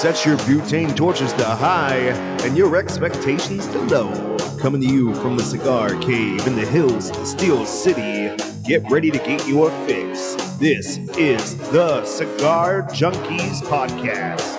Set your butane torches to high and your expectations to low. Coming to you from the cigar cave in the hills of the Steel City. Get ready to get your fix. This is the Cigar Junkies Podcast.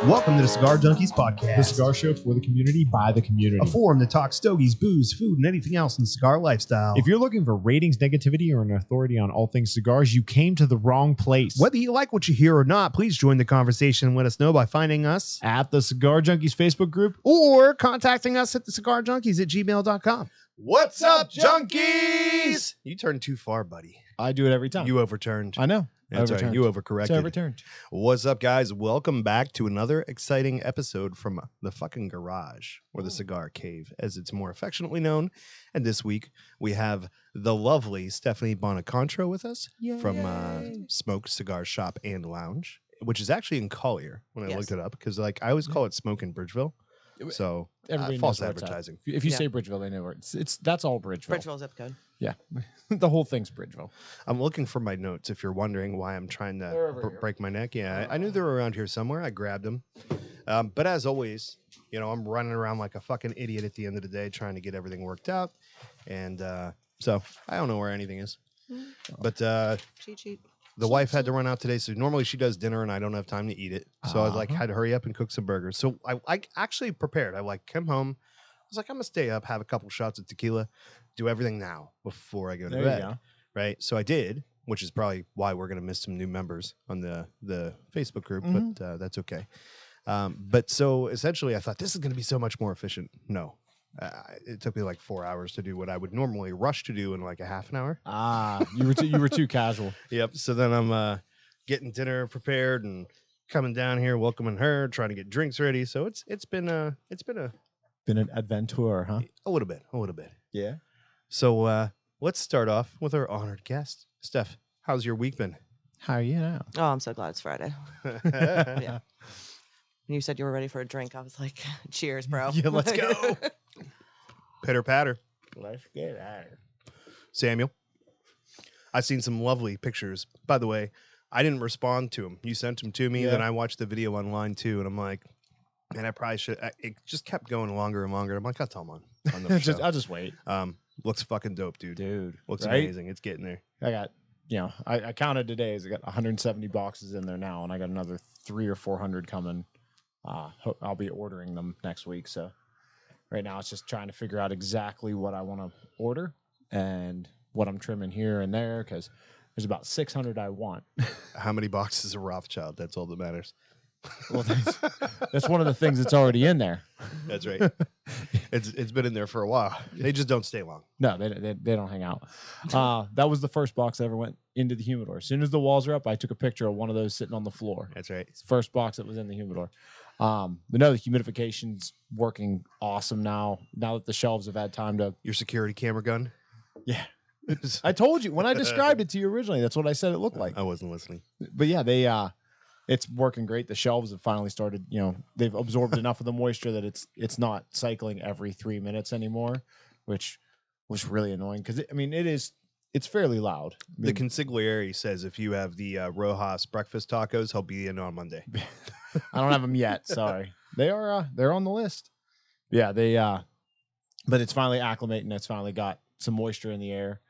Welcome to the Cigar Junkies Podcast, The cigar show for the community, by the community. a forum that talks stogies, booze, food, and anything else in the cigar lifestyle. If you're looking for ratings, negativity, or an authority on all things cigars, you came to the wrong place. Whether you like what you hear or not, please join the conversation and let us know by finding us At the Cigar Junkies Facebook group. or contacting us at thecigarjunkies@gmail.com. What's up, junkies? You turned too far, buddy. I do it every time. You overturned. I know. That's right. Overturned. You So overcorrected. overturned. What's up, guys? Welcome back to another exciting episode from the fucking garage, or the cigar cave, as it's more affectionately known. And this week, we have the lovely Stephanie Bonicontro with us from Smoked Cigar Shop and Lounge, which is actually in Collier when I looked it up, because I always call it Smoke in Bridgeville. So Everybody knows false where it's at. advertising. If you say Bridgeville, they know where it's. That's all Bridgeville. Bridgeville zip code. Yeah, the whole thing's Bridgeville. I'm looking for my notes. If you're wondering why I'm trying They're to over here. break my neck, I knew they were around here somewhere. I grabbed them. But as always, I'm running around like a fucking idiot at the end of the day trying to get everything worked out. And so I don't know where anything is. But Cheat. the wife had to run out today. So normally she does dinner and I don't have time to eat it. So I was like, had to hurry up and cook some burgers. So I actually prepared. I came home. I was like, I'm going to stay up, have a couple shots of tequila, do everything now before I go to There bed. you go. Right. So I did, which is probably why we're going to miss some new members on the Facebook group, but that's okay. But so essentially I thought this is going to be so much more efficient. No, it took me like 4 hours to do what I would normally rush to do in like a half an hour. You were too casual. Yep. So then I'm getting dinner prepared and coming down here, welcoming her, trying to get drinks ready. So it's been a Been an adventure, huh? a little bit. Yeah. So let's start off with our honored guest, Steph. How's your week been? How are you now? Oh, I'm so glad it's Friday. Yeah. When you said you were ready for a drink, I was like, cheers, bro. Yeah, let's go. Pitter patter. Let's get at it. Samuel, I've seen some lovely pictures. By the way, I didn't respond to them. You sent them to me, Yeah. then I watched the video online too, and I'm like, man, I probably should. It just kept going longer and longer. I'm like, I'll tell him on the show. I'll just wait. Looks fucking dope, dude. Looks right? amazing. It's getting there. I got, I counted today. I got 170 boxes in there now, and I got another 300 or 400 coming. I'll be ordering them next week. So right now it's just trying to figure out exactly what I want to order and what I'm trimming here and there, because there's about 600 I want. How many boxes of Rothschild? That's all that matters. Well, that's one of the things that's already in there. That's right. It's been in there for a while. They just don't stay long. No, they don't hang out. That was the first box that ever went into the humidor. As soon as the walls are up, I took a picture of one of those sitting on the floor. That's right. It's the first box that was in the humidor. But no, the humidification's working awesome now. Now that the shelves have had time to. Your security camera gun? Yeah. I told you when I described it to you originally. That's what I said it looked like. I wasn't listening. But yeah, it's working great. The shelves have finally started. They've absorbed enough of the moisture that it's not cycling every 3 minutes anymore, which was really annoying because it's fairly loud. The consigliere says if you have the Rojas breakfast tacos, he'll be in on Monday. I don't have them yet. Sorry. They're on the list. Yeah, but it's finally acclimating. It's finally got some moisture in the air.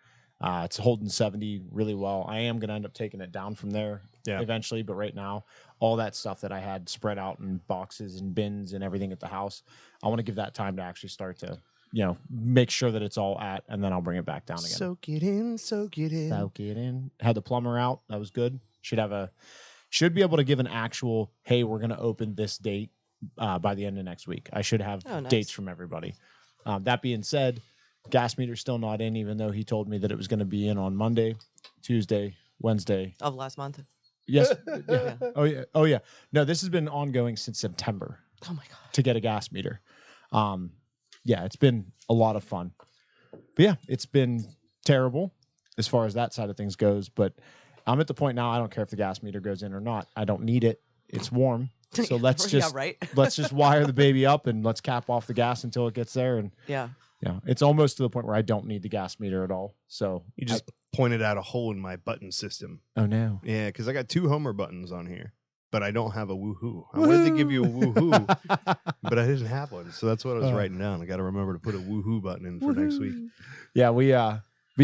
It's holding 70 really well. I am going to end up taking it down from there eventually. But right now, all that stuff that I had spread out in boxes and bins and everything at the house, I want to give that time to actually start to, make sure that it's all at, and then I'll bring it back down again. Soak it in. Soak it in. Had the plumber out. That was good. Should be able to give an actual, hey, we're going to open this date by the end of next week. I should have dates from everybody. That being said, gas meter's still not in, even though he told me that it was going to be in on Monday, Tuesday, Wednesday. Of last month. Yes. Yeah. Oh yeah. No, this has been ongoing since September. Oh my God. To get a gas meter. Yeah, it's been a lot of fun. But yeah, it's been terrible as far as that side of things goes. But I'm at the point now, I don't care if the gas meter goes in or not. I don't need it. It's warm. So let's just let's just wire the baby up and let's cap off the gas until it gets there. And it's almost to the point where I don't need the gas meter at all. So you just pointed out a hole in my button system. Oh no. Yeah, because I got 2 Homer buttons on here. but I don't have a woohoo. I wanted to give you a woohoo, but I didn't have one. So that's what I was writing down. I got to remember to put a woohoo button in for next week. Yeah, but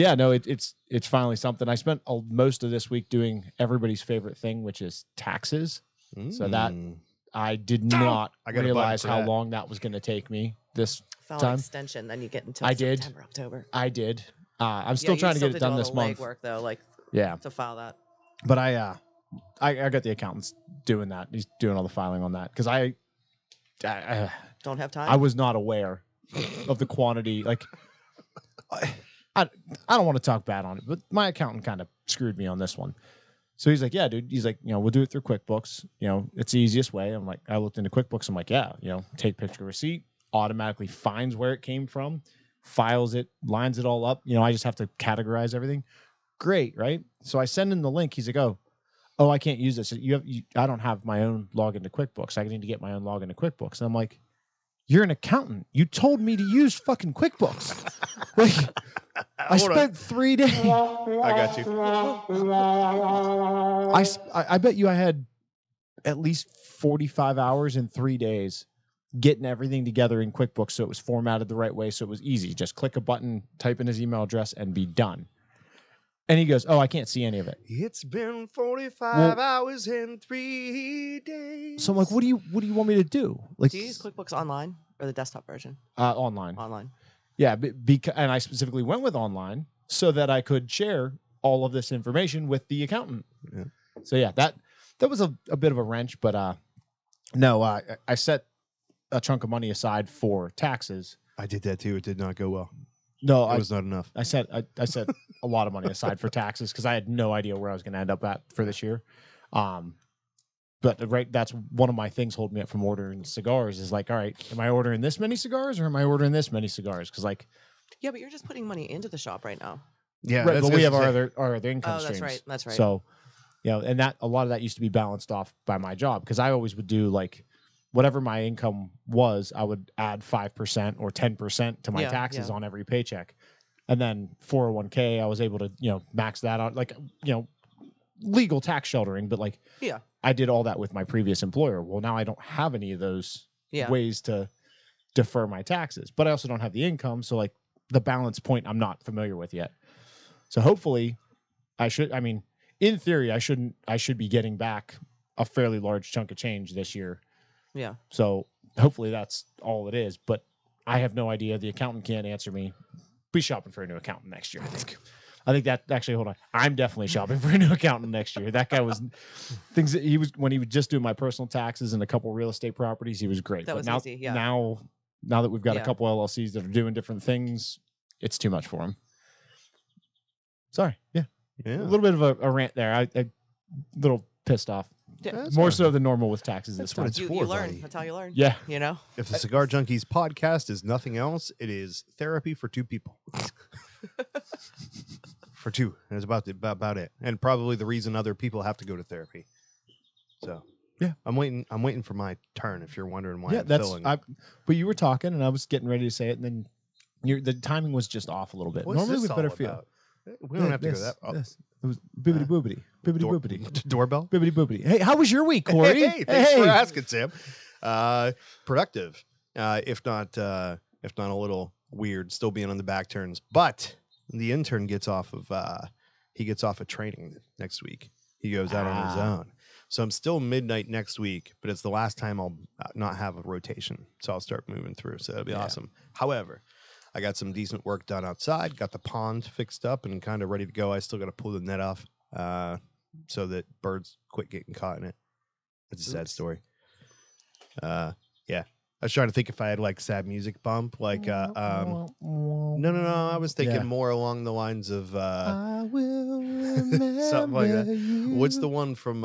yeah, no, it's finally something. I spent most of this week doing everybody's favorite thing, which is taxes. So that I did not I got a button realize for how that. long that was going to take me this File time. an extension, then you get until I did. September, October. I did. I'm still trying to get it done this month. Legwork though, like Yeah, to file that. but I got the accountants doing that. He's doing all the filing on that because I Don't have time. I was not aware of the quantity. Like, I don't want to talk bad on it, but my accountant kind of screwed me on this one. So he's like, yeah, dude. He's like, we'll do it through QuickBooks. It's the easiest way. I'm like, I looked into QuickBooks. I'm like, yeah, take picture of receipt, automatically finds where it came from, files it, lines it all up. I just have to categorize everything. Great, right? So I send him the link. He's like, oh, I can't use this. I don't have my own login to QuickBooks. I need to get my own login to QuickBooks. And I'm like, you're an accountant. You told me to use fucking QuickBooks. Like, I spent 3 days. I got you. I bet you I had at least 45 hours in 3 days getting everything together in QuickBooks so it was formatted the right way, so it was easy. Just click a button, type in his email address, and be done. And he goes, oh, I can't see any of it. It's been 45 hours and 3 days. So I'm like, what do you want me to do? Like, do you use QuickBooks online or the desktop version? Online. Online. Yeah, and I specifically went with online so that I could share all of this information with the accountant. Yeah. So yeah, that was a bit of a wrench, but no, I set a chunk of money aside for taxes. I did that too. It did not go well. No, it was not enough. I set a lot of money aside for taxes because I had no idea where I was going to end up at for this year. But that's one of my things holding me up from ordering cigars is like, all right, am I ordering this many cigars or am I ordering this many cigars? Because yeah, but you're just putting money into the shop right now. Yeah, right, but we have our other income streams. That's right. So, and that a lot of that used to be balanced off by my job because I always would do like whatever my income was, I would add 5% or 10% to my taxes on every paycheck. And then 401k, I was able to, max that out, like, legal tax sheltering, but like, I did all that with my previous employer. Well, now I don't have any of those ways to defer my taxes, but I also don't have the income. So like the balance point, I'm not familiar with yet. So hopefully in theory, I should be getting back a fairly large chunk of change this year. Yeah. So hopefully that's all it is, but I have no idea. The accountant can't answer me. Be shopping for a new accountant next year. I think that actually, hold on. I'm definitely shopping for a new accountant next year. That guy was things that when he was just doing my personal taxes and a couple real estate properties, he was great. That was easy. Yeah. Now that we've got a couple LLCs that are doing different things, it's too much for him. Sorry. Yeah. A little bit of a rant there. I little pissed off. Yeah. More so than normal with taxes this time. You learn. That's how you learn. Yeah. If the Cigar Junkies podcast is nothing else, it is therapy for two people. For two. That's about it. And probably the reason other people have to go to therapy. So yeah. I'm waiting for my turn if you're wondering why I'm filling. But you were talking and I was getting ready to say it, and then the timing was just off a little bit. What's Normally this with better all feel. about? We don't have to go that. Oh. It was bibbity boobity. Bibbity boobity. Doorbell? Bibbity boobity. Hey, how was your week, Corey? Hey, thanks for asking, Sam. Productive. If not a little weird, still being on the back turns. But the intern gets off of training next week. He goes out on his own. So I'm still midnight next week, but it's the last time I'll not have a rotation. So I'll start moving through. So that'll be awesome. However, I got some decent work done outside, got the pond fixed up and kind of ready to go. I still got to pull the net off so that birds quit getting caught in it. It's a sad story. Yeah. I was trying to think if I had like sad music bump, like no. I was thinking more along the lines of I will remember something like that. you. What's the one from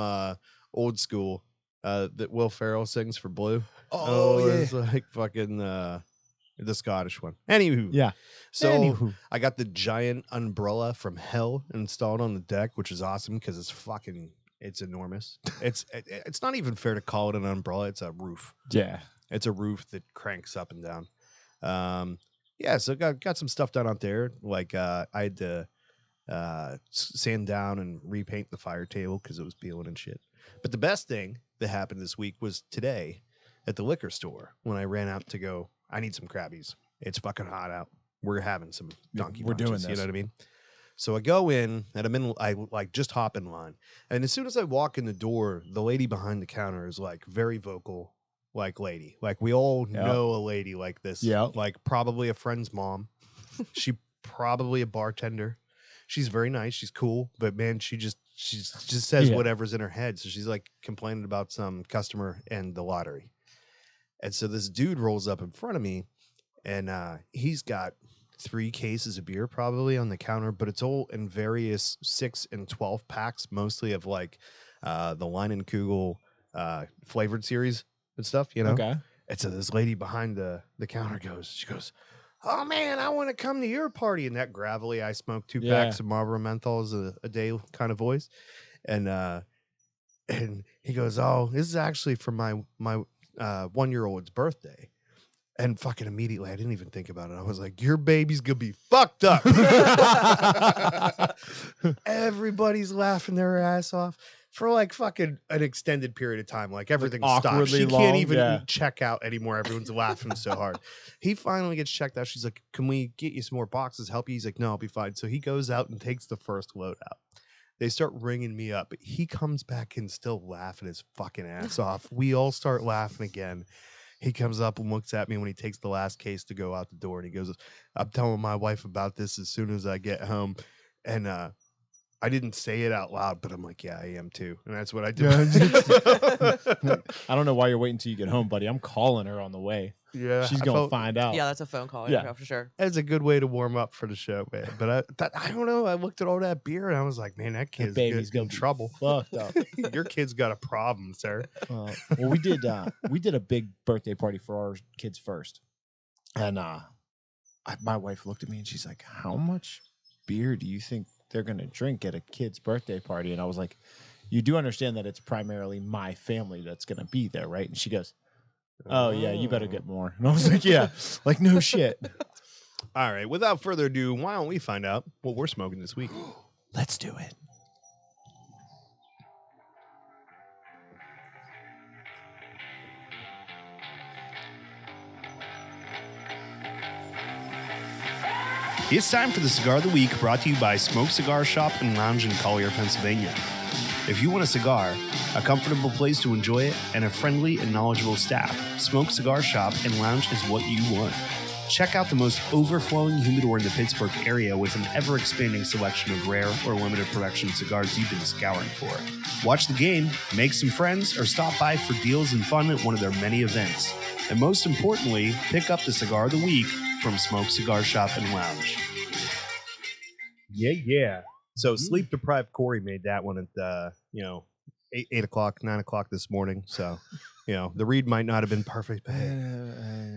Old School that Will Ferrell sings for Blue? It's like fucking the Scottish one. Anywho. Yeah. So I got the giant umbrella from hell installed on the deck, which is awesome because it's enormous. It's not even fair to call it an umbrella. It's a roof. Yeah. It's a roof that cranks up and down. So got some stuff done out there. Like I had to sand down and repaint the fire table because it was peeling and shit. But the best thing that happened this week was today at the liquor store when I ran out to go. I need some crabbies. It's fucking hot out. We're having some donkey we're doing punches, you this. know what I mean? So I go in and I like just hop in line. And as soon as I walk in the door, the lady behind the counter is like very vocal, like lady. Like we all know a lady like this. Yeah. Like probably a friend's mom. She probably a bartender. She's very nice. She's cool, but man, she just says whatever's in her head. So she's like complaining about some customer and the lottery. And so this dude rolls up in front of me, and he's got 3 cases of beer probably on the counter, but it's all in various 6 and 12 packs, mostly of like the Line and Kugel flavored series and stuff, you know? Okay. And so this lady behind the counter she goes, oh man, I want to come to your party. And that gravelly, I smoke 2 packs of Marlboro menthols a day kind of voice. And he goes, oh, this is actually for my 1-year-old's birthday. And fucking immediately, I didn't even think about it. I was like, your baby's going to be fucked up. Everybody's laughing their ass off for like fucking an extended period of time. Like everything stops. She can't even check out anymore. Everyone's laughing so hard. He finally gets checked out. She's like, can we get you some more boxes? Help you? He's like, no, I'll be fine. So he goes out and takes the first load out. They start ringing me up. He comes back and still laughing his fucking ass off. We all start laughing again. He comes up and looks at me when he takes the last case to go out the door. And he goes, I'm telling my wife about this as soon as I get home. And I didn't say it out loud, but I'm like, yeah, I am too. And that's what I do. I don't know why you're waiting until you get home, buddy. I'm calling her on the way. Yeah. She's going to find out. Yeah, that's a phone call. Yeah. Yeah, for sure. That's a good way to warm up for the show, man. But I don't know. I looked at all that beer and I was like, man, that kid's in trouble. Fucked up. Your kid's got a problem, sir. Well, we did a big birthday party for our kids first. And my wife looked at me and she's like, how much beer do you think they're going to drink at a kid's birthday party? And I was like, you do understand that it's primarily my family that's going to be there, right? And she goes, oh, yeah, you better get more. And I was like, yeah, like no shit. All right. Without further ado, why don't we find out what we're smoking this week? Let's do it. It's time for the Cigar of the Week, brought to you by Smoke Cigar Shop and Lounge in Collier, Pennsylvania. If you want a cigar, a comfortable place to enjoy it, and a friendly and knowledgeable staff, Smoke Cigar Shop and Lounge is what you want. Check out the most overflowing humidor in the Pittsburgh area with an ever-expanding selection of rare or limited production cigars you've been scouring for. Watch the game, make some friends, or stop by for deals and fun at one of their many events. And most importantly, pick up the Cigar of the Week from Smoke Cigar Shop and Lounge. Yeah. So sleep-deprived Corey made that one at, 8 o'clock, 9 o'clock this morning. So, the read might not have been perfect, but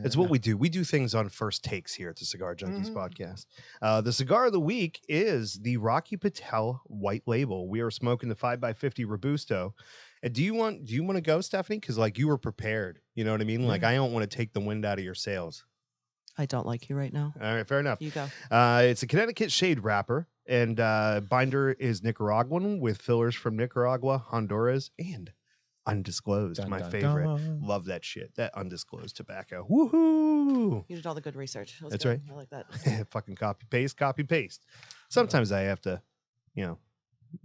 it's what we do. We do things on first takes here at the Cigar Junkies podcast. The cigar of the week is the Rocky Patel White Label. We are smoking the 5x50 Robusto. And do you want to go, Stephanie? Because you were prepared. You know what I mean? Like, I don't want to take the wind out of your sails. I don't like you right now. All right, fair enough. You go. It's a Connecticut shade wrapper, and binder is Nicaraguan with fillers from Nicaragua, Honduras, and undisclosed. My favorite. Love that shit. That undisclosed tobacco. Woohoo! You did all the good research. That's good. right. I like that. Fucking copy paste. Sometimes I have to,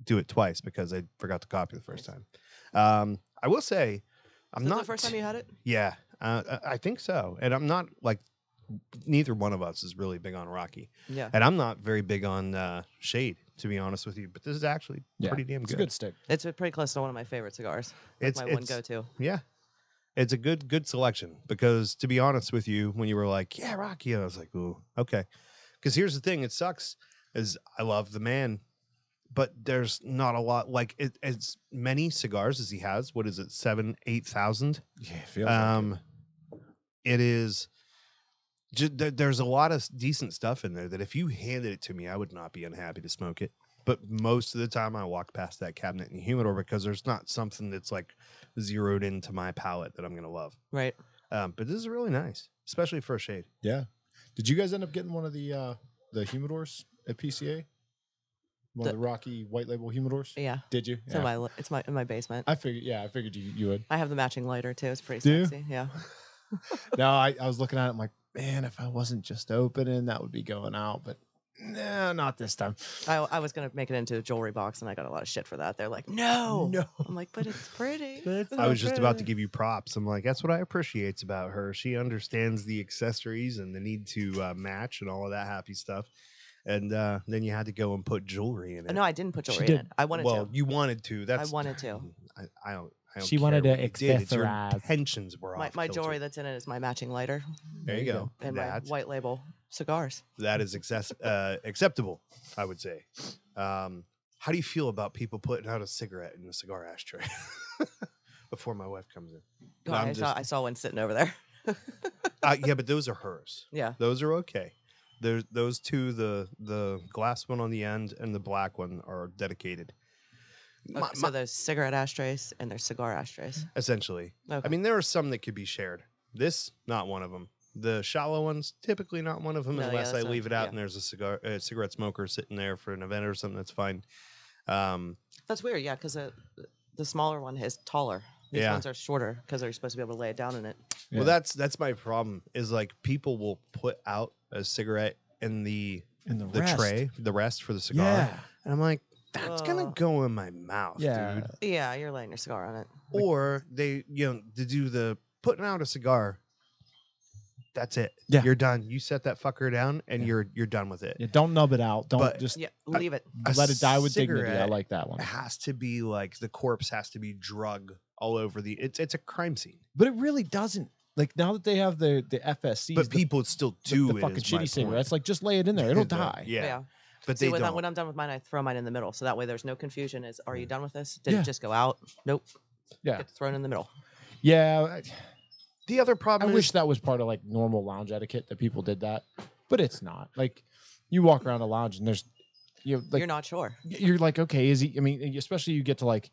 do it twice because I forgot to copy the first time. I will say, I'm not the first time you had it. Yeah, I think so. And I'm not neither one of us is really big on Rocky. Yeah. And I'm not very big on shade, to be honest with you. But this is actually pretty damn good. It's a good stick. It's pretty close to one of my favorite cigars. It's my one go-to. Yeah. It's a good selection because, to be honest with you, when you were like, yeah, Rocky, I was like, ooh, okay. Because here's the thing. It sucks is I love the man, but there's not a lot as many cigars as he has. What is it? 7,000, 8,000? Yeah, it feels like it is. There's a lot of decent stuff in there that if you handed it to me, I would not be unhappy to smoke it. But most of the time I walk past that cabinet in the humidor because there's not something that's zeroed into my palate that I'm going to love. Right. But this is really nice, especially for a shade. Yeah. Did you guys end up getting one of the humidors at PCA? One of the Rocky white label humidors. Yeah. Did you? It's in my basement. I figured you would. I have the matching lighter too. It's pretty Do you? sexy. Yeah. No, I was looking at it. I'm like, man, if I wasn't just opening, that would be going out. But no, not this time. I was gonna make it into a jewelry box, and I got a lot of shit for that. They're like, no. No. I'm like, but it's pretty. I was just about to give you props. I'm like, that's what I appreciate about her. She understands the accessories and the need to match and all of that happy stuff. And then you had to go and put jewelry in it. No, I didn't put jewelry in did. it. I wanted Well, to. you wanted to. That's I wanted to. I don't. She care wanted to what you did. It's your accessorize. intentions were off. My kilter. jewelry that's in it is my matching lighter There you go. and my white label cigars. That is acceptable, I would say. How do you feel about people putting out a cigarette in a cigar ashtray before my wife comes in? Oh, I saw one sitting over there. Yeah, but those are hers. Yeah. Those are okay. There's those two, the glass one on the end and the black one are dedicated. Okay, so there's cigarette ashtrays and there's cigar ashtrays. Essentially. Okay. I mean, there are some that could be shared. This, not one of them. The shallow ones, typically not one of them, No, yeah, unless I that's leave it not- out yeah. and there's a cigarette smoker sitting there for an event or something. That's fine. That's weird, yeah, because the smaller one is taller. These Yeah. ones are shorter because they're supposed to be able to lay it down in it. Well, that's my problem. Is like people will put out a cigarette in the rest. tray, the rest for the cigar, Yeah. and I'm like, that's gonna go in my mouth, Yeah. dude. Yeah, you're laying your cigar on it. Or they, to do the putting out a cigar. That's it. Yeah. You're done. You set that fucker down, and you're done with it. Yeah, don't nub it out. Don't But- just Yeah, leave it. A let it die with dignity. I cigarette like that one. It has to be like the corpse has to be drug all over the. It's a crime scene. But it really doesn't. Like now that they have the FSCs, But people still do the it. fucking is my shitty cigarettes, point. like just lay it in there. It'll die. Yeah. But See, they when, don't. when I'm done with mine, I throw mine in the middle, so that way there's no confusion. Are you done with this? Did Yeah. it just go out? Nope. Yeah. Get thrown in the middle. Yeah. The other I problem wish is that was part of like normal lounge etiquette that people did that, but it's not. Like you walk around a lounge and there's, like, You're not sure. you're like, okay, is he? I mean, especially you get to like,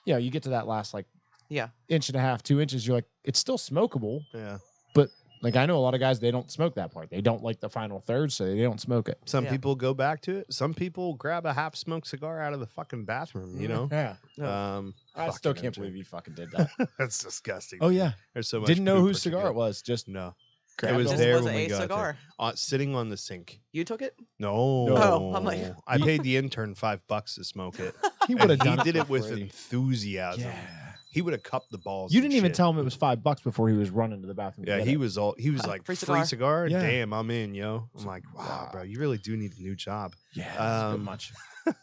you get to that last like Yeah. inch and a half, 2 inches. You're like, it's still smokable, yeah. but like I know a lot of guys they don't smoke that part. They don't like the final third, so they don't smoke it. Some Yeah. people go back to it. Some people grab a half smoked cigar out of the fucking bathroom. You know. Yeah. I still fucking can't MJ. believe you fucking did that. That's disgusting. Oh yeah, There's so much. didn't know poop whose or cigar together. it was. Just No. grabbed It was the This there was when we a got cigar. there. Sitting on the sink. You took it? No. Oh, I'm like- I paid the intern $5 to smoke it. He And would have done He did for it with free. enthusiasm. Yeah. He would have cupped the balls. You and didn't even shit. tell him it was $5 before he was running to the bathroom. to Yeah, get he it. was like Free free cigar. Yeah. Damn, I'm in, yo. I'm like, wow, bro, you really do need a new job. Yeah, that's a bit Um, much.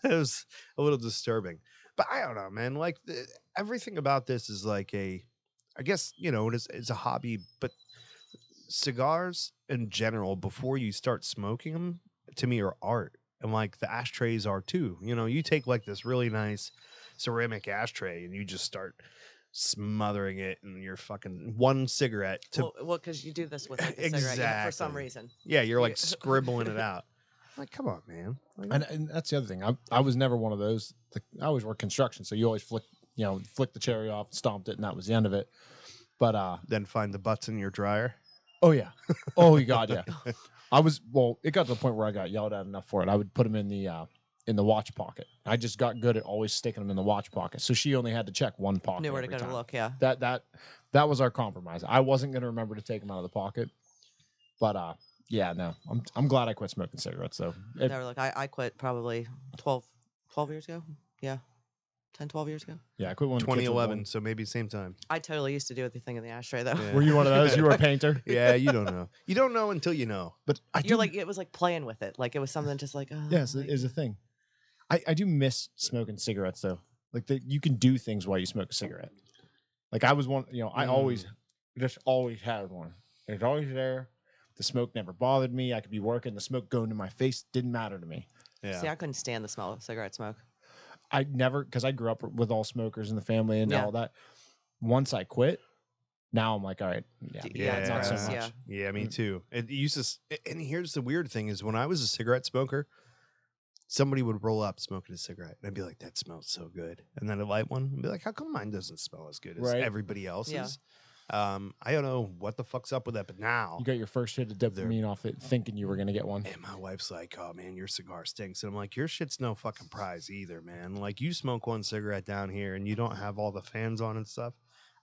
It was a little disturbing, but I don't know, man. Like everything about this is like I guess it's a hobby, but cigars in general, before you start smoking them, to me are art, and like the ashtrays are too. You take like this really nice ceramic ashtray and you just start smothering it in your fucking one cigarette to Well, because you do this with like, the cigarette for some Exactly. reason. yeah, you're like Yeah. scribbling it out. Like, come on, man. Like, And that's the other thing. I was never one of those. I always worked construction, so you always flick the cherry off, stomped it, and that was the end of it. But then find the butts in your dryer. oh yeah, god yeah. It got to the point where I got yelled at enough for it. I would put them in the watch pocket. I just got good at always sticking them in the watch pocket. So she only had to check one pocket. Knew where to every go to time. look, yeah. That was our compromise. I wasn't going to remember to take them out of the pocket, but yeah, no, I'm glad I quit smoking cigarettes though. Never look. I quit probably 12 years ago. Yeah. 10, 12 years ago. Yeah, I quit when the kids were 2011, born. so maybe same time. I totally used to do the thing in the ashtray though. Yeah. Were you one of those? You were a painter. Yeah, you don't know. You don't know until you know. But I do You're like, it was like playing with it. Like it was something just like, oh, yes, like- it is a thing. I do miss smoking cigarettes though. Like you can do things while you smoke a cigarette. Like I was one, I always had one. It was always there. The smoke never bothered me. I could be working, the smoke going to my face didn't matter to me. Yeah. See, I couldn't stand the smell of cigarette smoke. I never, because I grew up with all smokers in the family and Yeah. all that. Once I quit, now I'm like, all right, Yeah, it's not so gross, much. yeah. Yeah, me too. It used to, and here's the weird thing is when I was a cigarette smoker, somebody would roll up smoking a cigarette, and I'd be like, "That smells so good," and then I'd light one and be like, "How come mine doesn't smell as good as Right. everybody else's?" Yeah. I don't know what the fuck's up with that, but now. You got your first hit of dopamine off it, thinking you were gonna get one. And my wife's like, "Oh man, your cigar stinks." And I'm like, "Your shit's no fucking prize either, man. Like, you smoke one cigarette down here and you don't have all the fans on and stuff."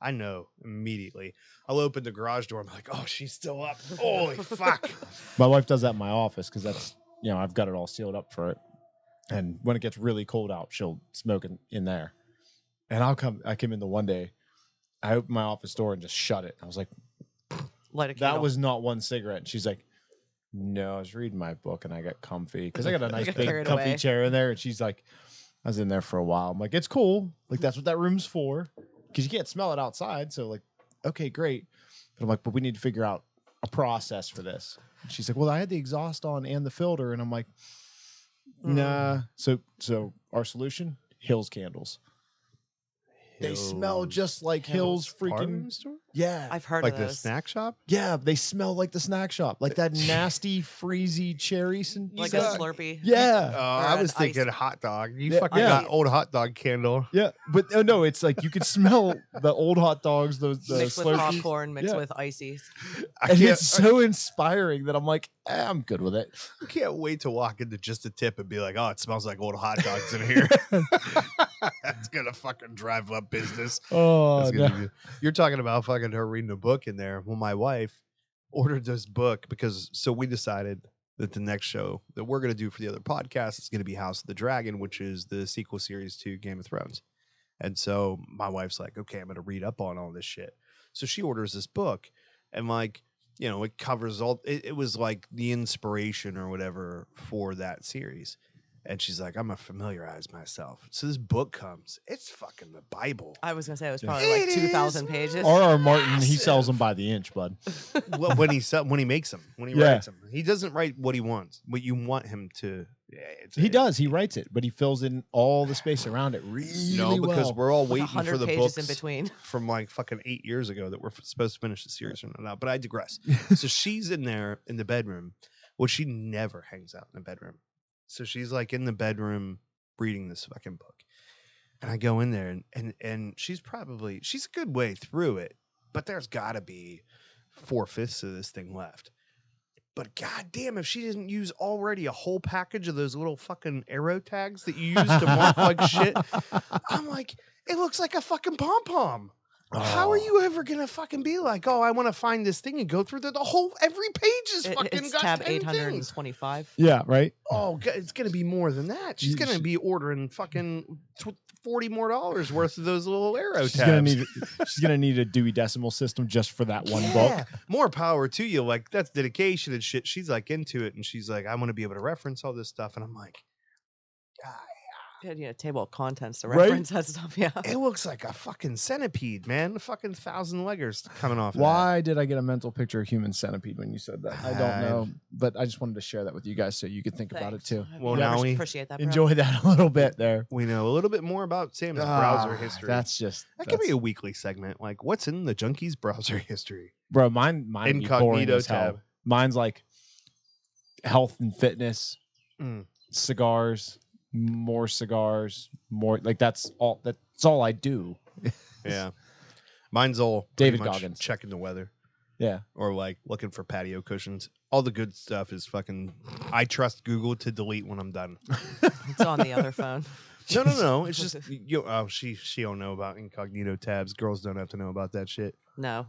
I know immediately. I'll open the garage door. I'm like, "Oh, she's still up. Holy fuck!" My wife does that in my office because that's I've got it all sealed up for it. And when it gets really cold out, she'll smoke in there. And I came in the one day, I opened my office door and just shut it. I was like, Light a candle. that was not one cigarette. And she's like, no, I was reading my book and I got comfy because I got a nice got big carried comfy away. chair in there. And she's like, I was in there for a while. I'm like, it's cool. Like, that's what that room's for. Because you can't smell it outside. So, like, okay, great. But I'm like, but we need to figure out a process for this. And she's like, well, I had the exhaust on and the filter. And I'm like, nah. So our solution, Hills candles. They smell just like Hills freaking. Department store? Yeah. I've heard Like of the those. snack shop? Yeah, they smell like the snack shop, like that nasty, freezy cherry. Like You a got- Slurpee. Yeah, I an was thinking iced- hot dog. You Yeah, fucking yeah. got old hot dog candle. yeah, but no, it's like you could smell the old hot dogs, the Mixed with Slurpees. popcorn, mixed Yeah. with ices. I And can't, it's so inspiring that I'm like, I'm good with it. I can't wait to walk into just a tip and be like, "Oh, it smells like old hot dogs in here." That's gonna fucking drive up business. Oh, That's no. gonna be good. You're talking about fucking her reading a book in there. Well, my wife ordered this book so we decided that the next show that we're gonna do for the other podcast is gonna be House of the Dragon, which is the sequel series to Game of Thrones. And so my wife's like, okay, I'm gonna read up on all this shit. So she orders this book, and like, it covers all. It was like the inspiration or whatever for that series. And she's like, I'm gonna familiarize myself. So this book comes. It's fucking the Bible. I was gonna say it was probably like It 2,000 is pages. R.R. Martin, he massive. sells them by the inch, bud. Well, when he makes them, when he Yeah. writes them, he doesn't write what he wants. What you want him to. Yeah, He does. He writes it, but he fills in all the space around it really No, because well. we're all With waiting 100 for the pages books in between. from like fucking 8 years ago that we're supposed to finish the series or not. But I digress. So she's in there in the bedroom. Well, she never hangs out in the bedroom. So she's like in the bedroom reading this fucking book. And I go in there and she's a good way through it, but there's gotta be 4/5 of this thing left. But goddamn, if she didn't use already a whole package of those little fucking arrow tags that you use to mark like shit, I'm like, it looks like a fucking pom-pom. How are Oh. you ever gonna fucking be like, oh, I want to find this thing and go through the whole every page is fucking It's got tab 10 things. 825. Yeah, right? Oh, it's gonna be more than that. She's You gonna should- be ordering fucking $40 more worth of those little arrow She's gonna, tabs. she's gonna need a Dewey Decimal System just for that one book. Yeah, more power to you. Like, that's dedication and shit. She's like into it, and she's like, I want to be able to reference all this stuff. And I'm like, Yeah, table of contents to Right? reference that stuff. Yeah. it looks like a fucking centipede, man. A fucking 1,000 leggers coming off. Of that. Why did I get a mental picture of human centipede when you said that? I don't I- know, but I just wanted to share that with you guys so you could think about it Thanks. too. Well, Yeah, now we appreciate that. Bro. Enjoy that a little bit there. We know a little bit more about Sam's browser history. That's just That could be a weekly segment. Like, what's in the Junkie's browser history? bro. Mine would be boring Incognito as hell. tab. Mine's like health and fitness, Mm. cigars, more like that's all I do. Yeah. Mine's all pretty David much Goggins. checking the weather Yeah. or like looking for patio cushions. All the good stuff is fucking. I trust Google to delete when I'm done. It's on the other phone. No. It's just she don't know about incognito tabs. Girls don't have to know about that shit. No.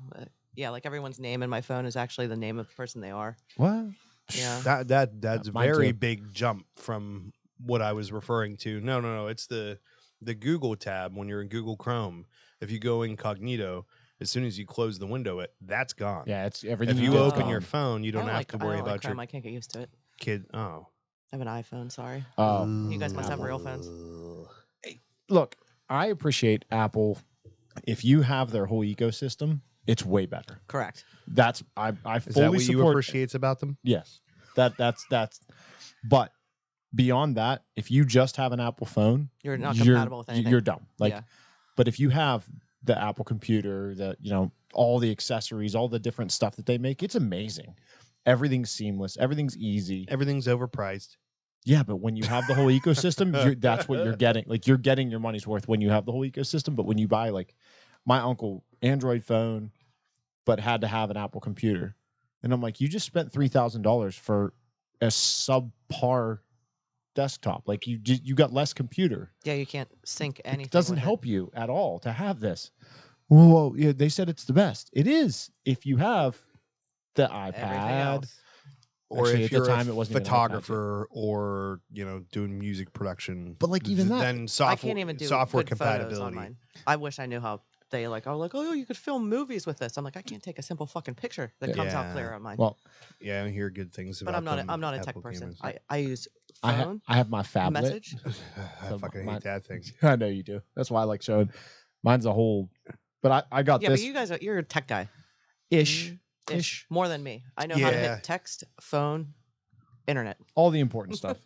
Yeah, like everyone's name in my phone is actually the name of the person they are. What? Yeah. That's a Mine very too. big jump from what I was referring to. No. It's the Google tab when you're in Google Chrome. If you go incognito, as soon as you close the window, that's gone. Yeah, it's everything. If you do is open gone. your phone, you don't have to worry I don't like about your Chrome. I can't get used to it. kid. Oh, I have an iPhone. Sorry. Oh, You guys must have real phones. look, I appreciate Apple. If you have their whole ecosystem, it's way better. Correct. That's I Is fully that what you support. appreciate about them? Yes, that's. But beyond that, if you just have an Apple phone, You're not compatible with anything. You're dumb. Like, Yeah. but if you have the Apple computer, all the accessories, all the different stuff that they make, it's amazing. Everything's seamless. Everything's easy. Everything's overpriced. Yeah, but when you have the whole ecosystem, that's what you're getting. Like, you're getting your money's worth when you have the whole ecosystem. But when you buy, like, my uncle, Android phone, but had to have an Apple computer. And I'm like, you just spent $3,000 for a subpar desktop. Like you got less computer. Yeah, you can't sync anything. It doesn't with help you at all to have this. Well, yeah, they said it's the best. It is if you have the everything iPad. else. Or Actually, if at the you're time, a it wasn't even an iPad photographer or doing music production. But, like, even that- then I software can't even do software good photos on compatibility. mine. I wish I knew how they oh, you could film movies with this. I'm like, I can't take a simple fucking picture that comes out clear Yeah. on mine. Well, Yeah, I hear good things about but them. I'm not a tech Apple person. cameras. I use I phone have my phablet. message. I So fucking my- hate that thing. I know you do. That's why I like showing. Mine's a whole. But I got Yeah, this but you guys you're a tech guy. ish. Ish. More than me. I know how to Yeah. hit text, phone, internet. All the important stuff.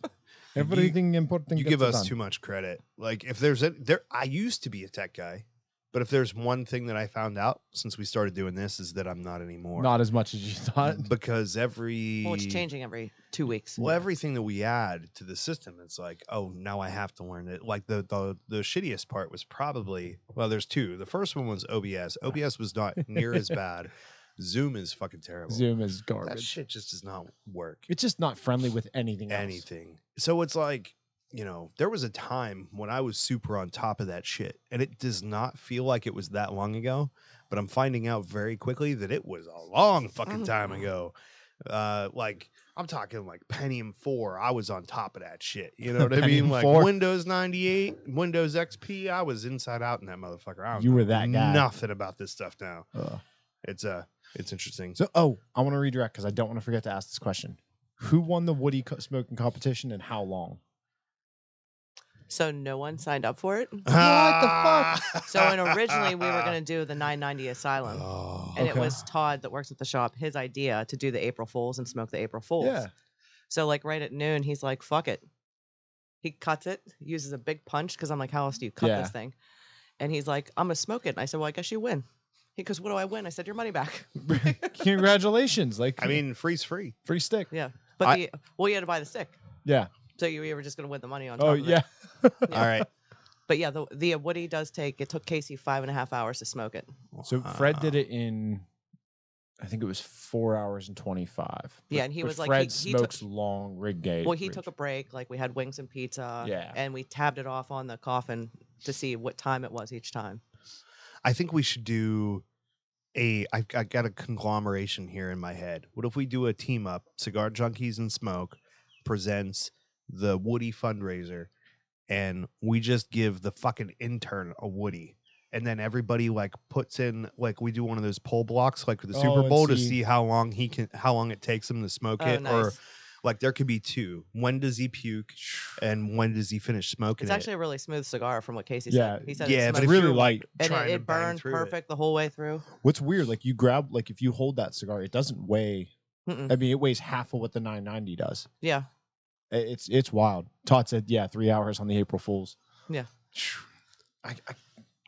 Everything important. You gets give it us done. too much credit. Like if there's I used to be a tech guy, but if there's one thing that I found out since we started doing this is that I'm not anymore. Not as much as you thought. because every Well, it's changing every 2 weeks. Well, everything that we add to the system, it's like, oh, now I have to learn it. Like the shittiest part was probably, well, there's two. The first one was OBS. OBS was not near as bad. Zoom is fucking terrible. Zoom is That garbage. shit just does not work. It's just not friendly with anything else. Anything. So it's like, there was a time when I was super on top of that shit, and it does not feel like it was that long ago, but I'm finding out very quickly that it was a long fucking time ago. Like I'm talking like Pentium 4, I was on top of that shit. You know what I mean? Pentium Like 4? Windows 98, Windows XP, I was inside out in that motherfucker. I don't You were know that guy. Nothing about this stuff now. Ugh. It's interesting. So, I want to redirect because I don't want to forget to ask this question. Who won the Woody smoking competition and how long? So no one signed up for it. What the fuck? So originally we were going to do the 990 Asylum. Oh. And Okay. it was Todd that works at the shop, his idea to do the April Fools and smoke the April Fools. Yeah. So like right at noon, he's like, fuck it. He cuts it, uses a big punch because I'm like, how else do you cut Yeah. this thing? And he's like, I'm going to smoke it. And I said, well, I guess you win. He goes, what do I win? I said, your money back. Congratulations. Like, I mean, free's free. free stick. Yeah. But you had to buy the stick. Yeah. So you were just going to win the money on top Oh, of it. yeah. All right. But yeah, the Woody does it took Casey 5.5 hours to smoke it. So Fred did it in, I think it was 4 hours and 25. Yeah, and he But was like, Fred he smokes took, long rig gauge. well, he took a break. Like we had wings and pizza. Yeah. And we tabbed it off on the coffin to see what time it was each time. I think we should do I got a conglomeration here in my head. What if we do a team up? Cigar Junkies and Smoke presents the Woody fundraiser, and we just give the fucking intern a Woody, and then everybody like puts in, like we do one of those poll blocks like for the Super and Bowl to see- see how long it takes him to smoke Oh, it, or nice. like there could be two. When does he puke, and when does he finish smoking It's it? actually a really smooth cigar from what Casey Yeah. said. He said Yeah, it but It's smoked if really you're, light. and trying to it bang burned through it. perfect the whole way through. What's weird, like you grab, like if you hold that cigar, it doesn't weigh. Mm-mm. I mean, it weighs half of what the 990 does. Yeah. It's wild. Todd said, yeah, 3 hours on the April Fools. Yeah. I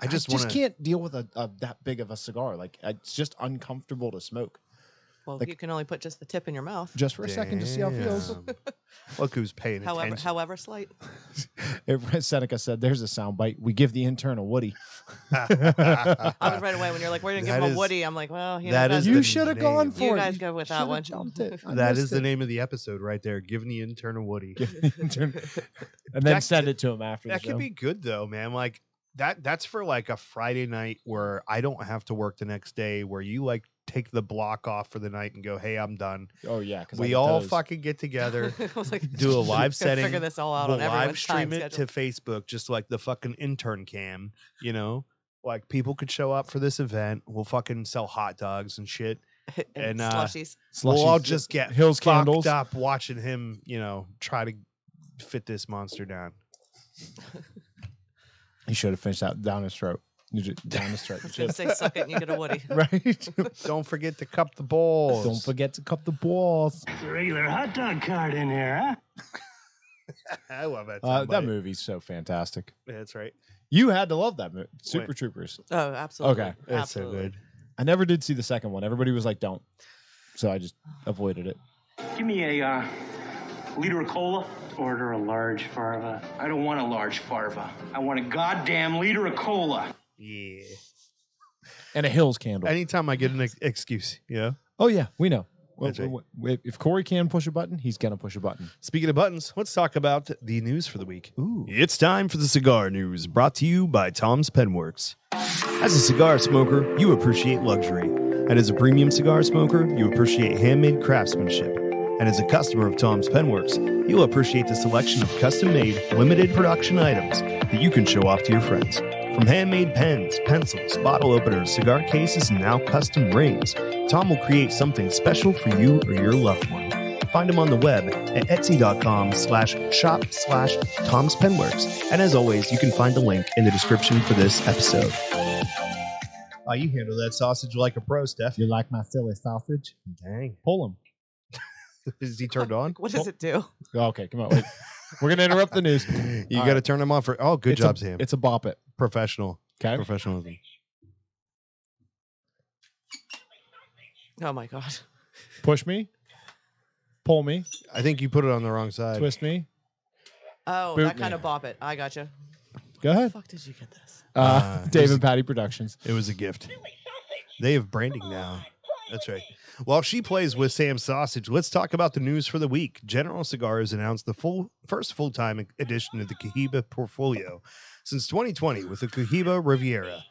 just just wanna- can't deal with a that big of a cigar. Like it's just uncomfortable to smoke. Well, Like- you can only put just the tip in your mouth. Just for a second to see how it feels. Damn. Look who's paying attention. However slight. Seneca said, "There's a soundbite. We give the intern a Woody." I was right away when you're like, we're gonna give That him a is- Woody. I'm like, well, you that know, is You the should have name. gone for You it. guys go with that should've one. jumped it. I That missed is the it. name of the episode right there. Giving the intern a Woody. Give the intern- and then That send could- it to him after the That show. could be good though, man. Like that's for like a Friday night where I don't have to work the next day, where you like take the block off for the night and go, hey, I'm done. Oh yeah, because We all fucking get together, I was like, do a live gotta setting. Figure this all out We'll on everyone's live stream time it schedule. to Facebook, just like the fucking intern cam, you know? Like people could show up for this event. We'll fucking sell hot dogs and shit. and and, slushies. We'll all just get Hills fucked candles. up watching him, try to fit this monster down. He should have finished that down his throat. Down his throat. I was gonna say, suck it and you get a Woody. Right. Don't forget to cup the balls. Don't forget to cup the balls. It's a regular hot dog cart in here, huh? I love that. That soundbite. movie's so fantastic. Yeah, that's right. You had to love that movie, Super Troopers. Oh, absolutely. Okay. It's so Absolutely. good. I never did see the second one. Everybody was like, "Don't," so I just avoided it. Give me a liter of cola. Order a large farva. I don't want a large farva. I want a goddamn liter of cola. Yeah. And a Hills candle. Anytime I get an excuse, Oh, yeah, we know. Well, That's right. if Corey can push a button, he's going to push a button. Speaking of buttons, let's talk about the news for the week. Ooh. It's time for the cigar news, brought to you by Tom's Penworks. As a cigar smoker, you appreciate luxury. And as a premium cigar smoker, you appreciate handmade craftsmanship. And as a customer of Tom's Penworks, you'll appreciate the selection of custom-made, limited production items that you can show off to your friends. From handmade pens, pencils, bottle openers, cigar cases, and now custom rings, Tom will create something special for you or your loved one. Find him on the web at etsy.com/shop/Tom's Penworks. And as always, you can find the link in the description for this episode. Oh, you handle that sausage like a pro, Steph. You like my silly sausage? Dang. Pull him. Is he turned on? What does it do? Okay, come on. Wait. We're going to interrupt the news. You All got to right. turn him on for. Oh, good It's job, a, Sam. It's a bop it. Professional. Okay. Professionalism. Oh my god. Push me. Pull me. I think you put it on the wrong side. Twist me. Oh, Boot that me. kind of bop it. I gotcha. Go How ahead. the fuck did you get this? Dave it and Patty Productions. It was a gift. They have branding now. That's right. While she plays with Sam's sausage, let's talk about the news for the week. General Cigars announced the first full-time edition of the Cohiba portfolio since 2020 with the Cohiba Riviera.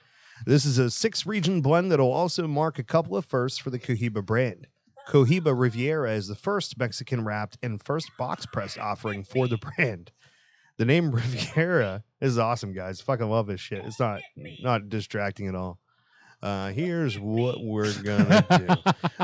This is a 6-region blend that will also mark a couple of firsts for the Cohiba brand. Cohiba Riviera is the first Mexican wrapped and first box press offering for the brand. The name Riviera is awesome, guys. Fucking love this shit. It's not distracting at all. Here's what we're gonna do.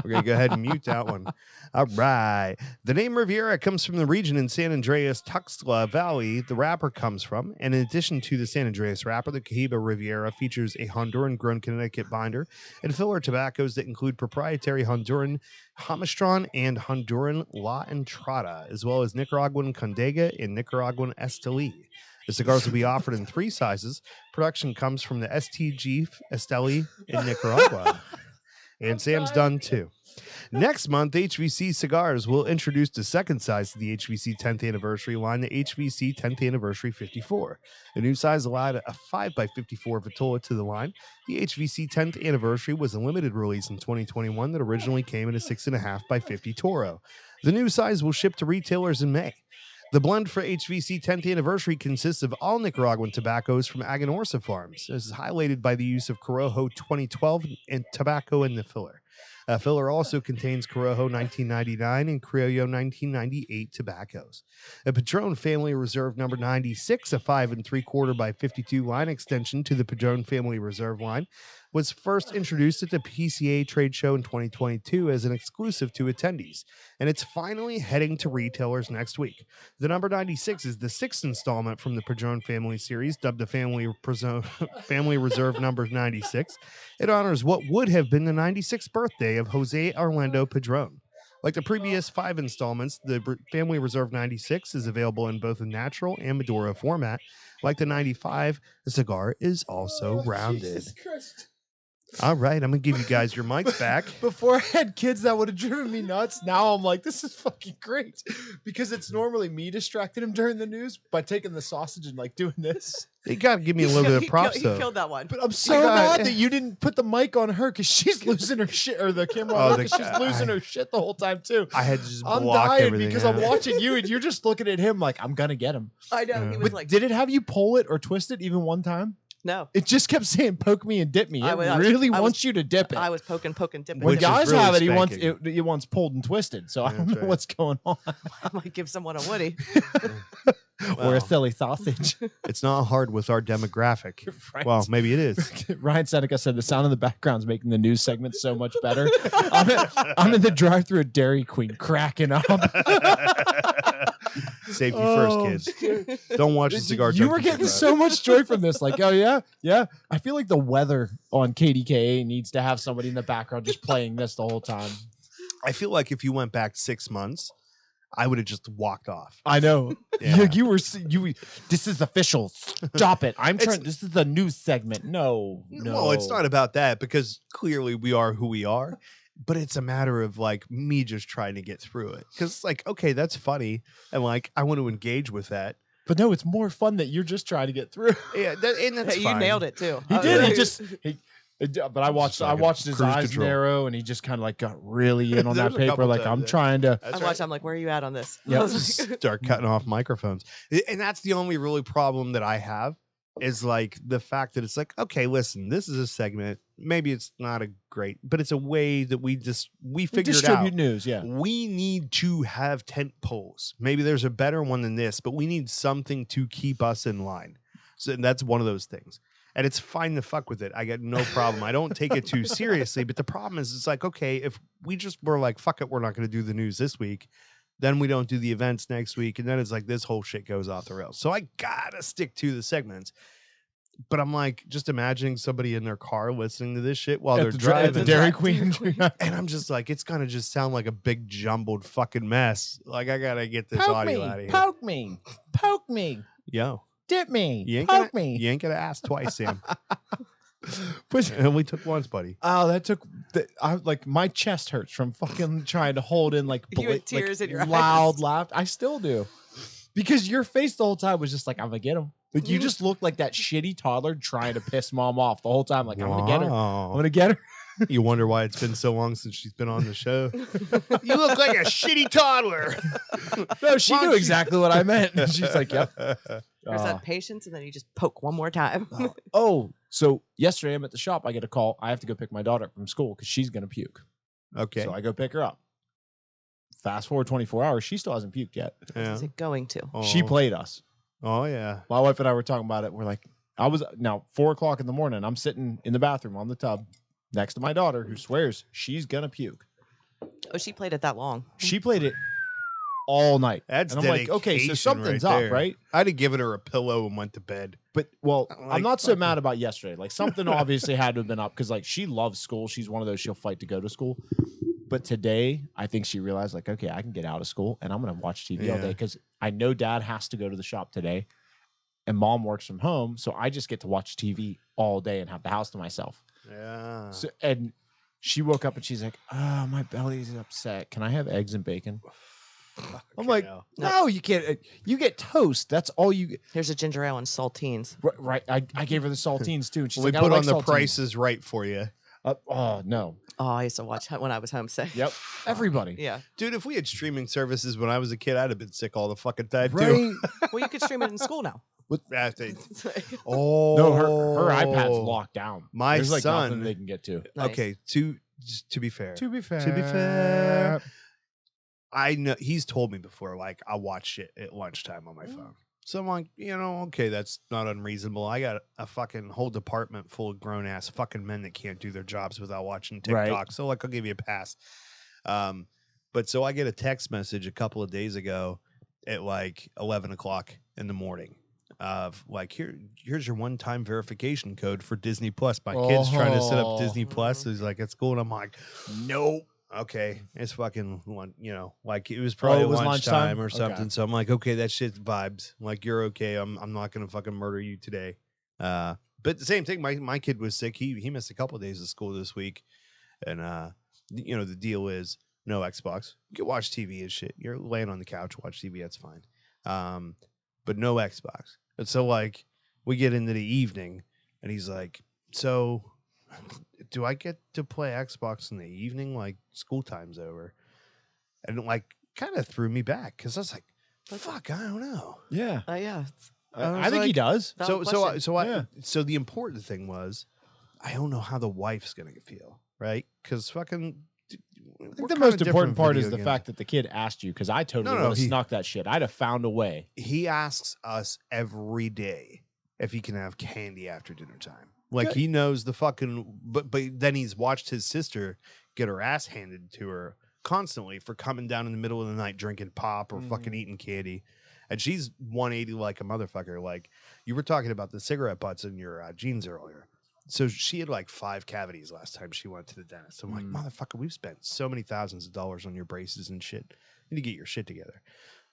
We're gonna go ahead and mute that one. All right. The name Riviera comes from the region in San Andreas Tuxtla Valley the wrapper comes from. And in addition to the San Andreas wrapper, the Cohiba Riviera features a Honduran-grown Connecticut binder and filler tobaccos that include proprietary Honduran Jamastran and Honduran La Entrada, as well as Nicaraguan Condega and Nicaraguan Esteli. The cigars will be offered in 3 sizes. Production comes from the STG Esteli in Nicaragua. And Sam's done too. Next month, HVC Cigars will introduce the second size to the HVC 10th anniversary line, the HVC 10th Anniversary 54. The new size allowed a 5x54 Vitola to the line. The HVC 10th Anniversary was a limited release in 2021 that originally came in a 6.5x50 Toro. The new size will ship to retailers in May. The blend for HVC 10th Anniversary consists of all Nicaraguan tobaccos from Aganorsa Farms. This is highlighted by the use of Corojo 2012 and tobacco in the filler. Filler also contains Corojo 1999 and Criollo 1998 tobaccos. A Padron Family Reserve number 96, a 5 3/4 by 52 line extension to the Padron Family Reserve line, was first introduced at the PCA trade show in 2022 as an exclusive to attendees, and it's finally heading to retailers next week. The number 96 is the 6th installment from the Padron family series, dubbed the Family Reserve number 96. It honors what would have been the 96th birthday of Jose Orlando Padron. Like the previous 5 installments, the Family Reserve 96 is available in both a natural and Maduro format. Like the 95, the cigar is also rounded. Jesus Christ. All right, I'm going to give you guys your mics back. Before I had kids, that would have driven me nuts. Now I'm like, this is fucking great. Because it's normally me distracting him during the news by taking the sausage and like doing this. You got to give me a little bit of props, He though. killed that one. But I'm so mad that you didn't put the mic on her because she's losing her shit, or the camera on her because she's losing her shit the whole time too. I had to just I'm block dying everything because out. I'm watching you and you're just looking at him like, I'm gonna get him. I know. He was But like, did it have you pull it or twist it even one time? no. It just kept saying poke me and dip me. It I was- really I was- wants you to dip it. I was poking, dipping. When Which is guys really have it, spanking. he wants pulled and twisted. So I Yeah, don't that's know right. what's going on. I might give someone a Woody. Or Well, a silly sausage. it's not hard with our demographic. Right. Well, maybe it is. Ryan Seneca said the sound in the background is making the news segment so much better. I'm in the drive-thru at Dairy Queen cracking up. Safety Oh, first, kids. Don't watch the cigar. You were Junkie getting Cigar. so much joy from this. Like, oh yeah. I feel like the weather on KDKA needs to have somebody in the background just playing this the whole time. I feel like if you went back 6 months, I would have just walked off. I know. Yeah. You were. This is official. Stop it. I'm It's- trying. This is the news segment. No. Well, it's not about that because clearly we are who we are. But it's a matter of like me just trying to get through it. Because like, okay, that's funny. And like, I want to engage with that. But no, it's more fun that you're just trying to get through. Yeah, and that's Hey, you fine. nailed it too. He did. He just. But I watched his cruise eyes control. narrow, and he just kind of like got really in on that There's a paper. couple Like times I'm that- trying to. That's I'm like, where are you at on this? Yep. I was like, Start cutting off microphones. And that's the only really problem that I have is like the fact that it's like, okay, listen, this is a segment. Maybe it's not a great, but it's a way that we figured distribute out. news. Yeah. We need to have tent poles. Maybe there's a better one than this, but we need something to keep us in line. So that's one of those things. And it's fine to fuck with it. I got no problem. I don't take it too seriously. But the problem is, it's like, okay, if we just were like, fuck it, we're not going to do the news this week, then we don't do the events next week. And then it's like this whole shit goes off the rails. So I got to stick to the segments. But I'm like, just imagining somebody in their car listening to this shit while they're driving. At the Dairy Queen. And I'm just like, it's going to just sound like a big jumbled fucking mess. Like, I got to get this audio out of here. Poke me. Poke me. Yo. Dip me. You ain't Poke gonna, me. You ain't gonna ask twice, Sam. But It only took once, buddy. oh, that took. I like my chest hurts from fucking trying to hold in like, You had tears in your loud eyes. laughter. I still do, because your face the whole time was just like, I'm gonna get him. Like you just looked like that shitty toddler trying to piss mom off the whole time. Like I'm gonna get her. I'm Wow. gonna get her. You wonder why it's been so long since she's been on the show. You look like a shitty toddler. No, she Why knew don't you- exactly what I meant. And she's like, yep. There's that patience, and then you just poke one more time. Oh, so yesterday I'm at the shop. I get a call. I have to go pick my daughter up from school because she's gonna puke. Okay. So I go pick her up. Fast forward 24 hours, she still hasn't puked yet. Yeah. Is it going to? She Oh. played us. Oh yeah. My wife and I were talking about it. We're like, I was now 4:00 in the morning. I'm sitting in the bathroom on the tub next to my daughter, who swears she's gonna puke. Oh, she played it that long. She played it all night. That's and I'm like, okay, so dedication something's right up, there. right? I'd have given her a pillow and went to bed. But well, I'm I'm like, not so fuck mad it. about yesterday. Like something obviously had to have been up because like she loves school. She's one of those she'll fight to go to school. But today, I think she realized like, okay, I can get out of school and I'm gonna watch TV all Yeah. day because I know Dad has to go to the shop today, and Mom works from home, so I just get to watch TV all day and have the house to myself. Yeah. So, and she woke up and she's like, "Oh, my belly's upset. Can I have eggs and bacon?" I'm like, hell. "No, you can't. You get toast. That's all you get." Here's a ginger ale and saltines. Right. I gave her the saltines too, and she's we like, "I put don't on like the saltines." prices right for you. Oh no. Oh, I used to watch when I was homesick. Yep. Everybody. Yeah. Dude, if we had streaming services when I was a kid, I'd have been sick all the fucking time too. Right. Well, you could stream it in school now. It's like, Nice. oh No, her iPad's locked down. My There's like son- nothing they can get to. Okay, to be fair. To be fair. To be fair. I know he's told me before, like, I watch shit at lunchtime on my phone. So I'm like, okay, that's not unreasonable. I got a fucking whole department full of grown ass fucking men that can't do their jobs without watching TikTok. Right. So like, I'll give you a pass. But so I get a text message a couple of days ago at like 11 o'clock in the morning of like, here's your one-time verification code for Disney Plus. My kid's trying to set up Oh. Disney Plus. So he's like, it's cool. And I'm like, nope. Okay, it's fucking, like it was probably it was lunchtime lunchtime? or Okay. something. So I'm like, okay, that shit's vibes. I'm like, you're okay. I'm not gonna fucking murder you today. But the same thing. My kid was sick. He missed a couple of days of school this week, and the deal is no Xbox. You can watch TV and shit. You're laying on the couch, watch TV. That's fine. But no Xbox. And so like we get into the evening, and he's like, so. Do I get to play Xbox in the evening, like school time's over? And like kind of threw me back because I was like, fuck, I don't know. Yeah. Yeah. I think he does. Valid question. So the important thing was, I don't know how the wife's gonna feel, right? Because fucking. I think the most important part is the fact that the kid asked you, because I totally would have he- snuck that shit. I'd have found a way. he asks us every day if he can have candy after dinner time. Like Good. he knows the fucking, but then he's watched his sister get her ass handed to her constantly for coming down in the middle of the night drinking pop or fucking eating candy, and she's 180 like a motherfucker. Like you were talking about the cigarette butts in your jeans earlier. So she had like 5 cavities last time she went to the dentist. I'm like, motherfucker, we've spent so many thousands of dollars on your braces and shit. You need to get your shit together.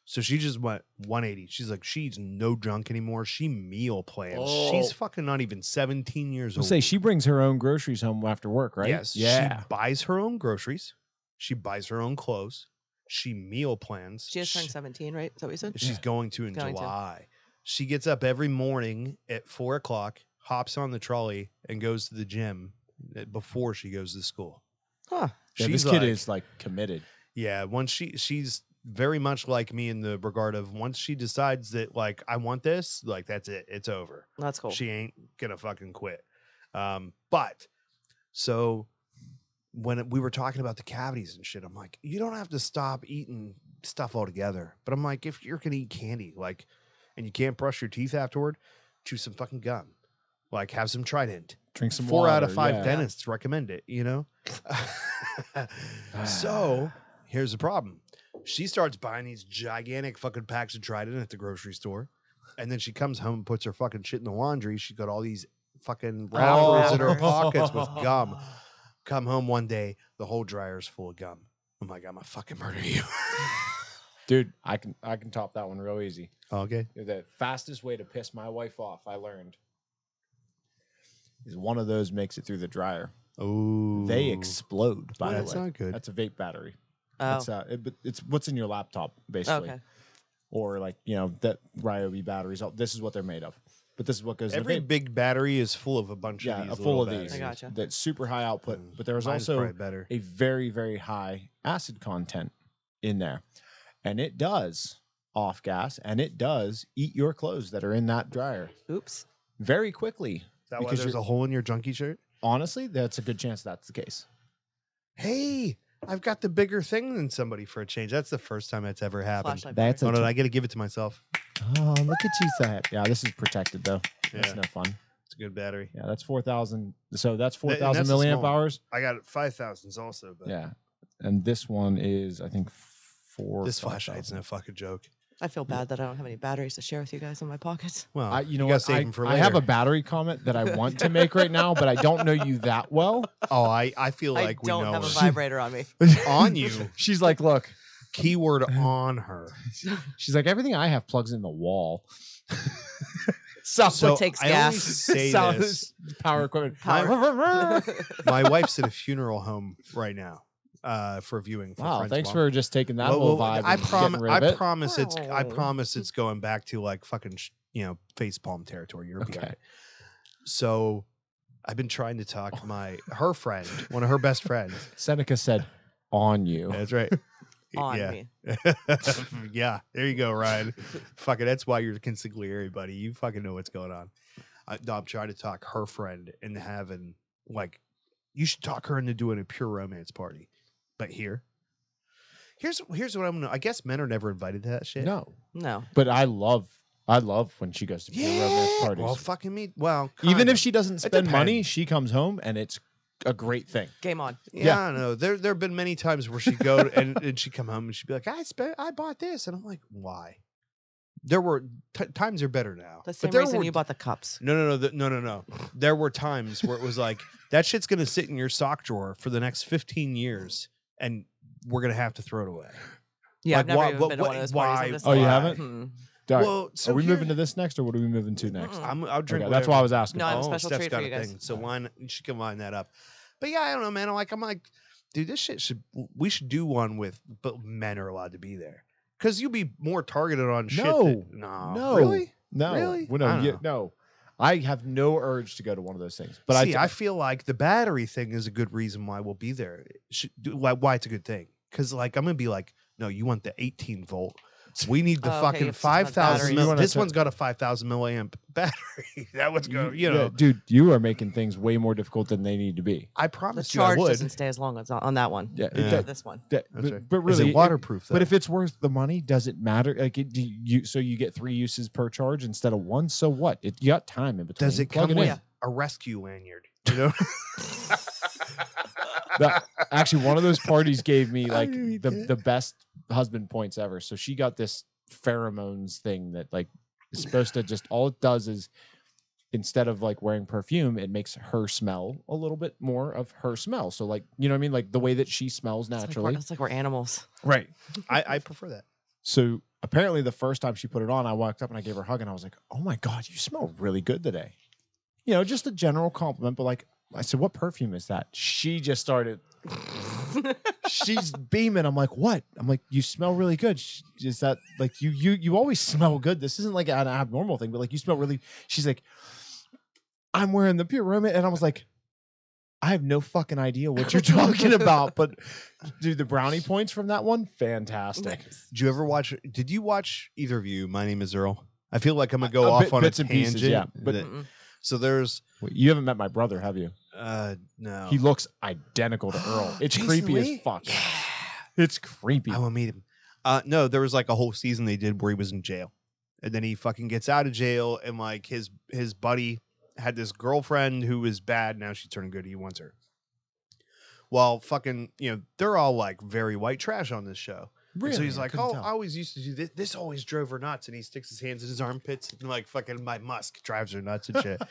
So she just went 180. She's like, she eats no junk anymore. She meal plans. She's fucking not even 17 years I'll old. say she brings her own groceries home after work, right? Yes. Yeah. She buys her own groceries. She buys her own clothes. She meal plans. She just turned 17, right? Is that what you said? She's going to in Going to. July. She gets up every morning at 4 o'clock, hops on the trolley, and goes to the gym before she goes to school. Huh. Yeah, She's this kid like- is like committed. Yeah, once she's very much like me in the regard of once she decides that like I want this, like that's it. It's over. That's cool. She ain't gonna fucking quit. But so when we were talking about the cavities and shit, I'm like, you don't have to stop eating stuff altogether. But I'm like, if you're gonna eat candy, like, and you can't brush your teeth afterward, chew some fucking gum. Like, have some Trident. Drink some 4 out of water, 5 yeah. dentists recommend it, you know? So here's the problem. She starts buying these gigantic fucking packs of Trident at the grocery store. And then she comes home and puts her fucking shit in the laundry. She's got all these fucking wrappers in her wrappers. pockets with gum. Come home one day, the whole dryer's full of gum. I'm like, I'm gonna fucking murder you. Dude, I can top that one real easy. Okay. The fastest way to piss my wife off, I learned, is one of those makes it through the dryer. Oh, They explode. By That's the way, not good. That's a vape battery. Oh. It's what's in your laptop basically, Okay. or like that Ryobi batteries. This is what they're made of. But this is what goes Every in the vape. big battery is full of a bunch of these. full little of these. I gotcha. That's super high output. But there's Mine's also probably better. a very, very high acid content in there. And it does off gas and it does eat your clothes that are in that dryer Oops. very quickly. Is that why because there's a hole in your junkie shirt? Honestly, that's a good chance that's the case. Hey, I've got the bigger thing than somebody for a change. That's the first time that's ever happened. Flashlight. That's Oh, a no, I got to give it to myself. Oh, look at you, Seth. Yeah, this is protected though. That's Yeah. no fun. It's a good battery. Yeah, that's 4,000. So that's And 4,000 that's a milliamp small one. hours. I got 5,000s also, but Yeah, and this one is I think 4. this flashlight's no fucking joke. I feel bad that I don't have any batteries to share with you guys in my pockets. Well, You know gotta what? save 'em for I have a later. battery comment that I want to make right now, but I don't know you that well. Oh, I feel I like we don't know have a her. vibrator on me. On you. She's like, look. Keyword on her. She's like, everything I have plugs in the wall. so What takes I only gas? say so- this. power equipment. My wife's at a funeral home right now for viewing. For Wow, Friend's thanks mom. for just taking that Well, whole well, vibe. I and getting rid of it. promise it's. I Oh. promise it's going back to like fucking facepalm territory. You're Okay. okay. So, I've been trying to talk her friend, one of her best friends. Seneca said, "On you." That's right. On yeah. me. Yeah, there you go, Ryan. Fucking, that's why you're consigliere, buddy. You fucking know what's going on. No, I'm trying to talk her friend into having like, you should talk her into doing a pure romance party, but here's what I'm gonna. I guess men are never invited to that shit. No, No. but I love when she goes to pure romance parties. Well, fucking me. Well, Even kind if of. she doesn't It spend money, depends. she comes home and it's a great thing. Game on. Yeah, I know. There have been many times where she'd go and she'd come home and she'd be like, I bought this. And I'm like, why? There were times are better now. The But same there reason were, you bought the cups. No. There were times where it was like, that shit's going to sit in your sock drawer for the next 15 years and we're going to have to throw it away. Yeah, Like, I've never why- even what- been to one of those parties. why- I'm just Oh, you like, haven't? hmm. All right. Well, so are we here- moving to this next, or what are we moving to next? Mm-mm. I'll drink. Okay, that's why I was whatever. asking. No, I have a Oh, special Steph's treat got for a you guys. thing, so she can line that up. But yeah, I don't know, man. I'm like, dude, this shit we should do one with, but men are allowed to be there because you'll be more targeted on shit. No. No, really, No, Really? Well, no, I don't yeah, know. no. I have no urge to go to one of those things. But See, I feel like the battery thing is a good reason why we'll be there. Why it's a good thing? Because like I'm gonna be like, no, you want the 18 volt. We need the Oh, okay, you fucking have to have 5,000. batteries. You wanna This ta- one's got a 5,000 milliamp battery. That one's go. You know, dude, you are making things way more difficult than they need to be. I The promise you, I charge would. doesn't stay as long as on that one. Yeah, Yeah. does- This one. that- That's but, right. but Is it really, waterproof, but though? if it's worth the money, does it matter? Like, so you get 3 uses per charge instead of 1. So what? You got time in between. Does it Plug come in. with a rescue lanyard? You know, Actually, one of those parties gave me like knew you the did. the best husband points ever. So she got this pheromones thing that like is supposed to just all it does is instead of like wearing perfume, it makes her smell a little bit more of her smell. So like you know what I mean, like the way that she smells naturally. It's like we're animals. right? I prefer that. So apparently, the first time she put it on, I walked up and I gave her a hug and I was like, "Oh my god, you smell really good today." You know, just a general compliment, but like I said, "What perfume is that?" She just started. She's beaming. I'm like, "What?" I'm like, "You smell really good." Is that like you always smell good? This isn't like an abnormal thing, but like you smell really. She's like, "I'm wearing the pure romance," and I was like, I have no fucking idea what you're talking about, but dude, the brownie points from that one, fantastic. Did you watch either of you? My Name is Earl. I feel like I'm gonna go off on bits a and tangent. pieces, yeah. But so there's wait, you haven't met my brother, have you? no. He looks identical to Earl. It's Jason creepy Lee? as fuck. It's creepy. I want to meet him. No, there was like a whole season they did where he was in jail, and then he fucking gets out of jail, and like his buddy had this girlfriend who was bad. Now she's turning good. He wants her. Well, fucking, they're all like very white trash on this show. Really? And so he's I like, couldn't oh, tell. I always used to do this. This always drove her nuts. And he sticks his hands in his armpits and like fucking my musk drives her nuts and shit.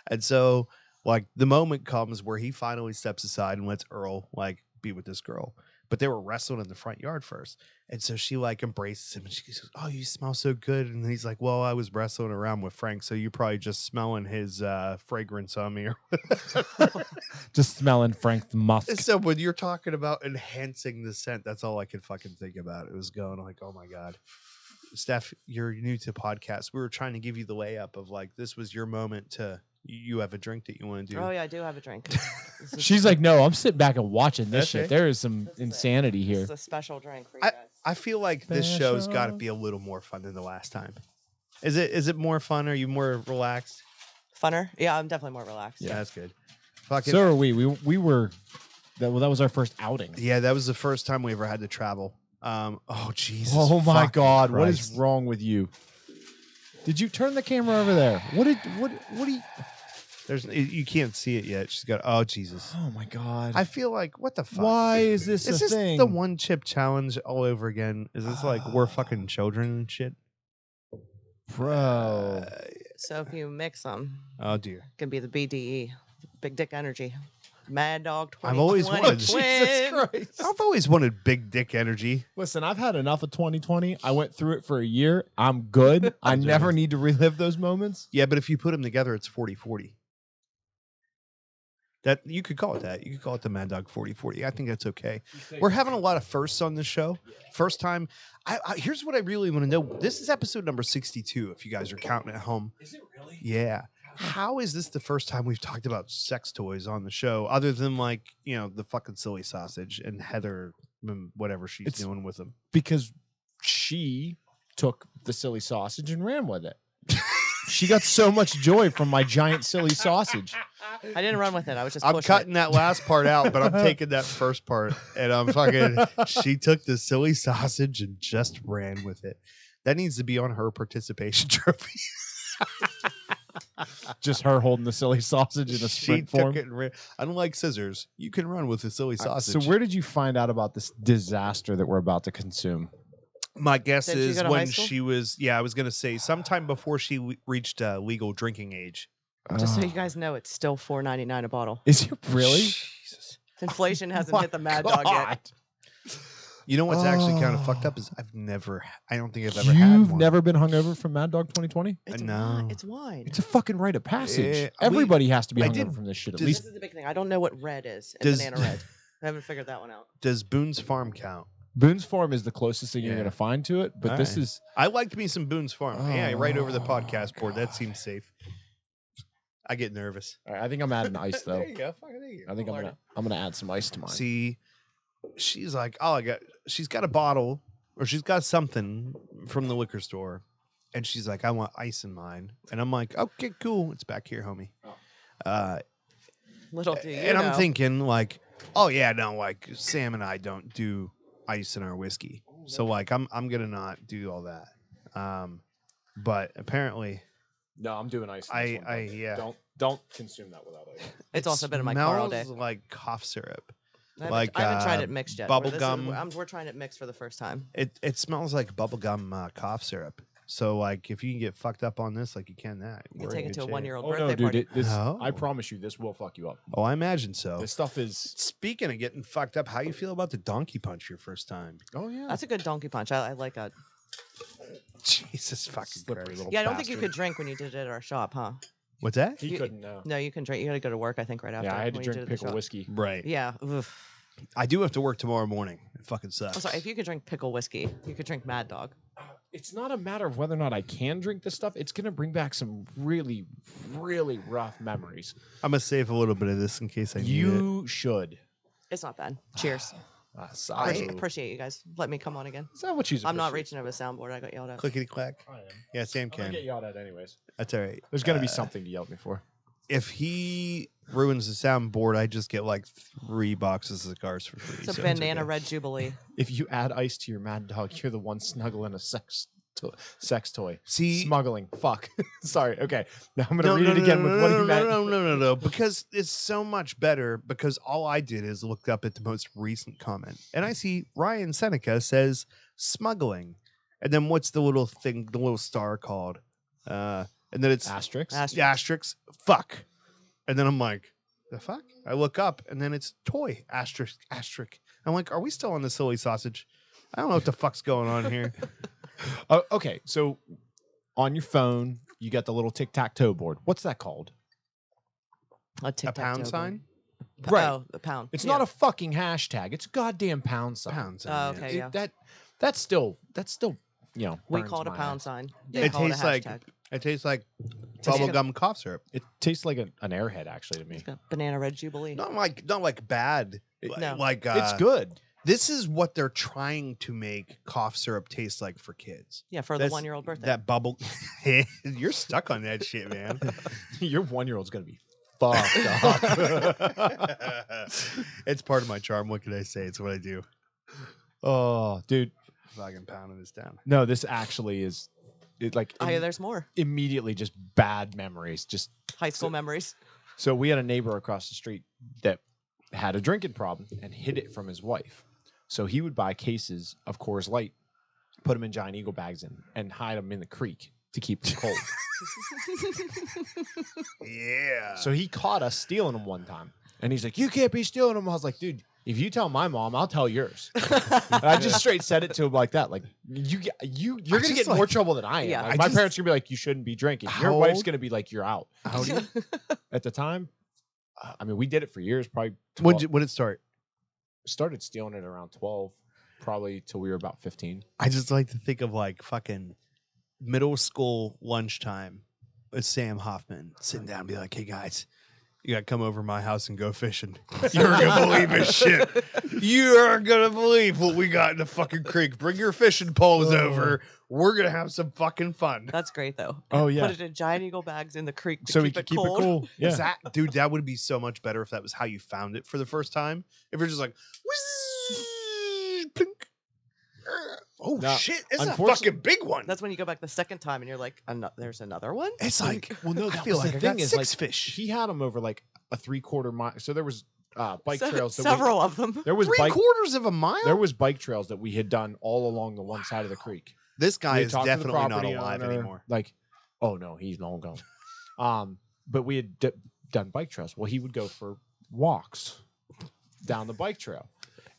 And so like the moment comes where he finally steps aside and lets Earl like be with this girl. But they were wrestling in the front yard first. And so she like embraces him and she goes, oh, you smell so good. And he's like, well, I was wrestling around with Frank. So you're probably just smelling his fragrance on me. Just smelling Frank's musk. So when you're talking about enhancing the scent, that's all I could fucking think about. It was going like, oh my God. Steph, you're new to podcasts. We were trying to give you the layup of like, this was your moment to, you have a drink that you want to do. Oh yeah, I do have a drink. She's like, no, I'm sitting back and watching this Okay. shit. There is some insanity This here. is a special drink for you guys. I feel like this show's got to be a little more fun than the last time. Is it more fun? Are you more relaxed? Funner? Yeah, I'm definitely more relaxed. Yeah, that's good. Fucking, So are we. We were. That was our first outing. yeah, that was the first time we ever had to travel. Oh Jesus! Oh my fucking God! What Christ. is wrong with you? Did you turn the camera over there? What do you? You can't see it yet. She's got. Oh Jesus! Oh my God! I feel like what the fuck? Why is this Is a this thing? the one chip challenge all over again? Is this like we're fucking children and shit? Bro? So if you mix them, Oh dear. it can be the BDE, Big Dick Energy, Mad Dog 20. I've always wanted. Christ! I've always wanted big dick energy. Listen, I've had enough of 2020. I went through it for a year. I'm good. I never need to relive those moments. Yeah, but if you put them together, it's 40-40. That you could call it that. You could call it the Mad Dog 40-40. I think that's okay. We're having a lot of firsts on this show. First time. Here's what I really want to know. This is episode number 62. If you guys are counting at home. Is it really? Yeah. How is this the first time we've talked about sex toys on the show, other than like the fucking silly sausage and Heather, whatever she's doing with them? Because she took the silly sausage and ran with it. She got so much joy from my giant silly sausage. I didn't run with it. I was just I'm pushing cutting it. that last part out, but I'm taking that first part, and I'm fucking. She took the silly sausage and just ran with it. That needs to be on her participation trophy. Just her holding the silly sausage in a She sprint form. took it and ran. Unlike scissors, you can run with a silly sausage. So where did you find out about this disaster that we're about to consume? My guess Did she is go to high when school? she was, I was going to say sometime before she reached legal drinking age. Just so you guys know, it's still $4.99 a bottle. Is it really? Jesus. Inflation hasn't My hit the Mad Dog yet. You know what's actually kind of fucked up is I don't think I've ever had You've one. never been hungover from Mad Dog 2020? It's No. wine. It's wine. It's a fucking rite of passage. Yeah, Everybody has to be I hungover did- from this shit at does- least. This is the big thing. I don't know what red is in Does- banana red. I haven't figured that one out. Does Boone's Farm count? Boone's Farm is the closest thing you're Yeah. going to find to it, but All this right. is I liked me some Boone's Farm. Yeah, right over the Oh, podcast board. That seems safe. I get nervous. all right, I think I'm adding ice though. There you go. Fucking there you go. I think I'm gonna add some ice to mine. See, she's like, she's got a bottle or she's got something from the liquor store, and she's like, I want ice in mine, and I'm like, okay, cool, it's back here, homie. Little do you And know. I'm thinking like, oh yeah, no, like Sam and I don't do ice in our whiskey, so like I'm gonna not do all that. But apparently, No, I'm doing ice. yeah. Don't consume that without ice. it's also been in my car all day. smells like cough syrup. I haven't tried it mixed yet. bubble This is- gum. we're trying it mixed for the first time. It smells like bubblegum cough syrup. So like if you can get fucked up on this, like you can that. You we're can take in it to a good shape. 1-year-old Oh birthday no, dude! party. No. I promise you, this will fuck you up. Oh, I imagine so. This stuff is. Speaking of getting fucked up, how you feel about the donkey punch your first time? Oh yeah. That's a good donkey punch. I like that. Jesus fucking Slippery Christ. little Yeah, I don't think you bastard. could drink when you did it at our shop, huh? What's that? He You- couldn't know. No, you can drink. You got to go to work, I think, right after. Yeah, I had to when you drink did it at the pickle shop. whiskey. Right. Yeah. Oof. I do have to work tomorrow morning. It fucking sucks. I'm sorry. If you could drink pickle whiskey, you could drink Mad Dog. it's not a matter of whether or not I can drink this stuff. It's gonna bring back some really, really rough memories. I'm gonna save a little bit of this in case I need it. You should. It's not bad. Cheers. Sorry. Appreciate you guys. Let me come on again. Is that what you? I'm not reaching over the soundboard. I got yelled at. Clickety clack. I am. Yeah, Sam I'm gonna can. get yelled at anyways. That's all right. There's gonna be something to yell at me for. If he ruins the soundboard, I just get like 3 boxes of cigars for free. It's a so banana okay. red jubilee. If you add ice to your Mad Dog, you're the one snuggling a sex toy. See, Smuggling. Fuck. Sorry. Okay. Now I'm gonna read it again with what he meant. No, because it's so much better. Because all I did is looked up at the most recent comment, and I see Ryan Seneca says smuggling, and then what's the little thing, the little star called? And then it's Asterix. asterisk. Fuck, and then I'm like, the fuck? I look up, and then it's toy asterisk. I'm like, are we still on the silly sausage? I don't know what the fuck's going on here. Okay, so on your phone, you got the little tic-tac-toe board. What's that called? A Pound sign? Right. Oh, the pound. It's Yeah. not a fucking hashtag. It's a goddamn pound sign. Pound sign. Oh, yeah. okay, yeah. That's still you know. We burns call it a my pound ass. sign. Yeah, They it call tastes it a like hashtag. it tastes like Tastes bubblegum cough syrup. It tastes like an airhead actually to me. It's got banana red jubilee. Not like bad. No. Like It's good. This is what they're trying to make cough syrup taste like for kids. Yeah, for the That's- 1-year-old birthday. That bubble. You're stuck on that shit, man. Your 1-year-old's gonna be fucked up. It's part of my charm. What can I say? It's what I do. Oh, dude. Fucking pounding this down. No, this actually is Oh, yeah, there's more. immediately just bad memories. Just High school memories. so we had a neighbor across the street that had a drinking problem and hid it from his wife. So he would buy cases of Coors Light, put them in Giant Eagle bags and hide them in the creek to keep them cold. Yeah. So he caught us stealing them one time. And he's like, "You can't be stealing them." I was like, "Dude, if you tell my mom, I'll tell yours." And I just straight said it to him like that. Like, you're gonna just get like- more trouble than I am. Yeah. Like, I my just- parents are gonna be like, "You shouldn't be drinking." Your How wife's old? gonna be like, "You're out." How do you? At the time, I mean, we did it for years. Probably When did it start? started stealing it around 12, probably till we were about 15. I just like to think of like fucking middle school lunchtime with Sam Hoffman sitting down and be like, "Hey guys, you gotta come over to my house and go fishing. You're gonna believe this shit. You're gonna believe what we got in the fucking creek. Bring your fishing poles over. We're gonna have some fucking fun." That's great, though. Oh, yeah. Put it in Giant Eagle bags in the creek to So we keep could it keep cold. it cool. Yeah. Is that, dude, that would be so much better if that was how you found it for the first time. If you're just like, "Whizzz, plink." Oh Now, shit, it's a unfortunately- fucking big one. That's when you go back the second time and you're like, "There's another one?" It's like, Well, no, I that feel was like the I thing got is, 6 like, fish. he had them over like a 3/4 mile. So there was bike trails. That Several of them. there was Three bike. quarters of a mile. There was bike trails that we had done all along the one side of the creek. This We guy had is talked to the definitely not property alive owner, anymore. Like, oh no, he's long gone. But we had done bike trails. Well, he would go for walks down the bike trail,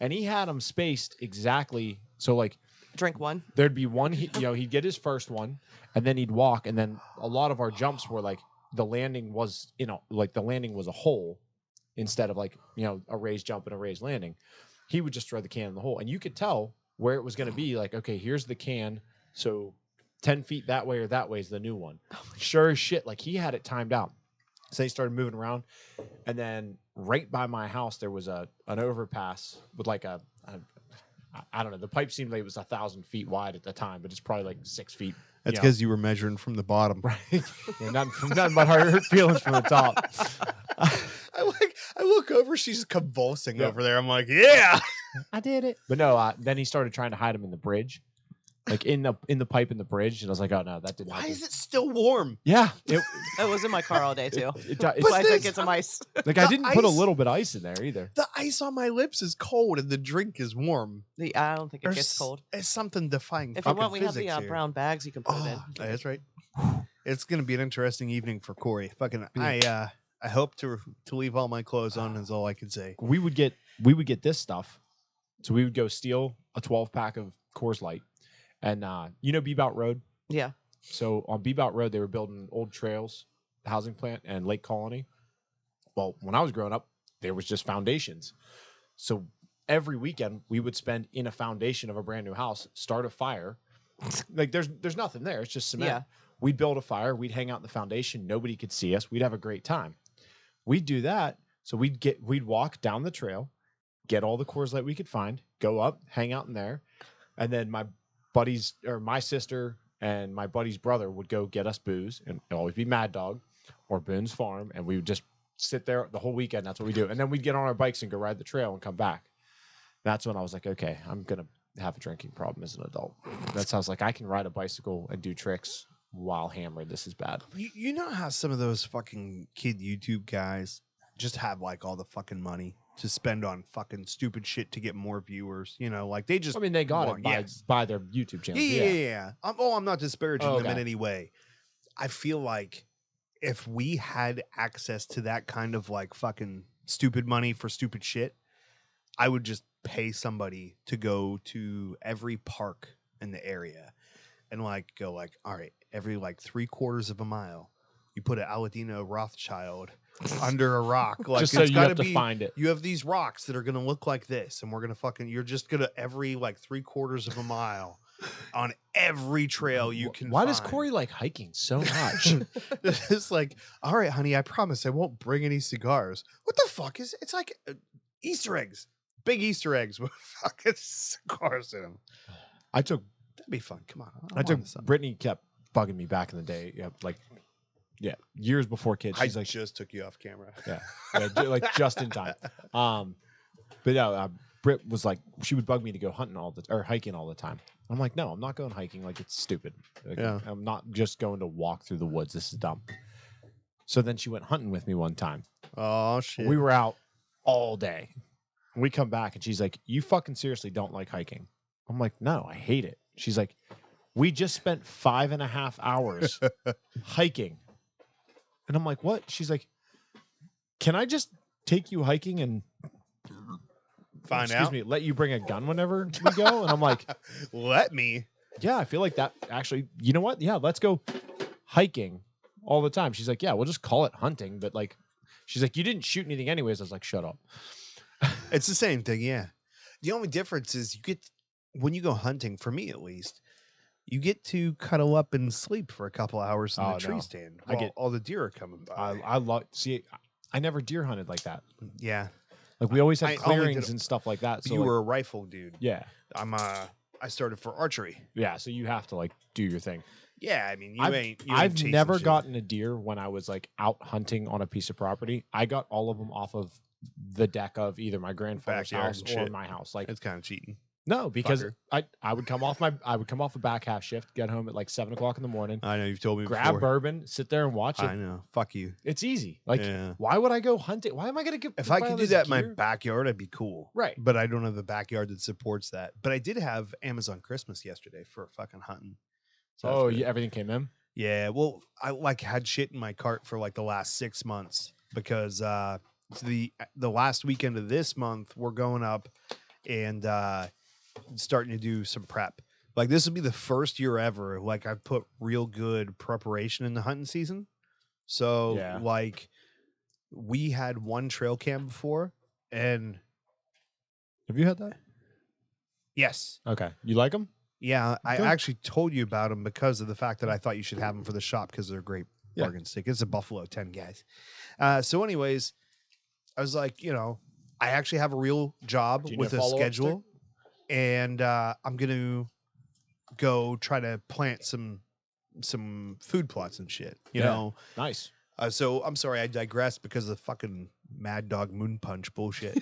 and he had them spaced exactly. So like, Drink one. there'd be one. He'd get his first one, and then he'd walk, and then a lot of our jumps were like the landing was, like the landing was a hole instead of like a raised jump and a raised landing. He would just throw the can in the hole, and you could tell where it was going to be. Like, okay, here's the can, so 10 feet that way or that way is the new one. Sure as shit, like he had it timed out. So he started moving around, and then right by my house there was an overpass with like I don't know. The pipe seemed like it was 1,000 feet wide at the time, but it's probably like 6 feet. That's because you were measuring from the bottom. Right. Yeah, nothing but hurt feelings from the top. I look over, she's convulsing Yeah. over there. I'm like, yeah. I did it. But no, then he started trying to hide them in the bridge, like in the pipe in the bridge, and I was like, oh no, that didn't. Why happen. is it still warm? Yeah, it, It was in my car all day too. it's That's why I this- could get some ice. like I the didn't put a ice- little bit of ice in there either. The ice on my lips is cold and the drink is warm. I don't think it There's gets cold. It's something defying If you fucking want, we have physics the here. brown bags you can put it in. Oh, that's right. It's gonna be an interesting evening for Corey. Fucking, I hope to leave all my clothes on. Is all I can say. We would get this stuff, so we would go steal a 12-pack of Coors Light, and Bebout Road. Yeah. So on Bebout Road, they were building old trails, housing plant, and Lake Colony. Well, when I was growing up, there was just foundations. So every weekend we would spend in a foundation of a brand new house, start a fire, Like there's nothing there. It's just cement. Yeah. We'd build a fire. We'd hang out in the foundation. Nobody could see us. We'd have a great time. We'd do that. So we'd walk down the trail, get all the Coors Light we could find, go up, hang out in there, and then my sister and my buddy's brother would go get us booze, and it'd always be Mad Dog or Boone's Farm, and we would just sit there the whole weekend. That's what we do. And then we'd get on our bikes and go ride the trail and come back. That's when I was like, okay, I'm gonna have a drinking problem as an adult. That sounds like I can ride a bicycle and do tricks while hammered. This is bad. You know how some of those fucking kid YouTube guys just have like all the fucking money to spend on fucking stupid shit to get more viewers? You know, like they just. I mean, they got want- it yes. by their YouTube channel. Yeah. I'm not disparaging them in Okay. any way. I feel like if we had access to that kind of like fucking stupid money for stupid shit, I would just pay somebody to go to every park in the area and like go like, all right, every like 3/4 of a mile, you put an Aladino Rothschild under a rock. Like Just so it's you gotta have to be, find it. you have these rocks that are gonna look like this, and we're gonna fucking you're just gonna every like 3/4 of a mile on every trail you can Why find. does Corey like hiking so much? It's like, all right, honey, I promise I won't bring any cigars. What the fuck is it's like Easter eggs, big Easter eggs with fucking cigars in them. I took That'd be fun. Come on, I took Brittany kept bugging me back in the day. Yeah, years before kids. I She's like, just took you off camera. like just in time. But yeah, Britt was like, she would bug me to go hunting or hiking all the time. I'm like, no, I'm not going hiking. Like it's stupid. Like, Yeah. I'm not just going to walk through the woods. This is dumb. So then she went hunting with me one time. Oh shit. We were out all day. We come back and she's like, you fucking seriously don't like hiking? I'm like, no, I hate it. She's like, we just spent 5.5 hours hiking. And I'm like, what? She's like, can I just take you hiking and let you bring a gun whenever we go? And I'm like, let me. yeah, I feel like that actually, you know what? Yeah, let's go hiking all the time. She's like, yeah, we'll just call it hunting. But like, she's like, you didn't shoot anything anyways. I was like, shut up. It's the same thing, yeah. The only difference is you get when you go hunting, for me at least, you get to cuddle up and sleep for a couple hours in the tree stand. I get all the deer are coming by. I love I never deer hunted like that. Yeah. Like we always had I only clearings did- and stuff like that. So you like, were a rifle dude. yeah. I started for archery. Yeah. So you have to like do your thing. Yeah, I mean, I've chasing never shit. gotten a deer when I was like out hunting on a piece of property. I got all of them off of the deck of either my grandfather's Backyard house and or shit. my house. Like It's kind of cheating. no, because fucker. I would come off a back half shift, get home at like 7 o'clock in the morning, I know you've told me grab before. bourbon, sit there and watch it. I know. Fuck you. It's easy. Like Yeah. why would I go hunting? Why am I gonna get If I buy all could do this that in my gear? backyard, I'd be cool. Right. But I don't have the backyard that supports that. But I did have Amazon Christmas yesterday for fucking hunting. So that's Oh, good. yeah, everything came in. Yeah, well, I like had shit in my cart for like the last 6 months because the last weekend of this month we're going up and starting to do some prep. Like this will be the first year ever like I've put real good preparation in the hunting season. So Yeah. like we had one trail cam before and Have you had that? yes. Okay. You like them? Yeah, I Good. actually told you about them because of the fact that I thought you should have them for the shop because they're a great Yeah. bargain stick. It's a Buffalo 10 guys. So, anyways, I was like, I actually have a real job Do you need with a a follow-up schedule, and I'm gonna go try to plant some food plots and shit. You Yeah. know. Nice. So I'm sorry I digressed because of fucking Mad Dog Moon Punch bullshit.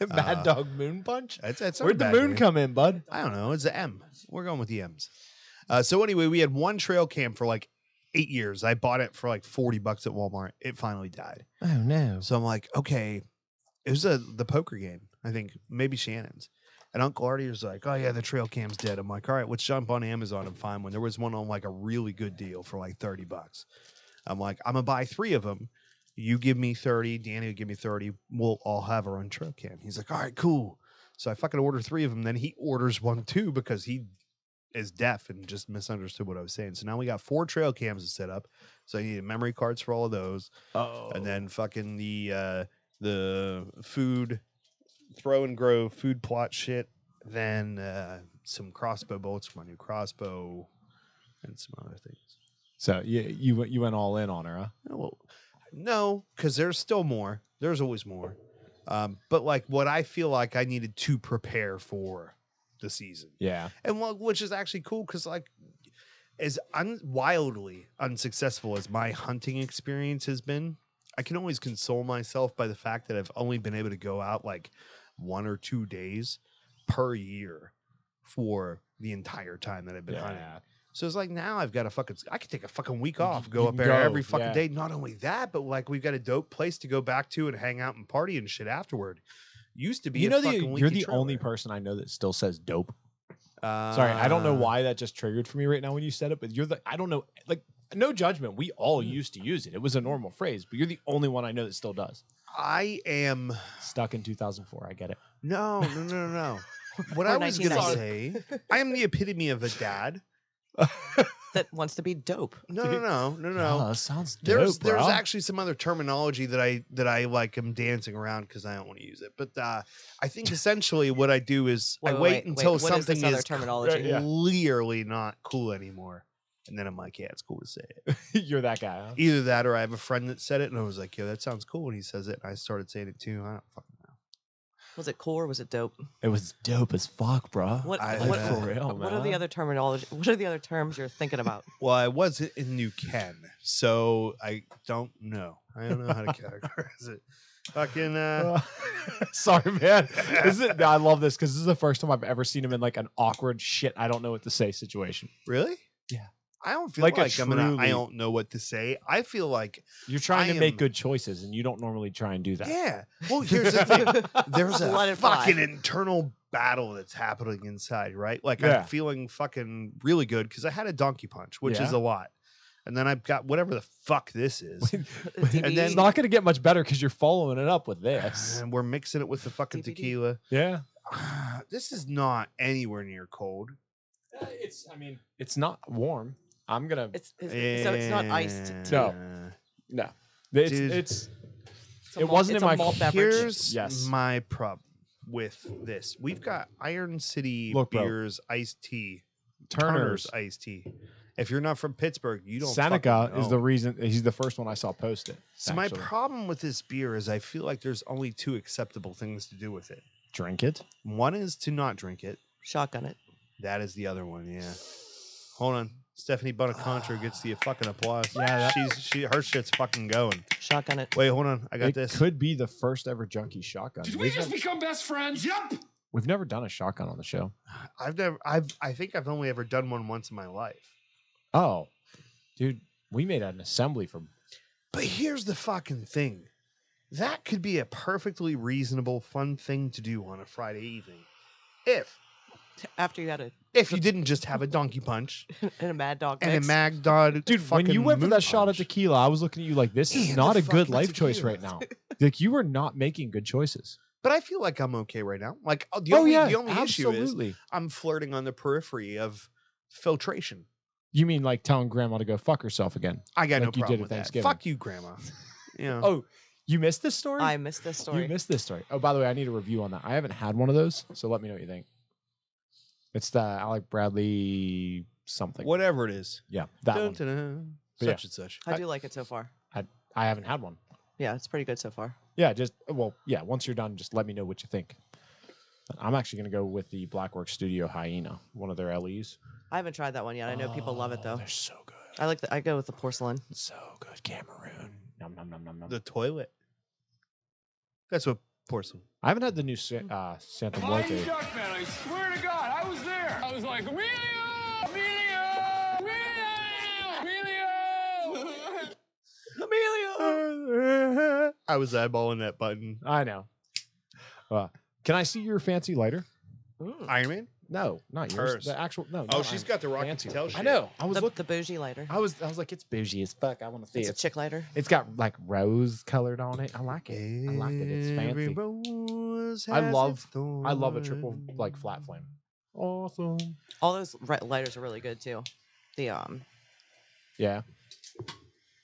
Mad Dog Moon Punch? It's not Where'd a the bad moon name. come in, bud? I don't know. It's the M. We're going with the M's. So anyway, we had one trail cam for like 8 years. I bought it for like $40 at Walmart. It finally died. Oh no. So I'm like, okay, it was the poker game. I think maybe Shannon's. And Uncle Artie was like, oh yeah, the trail cam's dead. I'm like, all right, let's jump on Amazon and find one. There was one on like a really good deal for like $30. I'm like, I'm gonna buy 3 of them. You give me 30, Danny will give me 30. We'll all have our own trail cam. He's like, all right, cool. So I fucking order 3 of them. Then he orders one too because he is deaf and just misunderstood what I was saying. So now we got 4 trail cams to set up. So I need memory cards for all of those. Oh. And then fucking the food throw and grow food plot shit. Then some crossbow bolts for my new crossbow, and some other things. So you went all in on her, huh? Well, no, because there's still more. There's always more. But like what I feel like I needed to prepare for the season. Yeah. And which is actually cool because like as wildly unsuccessful as my hunting experience has been, I can always console myself by the fact that I've only been able to go out like 1 or 2 days per year for the entire time that I've been hunting. So it's like now I've got I could take a fucking week off, go You up can there go, every fucking yeah. day. Not only that, but like we've got a dope place to go back to and hang out and party and shit afterward. Used to be You know, fucking you're leaky the only trailer. person I know that still says dope. Sorry, I don't know why that just triggered for me right now when you said it, but I don't know, like, no judgment. We all used to use it. It was a normal phrase, but you're the only one I know that still does. I am Stuck in 2004. I get it. no. What Or I was gonna 1990. say, I am the epitome of a dad. That wants to be dope. No. Oh, that sounds dope, There's bro. actually some other terminology that I like am dancing around because I don't want to use it. But I think essentially what I do is I wait until what is something this other is terminology? Yeah. clearly not cool anymore. And then I'm like, yeah, it's cool to say it. You're that guy, huh? Either that or I have a friend that said it and I was like, yo, that sounds cool. And he says it and I started saying it too. I don't fucking know. Was it cool or was it dope? It was dope as fuck, bro. What for real, what are man. the other terminology? What are the other terms you're thinking about? Well, I was in New Ken, so I don't know. I don't know how to categorize it. Fucking Sorry, man. I love this because this is the first time I've ever seen him in like an awkward shit. I don't know what to say situation. really? Yeah. I don't feel Like like, a I truly- don't know what to say. I feel like You're trying I to make am- good choices, and you don't normally try and do that. yeah. Well, here's the thing. There's Let a it fly. fucking internal battle that's happening inside, right? Like Yeah. I'm feeling fucking really good because I had a donkey punch, which is Yeah. a lot. And then I've got whatever the fuck this is. DVD? And then- It's not going to get much better because you're following it up with this. And we're mixing it with the fucking DVD. tequila. Yeah. This is not anywhere near cold. It's not warm. I'm going to. so it's not iced tea. No. No. It's, Dude. it's It's a it malt- wasn't it's in a my- malt beverage. Here's Yes. my problem with this. We've got Iron City Look, bro. Beers iced tea. Turner's. iced tea. If you're not from Pittsburgh, you don't Seneca fucking is know. the reason. He's the first one I saw post it. So my actually. problem with this beer is I feel like there's only 2 acceptable things to do with it. Drink it. One is to not drink it. Shotgun it. That is the other one, yeah. Hold on. Stephanie Bonicontro gets the fucking applause. Yeah, her shit's fucking going. Shotgun it. Wait, hold on. I got It this. could be the first ever junkie shotgun. Did we We've just never, become best friends? Yep. we've never done a shotgun on the show. I think I've only ever done one once in my life. Oh, dude, we made an assembly for. But here's the fucking thing. That could be a perfectly reasonable, fun thing to do on a Friday evening. After you had If you didn't just have a donkey punch a Mad Dog and mix. a Mag Dog. Dude, when you went for moon that shot of punch. tequila, I was looking at you like, this is And not the a good fucking life choice tequila. right now. Like, you are not making good choices. But I feel like I'm okay right now. Like the only issue is absolutely. I'm flirting on the periphery of filtration. You mean like telling grandma to go fuck herself again? I got no Like you did problem at with that. Thanksgiving. Fuck you, Grandma. You know. Oh, you missed this story? I missed this story. You missed this story. Oh, by the way, I need a review on that. I haven't had one of those, so let me know what you think. It's the Alec Bradley something. Whatever it is. Yeah, that Dun, one. dun, dun. But Such and such. I do like it so far. I haven't had one. Yeah, it's pretty good so far. Yeah, once you're done, just let me know what you think. I'm actually going to go with the Blackwork Studio Hyena, one of their LEs. I haven't tried that one yet. I know people love it though. They're so good. I go with the porcelain. So good. Cameroon. Nom, nom, nom, nom, nom. The toilet. That's what porcelain. I haven't had the new Santa Flying Muerte. Duckman, I swear to God, I was there. I was like, Emilio! Emilio! Emilio! I was eyeballing that button. I know. Can I see your fancy lighter? Iron Man? No, not yours. Hers. The actual no. Oh, not she's Iron- got the Rocky fancy Patel one. shit. I know. I was The, looking. the bougie lighter. I was like, it's bougie as fuck. I want to see It's a it. chick lighter. It's got like rose colored on it. I like it. I like it. It's Every fancy. rose I has love- its thorn. I love a triple like flat flame. Awesome. All those lighters are really good too. The Yeah.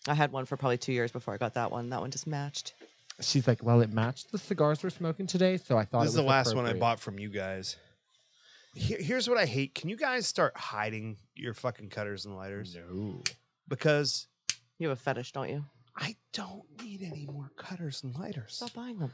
I had one for probably 2 years before I got that one. That one just matched. She's like, well, it matched the cigars we're smoking today, so I thought This it is was the last one I appropriate." bought from you guys. Here's what I hate. Can you guys start hiding your fucking cutters and lighters? No. Because You have a fetish, don't you? I don't need any more cutters and lighters. Stop buying them.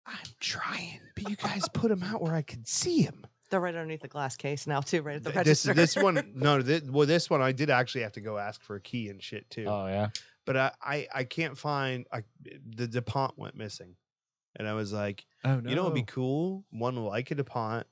I'm trying, but you guys put them out where I can see them. They're right underneath the glass case now, too, right at the This register. one, no, this one I did actually have to go ask for a key and shit too. Oh yeah. But I can't find the DuPont went missing, and I was like, Oh no. you know, it'd be cool. One like a DuPont.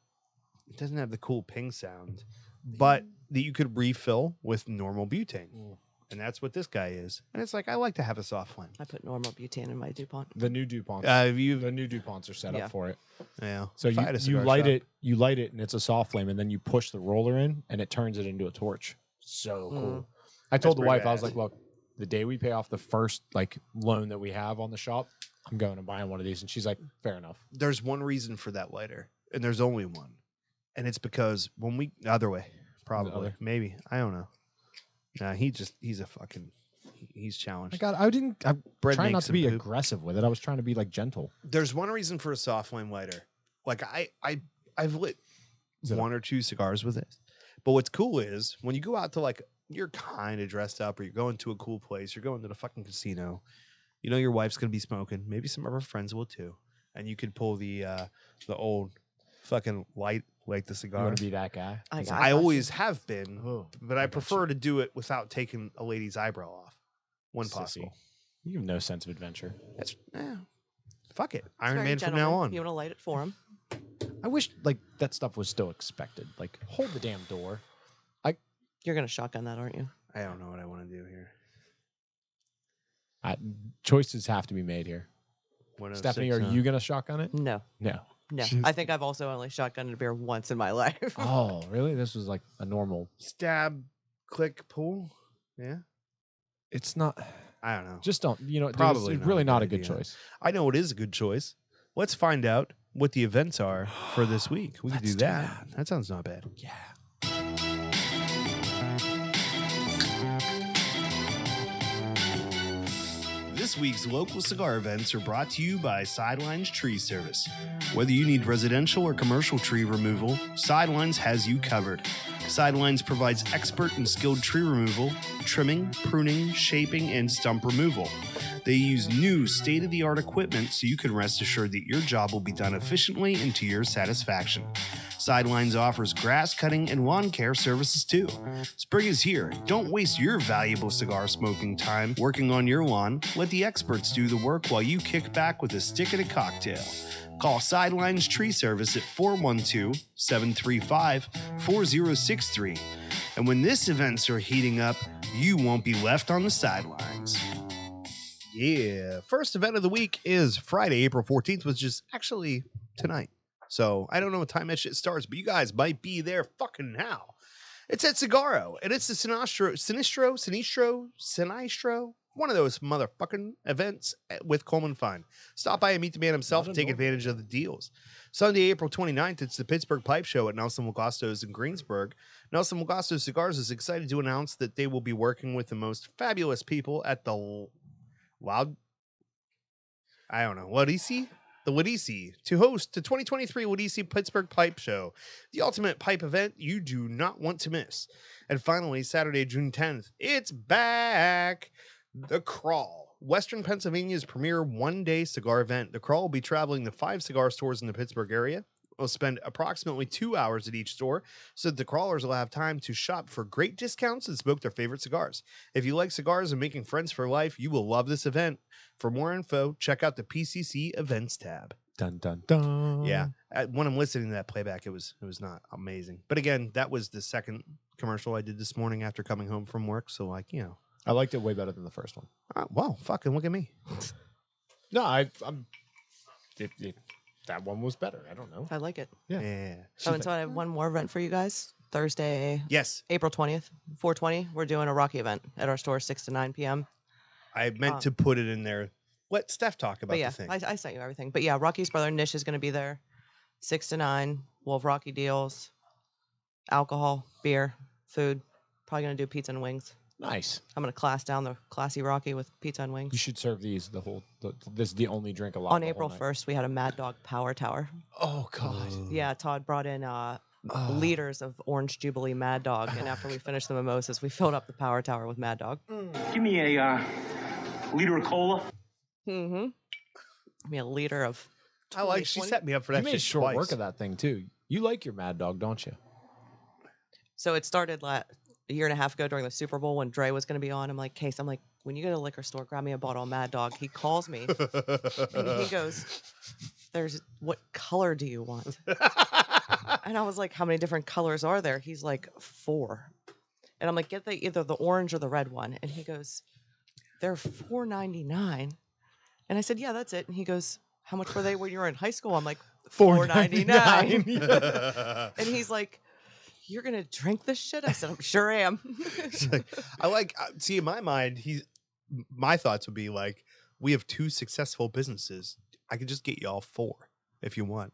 It doesn't have the cool ping sound, but that you could refill with normal butane. And that's what this guy is. And it's like, I like to have a soft flame. I put normal butane in my DuPont. The new DuPonts. The new DuPonts are set Yeah. up for it. yeah. So If I had a you cigar light shop- you light it, and it's a soft flame, and then you push the roller in, and it turns it into a torch. So cool. I told the pretty wife, I was badass. like, look, the day we pay off the first like loan that we have on the shop, I'm going and buying one of these. And she's like, fair enough. There's one reason for that lighter, and there's only one. And it's because when we other way, probably, other? maybe, I don't know. Nah, he's a fucking, he's challenged. I'm Bread trying not makes to be him poop. aggressive with it. I was trying to be like gentle. There's one reason for a soft flame lighter. Like I've lit one or two cigars with it. But what's cool is when you go out to like, you're kind of dressed up, or you're going to a cool place, you're going to the fucking casino. You know your wife's gonna be smoking. Maybe some of her friends will too. And you could pull the old fucking light the You cigar. want to be that guy? I I always have been, Oh, but I got prefer to do it without taking a lady's eyebrow off when Sissy. possible. You have no sense of adventure. That's fuck it. It's Iron very Man from now gentleman. on. You want to light it for him? I wish like that stuff was still expected. Like hold the damn door. You're going to shotgun that, aren't you? I don't know what I want to do here. Choices have to be made here. 106, Stephanie, are huh? you gonna shotgun it? No. No. No. She's- I think I've also only shotgunned a beer once in my life. Oh, really? This was like a normal. Stab, click, pull? Yeah. It's not. I don't know. Just don't. You know, dude, Probably it's not really a not good a good idea. choice. I know it is a good choice. Let's find out what the events are for this week. We can Let's do do that. That sounds not bad. Yeah. This week's local cigar events are brought to you by Sidelines Tree Service. Whether you need residential or commercial tree removal, Sidelines has you covered. Sidelines provides expert and skilled tree removal, trimming, pruning, shaping, and stump removal. They use new state-of-the-art equipment so you can rest assured that your job will be done efficiently and to your satisfaction. Sidelines offers grass cutting and lawn care services too. Spring is here. Don't waste your valuable cigar smoking time working on your lawn. Let the experts do the work while you kick back with a stick and a cocktail. Call Sidelines Tree Service at 412-735-4063. And when this events are heating up, you won't be left on the sidelines. Yeah, first event of the week is Friday, April 14th, which is actually tonight. So I don't know what time that shit starts, but you guys might be there fucking now. It's at Cigarro, and it's the Sinistro, one of those motherfucking events with Coleman Fine. Stop by and meet the man himself and take advantage of the deals. Sunday, April 29th, it's the Pittsburgh Pipe Show at Nelson Lagosto's in Greensburg. Nelson Lagosto Cigars is excited to announce that they will be working with the most fabulous people at the Wadisi to host the 2023 Wadisi Pittsburgh Pipe Show, the ultimate pipe event you do not want to miss. And finally, Saturday, June 10th, it's back. The Crawl, Western Pennsylvania's premier one-day cigar event. The Crawl will be traveling to 5 cigar stores in the Pittsburgh area. We'll spend approximately 2 hours at each store so that the crawlers will have time to shop for great discounts and smoke their favorite cigars. If you like cigars and making friends for life, you will love this event. For more info, check out the PCC events tab. Dun dun dun. Yeah, when I'm listening to that playback, it was not amazing. But again, that was the second commercial I did this morning after coming home from work. So like, you know, I liked it way better than the first one. Wow, fucking look at me. No, I'm. That one was better. I don't know. I like it. Yeah. Oh, and so I have one more event for you guys. Thursday, Yes, April 20th, 420. We're doing a Rocky event at our store, 6 to 9 p.m. I meant to put it in there. Let Steph talk about But yeah, the thing. I sent you everything. But yeah, Rocky's brother Nish is going to be there, 6 to 9. We'll have Rocky deals, alcohol, beer, food. Probably going to do pizza and wings. Nice. I'm going to class down the classy Rocky with pizza and You wings. should serve these this is the only drink allowed. On April 1st, we had a Mad Dog Power Tower. Oh God. Yeah, Todd brought in liters of Orange Jubilee Mad Dog, and after we finished the mimosas, we filled up the power tower with Mad Dog. Give me a liter of cola. Mm-hmm. Give me a liter of. I like. She 20. set me up for that. You made shit short twice. work of that thing too. You like your Mad Dog, don't you? So it started a year and a half ago during the Super Bowl when Dre was going to be on. I'm like, Case, I'm like, when you go to the liquor store, grab me a bottle of Mad Dog. He calls me and he goes, what color do you want? And I was like, how many different colors are there? He's like, 4. And I'm like, get either the orange or the red one. And he goes, they're $4.99. And I said, yeah, that's it. And he goes, how much were they when you were in high school? I'm like, $4.99. And he's like, you're gonna drink this shit? I said, I sure am. I like. See, in my mind, my thoughts would be like, we have 2 successful businesses. I could just get you all 4 if you want.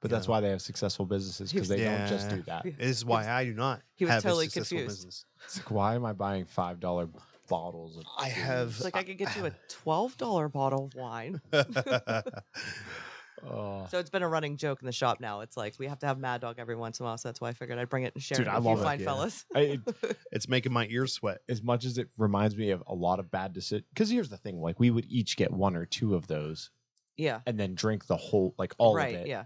But that's why they have successful businesses, because they don't just do that. This is why I do not. He was have totally a successful confused. business. It's like, why am I buying $5 bottles of I booze? have. It's like I could get you a $12 bottle of wine. Oh. So it's been a running joke in the shop now. It's like we have to have Mad Dog every once in a while. So that's why I figured I'd bring it and share Dude, it I with you love it, fine yeah. fellas. It's making my ears sweat. As much as it reminds me of a lot of bad decisions, because here's the thing: like we would each get 1 or 2 of those, Yeah. and then drink the whole, like all Right. of it, Yeah.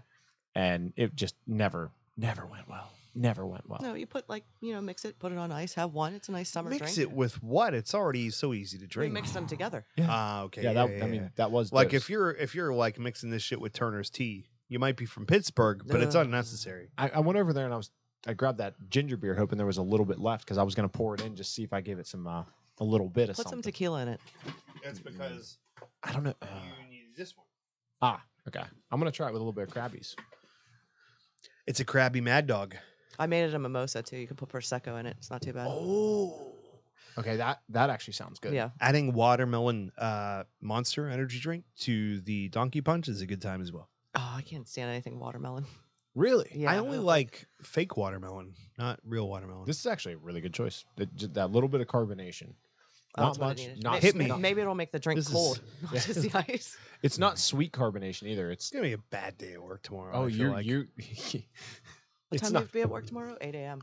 and it just never went well. Never went well. No, you put mix it, put it on ice, have one. It's a nice summer Mix drink. it with what? It's already so easy to We drink. mix them together. Ah, okay. Yeah, I mean, that was like the- if you're like mixing this shit with Turner's tea, you might be from Pittsburgh, but it's Ugh. unnecessary. I went over there and I grabbed that ginger beer, hoping there was a little bit left because I was going to pour it in, just see if I gave it some a little bit of Put some something. tequila in it. That's because I don't know. you need this one. Okay. I'm going to try it with a little bit of Krabbies. It's a crabby Mad Dog. I made it a mimosa too. You can put prosecco in it. It's not too bad. Oh. Okay, that actually sounds good. Yeah. Adding watermelon Monster energy drink to the Donkey Punch is a good time as well. Oh, I can't stand anything watermelon. Really? Yeah. I only like fake watermelon, not real watermelon. This is actually a really good choice. That little bit of carbonation. Not That's what I much. needed. Not Hit me. Maybe it'll make the drink This is- cold, not just the ice. It's not sweet carbonation either. It's It's gonna be a bad day at work tomorrow. oh, I feel you're like. you. What It's time do you not- have to be at work tomorrow? 8 a.m.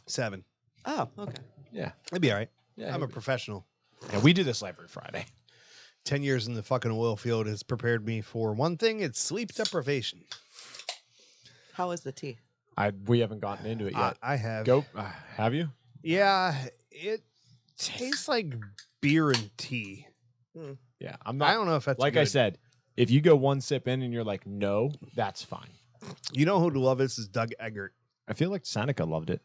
7. Oh, okay. Yeah, It'd be all right. yeah. I'm a professional. Yeah, we do this every Friday. 10 years in the fucking oil field has prepared me for one thing. It's sleep deprivation. How is the tea? We haven't gotten into it yet. I have. Go. Have you? Yeah, it tastes like beer and tea. Yeah, I'm I not. don't know if that's Like I good. said, if you go one sip in and you're like, no, that's fine. You know who'd love this is Doug Eggert. I feel like Seneca loved it.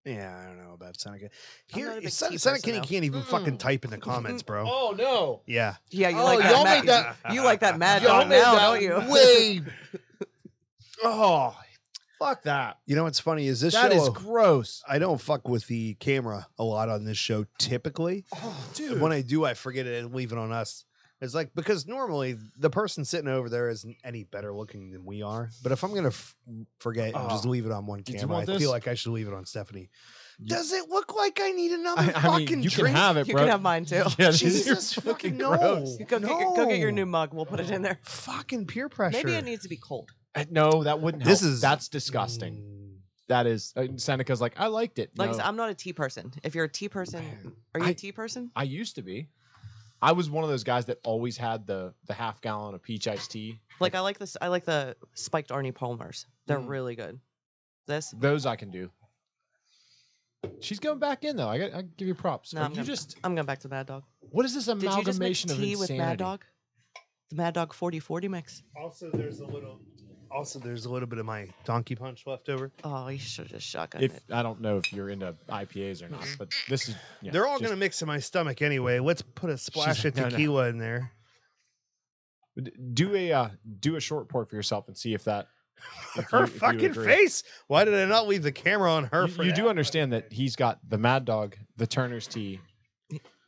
Yeah, I don't know about Seneca. I'm not a big tea Seneca person, though. can't even fucking type in the comments, bro. Oh no! Yeah. Yeah, you Oh, like y'all that. made that- You like that Mad Y'all Dog made now, that don't you? Way. Oh, fuck that. You know what's funny is this That show. is gross. I don't fuck with the camera a lot on this show typically. Oh, When I do, I forget it and leave it on us. It's like, because normally the person sitting over there isn't any better looking than we are. But if I'm going to forget and just leave it on one Did you camera, I want this? feel like I should leave it on Stephanie. Does it look like I need another I mean, fucking you drink? can have it, You bro. can have mine too. Yeah, this is Jesus fucking fucking no. gross. Go get your new mug. We'll put it in there. Fucking peer pressure. Maybe it needs to be cold. No, that wouldn't help. This is That's disgusting. That is. Seneca's like, I liked it. Like I No. said, I'm not a tea person. If you're a tea person, are you a tea person? I used to be. I was one of those guys that always had the half gallon of peach iced tea. Like I like this. I like the spiked Arnie Palmers. They're really good. This? Those I can do. She's going back in though. I give you props. No, Are I'm you going, just I'm going back to Mad Dog. what is this Did you just mix amalgamation of tea insanity? with Mad Dog? The Mad Dog 40-40 mix. Also, there's a little bit of my donkey punch left over. Oh, you should have just shotgunned If it. I don't know if you're into IPAs or not, but this is They're all going to mix in my stomach anyway. Let's put a splash of like, no, no. tequila in there. do a short pour for yourself and see if that if Her you- if you fucking agree. face. Why did I not leave the camera on her? for You do that? understand that he's got the Mad Dog, the Turner's tea,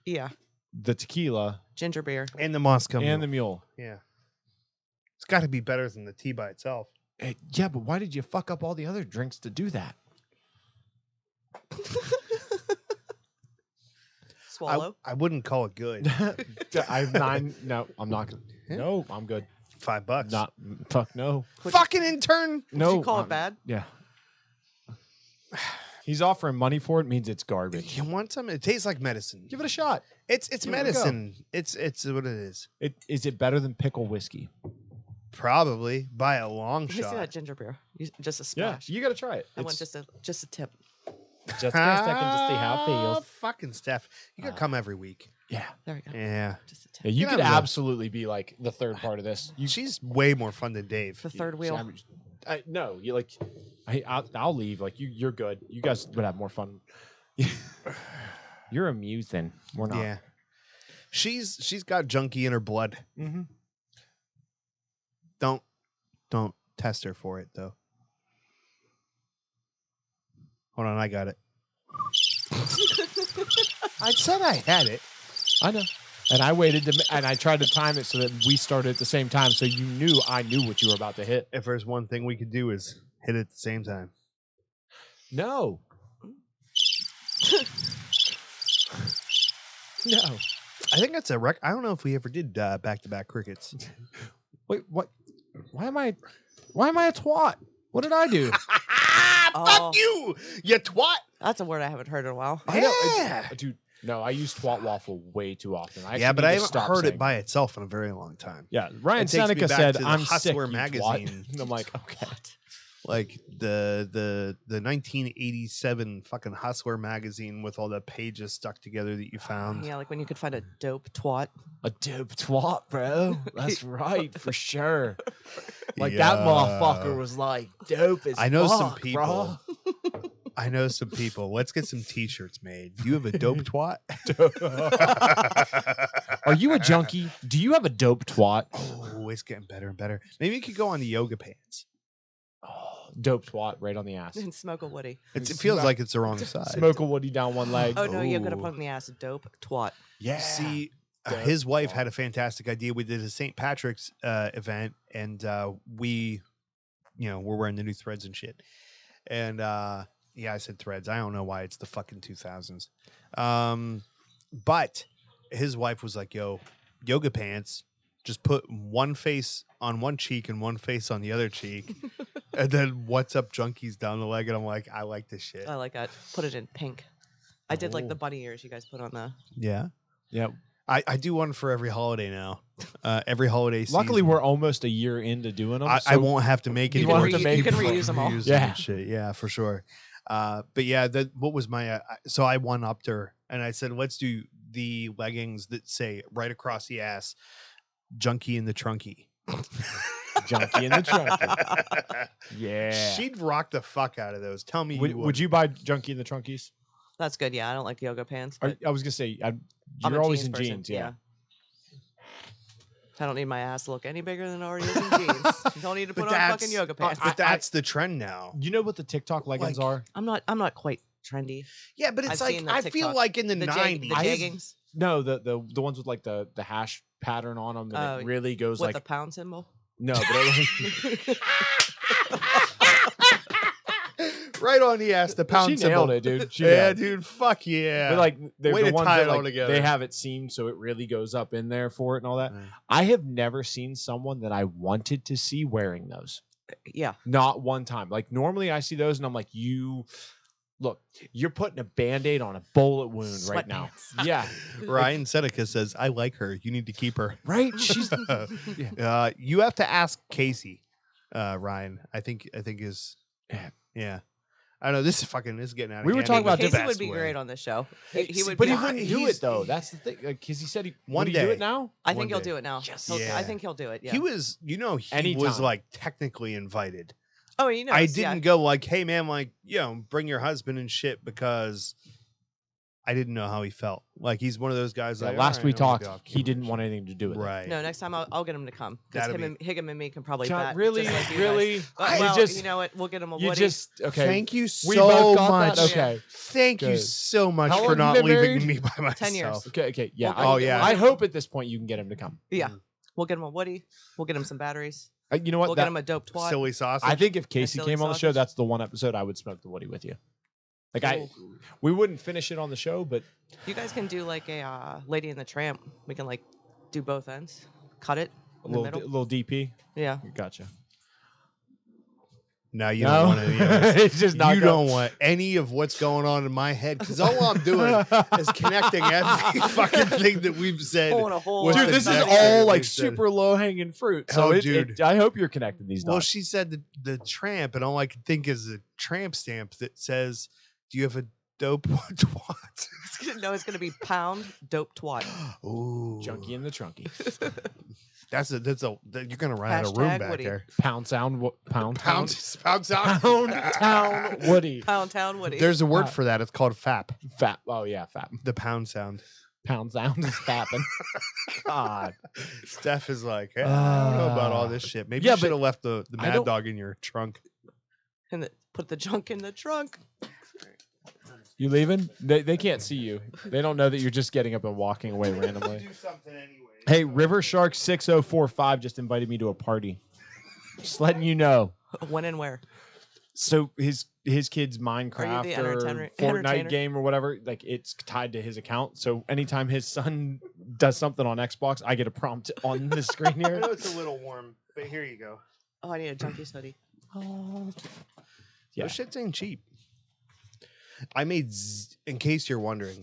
Yeah. the tequila, Ginger beer. And the Moscow and the Mule. mule. Yeah. It's got to be better than the tea by itself. Yeah, but why did you fuck up all the other drinks to do that? Swallow. I wouldn't call it good. I have 9. No, I'm not. No, I'm good. $5. Not fuck no. Fucking intern. No. you call it bad? Yeah. He's offering money for it means it's garbage. You want some? It tastes like medicine. Give it a shot. It's Give it a go. medicine. It's what it is. Is it better than pickle whiskey? Probably by a long Let me see that shot. ginger beer. Just a Yeah, splash. you got to try it. I want just a tip. Just for a second to see how it feels. Fucking Steph, you gotta come every week. Yeah. There we go. Yeah, Just a tip. Yeah, you Get could out of the- absolutely be like the third part of this. she's way more fun than Dave. The third wheel. No, you like. I'll leave. Like you're good. You guys would have more fun. You're amusing. We're not. Yeah, she's got junkie in her blood. Mm-hmm. Don't test her for it though. Hold on, I got it. I said I had it. I know. And I waited and I tried to time it so that we started at the same time, so you knew I knew what you were about to hit. If there's one thing we could do is hit it at the same time. No. No. I think that's a rec. I don't know if we ever did back-to-back crickets. Wait, what? Why am I a twat? What did I do? Oh. Fuck you, you twat. That's a word I haven't heard in a while. I know, Yeah. dude. No, I use twat waffle way too often. I Yeah, actually but need I to haven't stop heard saying it by itself in a very long time. Yeah, Ryan It takes me Seneca back said, to the "I'm sick, Hustler you magazine." twat." And I'm like, okay. Like the 1987 fucking Hustler magazine with all the pages stuck together that you found. Yeah, like when you could find a dope twat. A dope twat, bro. That's right, for sure. Like Yeah. that motherfucker was like dope as I know some fuck, people. bro. I know some people. Let's get some T-shirts made. Do you have a dope twat? Are you a junkie? Do you have a dope twat? Oh, it's getting better and better. Maybe you could go on the yoga pants. Oh, dope twat right on the ass. And smoke a woody. It feels like it's the wrong side. Smoke a woody down one leg. Oh no, you're gonna Ooh. put on the ass dope twat. Yeah. See, Dope his wife twat. had a fantastic idea. We did a St. Patrick's event, and we, we're wearing the new threads and shit. And yeah, I said threads. I don't know why it's the fucking 2000s. But his wife was like, "Yo, yoga pants. Just put one face on one cheek and one face on the other cheek, and then what's up, junkies down the leg." And I'm like, I like this shit. I like that. Put it in pink. I did like Oh. the bunny ears you guys put on the. Yeah, Yeah. I do one for every holiday now. Every holiday season. Luckily, we're almost a year into doing them. I so won't have to make You any won't more. have to make you can more. reuse them all. Reuse Yeah. and shit. Yeah, for sure. But yeah, what was my? So I one upped her, and I said, let's do the leggings that say right across the ass, "Junkie in the Trunkie." junkie in the trunkie. Yeah. She'd rock the fuck out of those. Tell me, Would you buy junkie in the trunkies? That's good. Yeah, I don't like yoga pants. But I was gonna say I'm you're a always jeans in person, jeans. Yeah. I don't need my ass to look any bigger than it already is in jeans. Don't need to But put on fucking that's- yoga pants. But that's the trend now. You know what the TikTok leggings Like- are? I'm not quite trendy. Yeah, but it's I've like seen the I feel TikTok. like in the The 90s. jeggings No, the ones with like the hash pattern on them, and Oh, it really goes with like the pound symbol. no, but it, right on the ass, the pound she symbol. nailed it, dude. She Yeah, nailed it. dude. Fuck yeah. But like they're Way the to ones tie that it all like, together. they have it seamed so it really goes up in there for it and all that. Mm. I have never seen someone that I wanted to see wearing those. Yeah, Not one time. Like normally I see those and I'm like, you're putting a band-aid on a bullet wound right now. Sweatpants. Yeah. Ryan Seneca says, "I like her. You need to keep her." Right? She's You have to ask Casey, Ryan. I think is yeah. I don't know. This is getting out of We were hand talking in the about Casey best would be way. great on this show. He would. but be, he wouldn't do he's- it though. That's the thing. Because he said he One would he do day. it now? I one think he'll day. do it now. Yes. Yeah. I think he'll do it. Yeah. He was, he was Anytime. like technically invited. Oh, you know. I didn't go like, "Hey man, like, bring your husband and shit," because I didn't know how he felt. Like he's one of those guys. Yeah, Like last "All we right, I'll talked, go, I'll he keep her didn't and want shit." anything to do with it. Right. No, next time I'll get him to come because That'd Higgum and me can probably John, bat. really, just like you really. Guys. Well, you just, you know what? We'll get him a you Woody. just okay. Thank you we so both got much. that. Okay. Thank you Good. so much How for long not you been leaving married? me by myself. 10 years. Okay. Yeah. We'll get- I hope at this point you can get him to come. Yeah. We'll get him a Woody. We'll get him some batteries. You know what? We'll that- get him a dope twat. Silly sausage. I think if Casey silly came on the show, sausage. that's the one episode I would smoke the Woody with you. Like Cool. we wouldn't finish it on the show, but You guys can do like a Lady in the Tramp. We can like do both ends. Cut it. A In the little, middle? little DP. Yeah. Gotcha. Now you No? don't want any of this. It's just not You go- don't want any of what's going on in my head because all I'm doing is connecting every fucking thing that we've said. Pulling a hole with out Dude, the this is next all thing like we've said. super low hanging fruit. So Oh, dude. I hope you're connecting these Well, dots. she said the tramp, and all I could think is a tramp stamp that says, "Do you have a dope twat?" No, it's gonna be pound dope twat. Ooh, Junkie in the trunkie. you're gonna run out of room Hashtag back Woody. there. Pound sound. Pound Pound town. sound. Pound town Woody. Pound town Woody. There's a word for that. It's called FAP. Fat. Oh yeah, fat. The pound sound. Pound sound is fapping. God. Steph is like, I don't know about all this shit. Maybe Yeah, you should but have left the I Mad don't- Dog in your trunk. and put the junk in the trunk. You leaving? They can't see you. They don't know that you're just getting up and walking away randomly. Do something anyway. Hey, River Shark 6045 just invited me to a party. Just letting you know. When and where? So his kid's Minecraft the or entertainer? Fortnite game or whatever, like it's tied to his account. So anytime his son does something on Xbox, I get a prompt on the screen I here. know it's a little warm, but here you go. Oh, I need a junkie hoodie. Yeah. Those shits ain't cheap. I made, in case you're wondering,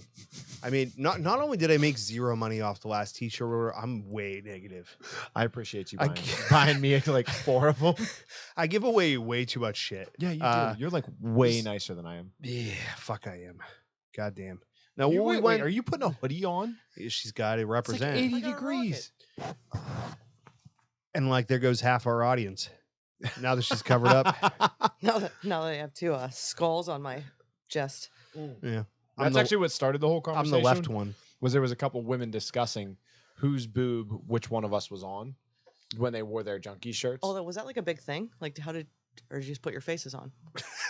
I mean, not only did I make zero money off the last t-shirt order, I'm way negative. I appreciate you I buying, can't- buying me like 4 of them. I give away way too much shit. Yeah, you Uh, do. You're like way nicer than I am. Yeah, fuck I am. Goddamn. Now, You, when we wait, went, are you putting a hoodie on? she's got to It's like represent. 80 Like a degrees. And like, there goes half our audience. Now that she's covered up. Now that I have two skulls on my chest. Yeah. That's actually what started the whole I'm conversation. the left one. Was there was a couple women discussing whose boob which one of us was on when they wore their junkie shirts. Oh, was that like a big thing? Like, or did you just put your faces on?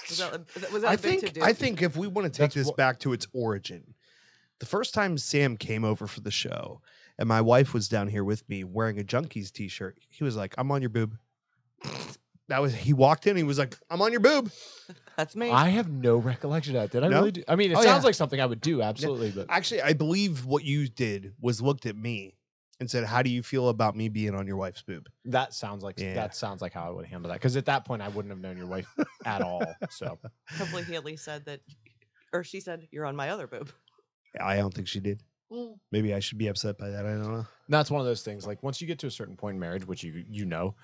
Was that I a big to think do? I think if we want to take That's this what- back to its origin, the first time Sam came over for the show and my wife was down here with me wearing a Junkies t-shirt, he was like, "I'm on your boob." He walked in, he was like, "I'm on your boob." That's me. I have no recollection of that. Did I No? really do? I mean, it Oh, sounds yeah. like something I would do, absolutely. But Actually, I believe what you did was looked at me and said, "How do you feel about me being on your wife's boob?" that sounds like Yeah. how I would handle that. Because at that point, I wouldn't have known your wife at all. So Hopefully, he at least said that, or she said, "You're on my other boob." I don't think she did. Maybe I should be upset by that. I don't know. that's one of those things. Like once you get to a certain point in marriage, which you know,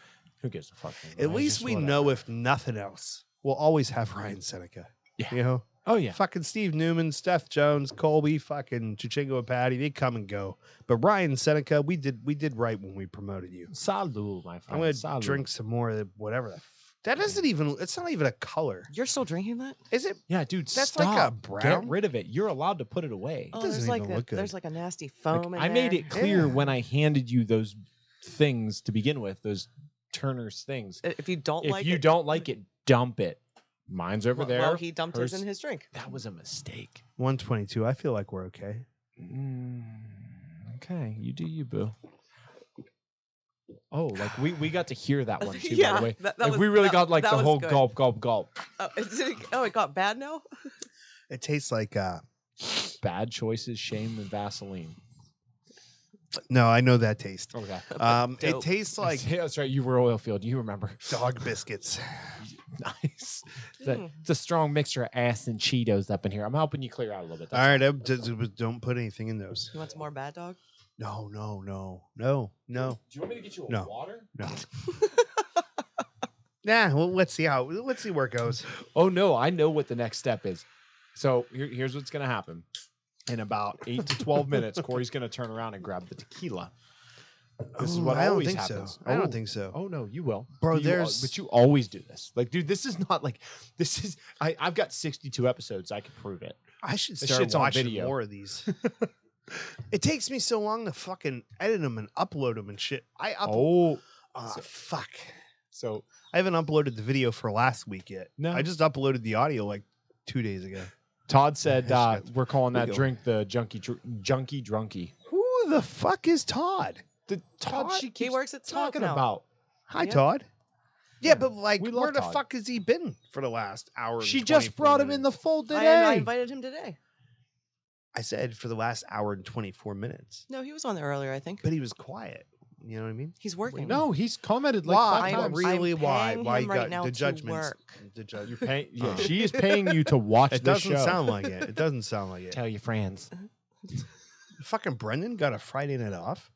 who gives a fuck? At least we know, if nothing else, we'll always have Ryan Seneca. Yeah. You know? Oh yeah. Fucking Steve Newman, Steph Jones, Colby, fucking Chichingo and Patty, they come and go. But Ryan Seneca, we did right when we promoted you. Salud, my friend. I'm gonna Salud. drink some more of the whatever. That isn't even. It's not even a color, You're still drinking that? is it? Yeah, dude. That's stop. like a brown? Get rid of it. You're allowed to put it away. Oh, doesn't there's like even look good. there's like a nasty Like, foam in I made there. it clear Yeah. when I handed you those things to begin with, those Turner's things. If you don't If like you it, don't like it, dump it. Mine's over there. Well, he dumped his hers- in his drink. That was a mistake. 122. I feel like we're okay. Okay, you do you, boo. Oh, like we got to hear that one too. By Yeah, the way, that like was- we really that- got like that the was whole good. gulp, gulp, gulp. It got bad now. It tastes like Bad choices, shame, and Vaseline. no, I know that taste. Okay, It Dope. tastes like yeah, that's right. You were oil field. You remember? dog biscuits. Nice. It's a, Mm. it's a strong mixture of ass and Cheetos up in here. I'm helping you clear out a little bit. All right, don't put anything in those. You want some more bad dog? No. Do you want me to get you a No. water? No. Nah, well, let's see where it goes. Oh no, I know what the next step is. So here's what's gonna happen. In about 8 to 12 minutes, Corey's gonna turn around and grab the tequila. This is what I don't always think happens. so. I don't think so. Oh no, you will, Bro, But there's- you always do this. Like, dude, this is not like this is. I've got 62 episodes. I can prove it. I should This start shit's on watching video. more of these. It takes me so long to fucking edit them and upload them and shit. Oh, Fuck. so I haven't uploaded the video for last week yet. No. I just uploaded the audio like 2 days ago. Todd said That's- we're calling that we go. drink the junkie drunkie. Who the fuck is Todd? The Todd, Todd? she He keeps works at Smoke talking now. about. Hi, Yeah. Todd. Yeah, but like, We love where the Todd. fuck has he been for the last hour? and She just 24 brought him in the minutes? fold I today. invited him today. I said for the last hour and 24 minutes, No, he was on there earlier, I think. but he was quiet. You know what I mean? He's working. No, he's commented like Why? 5 times. Really? I'm Why? paying Why him you right got now the to judgments? work. The judge. You're paying. Yeah, Oh. she is paying you to watch It this doesn't show. sound like it. It doesn't sound like it. Tell your friends. Fucking Brendan got a Friday night off.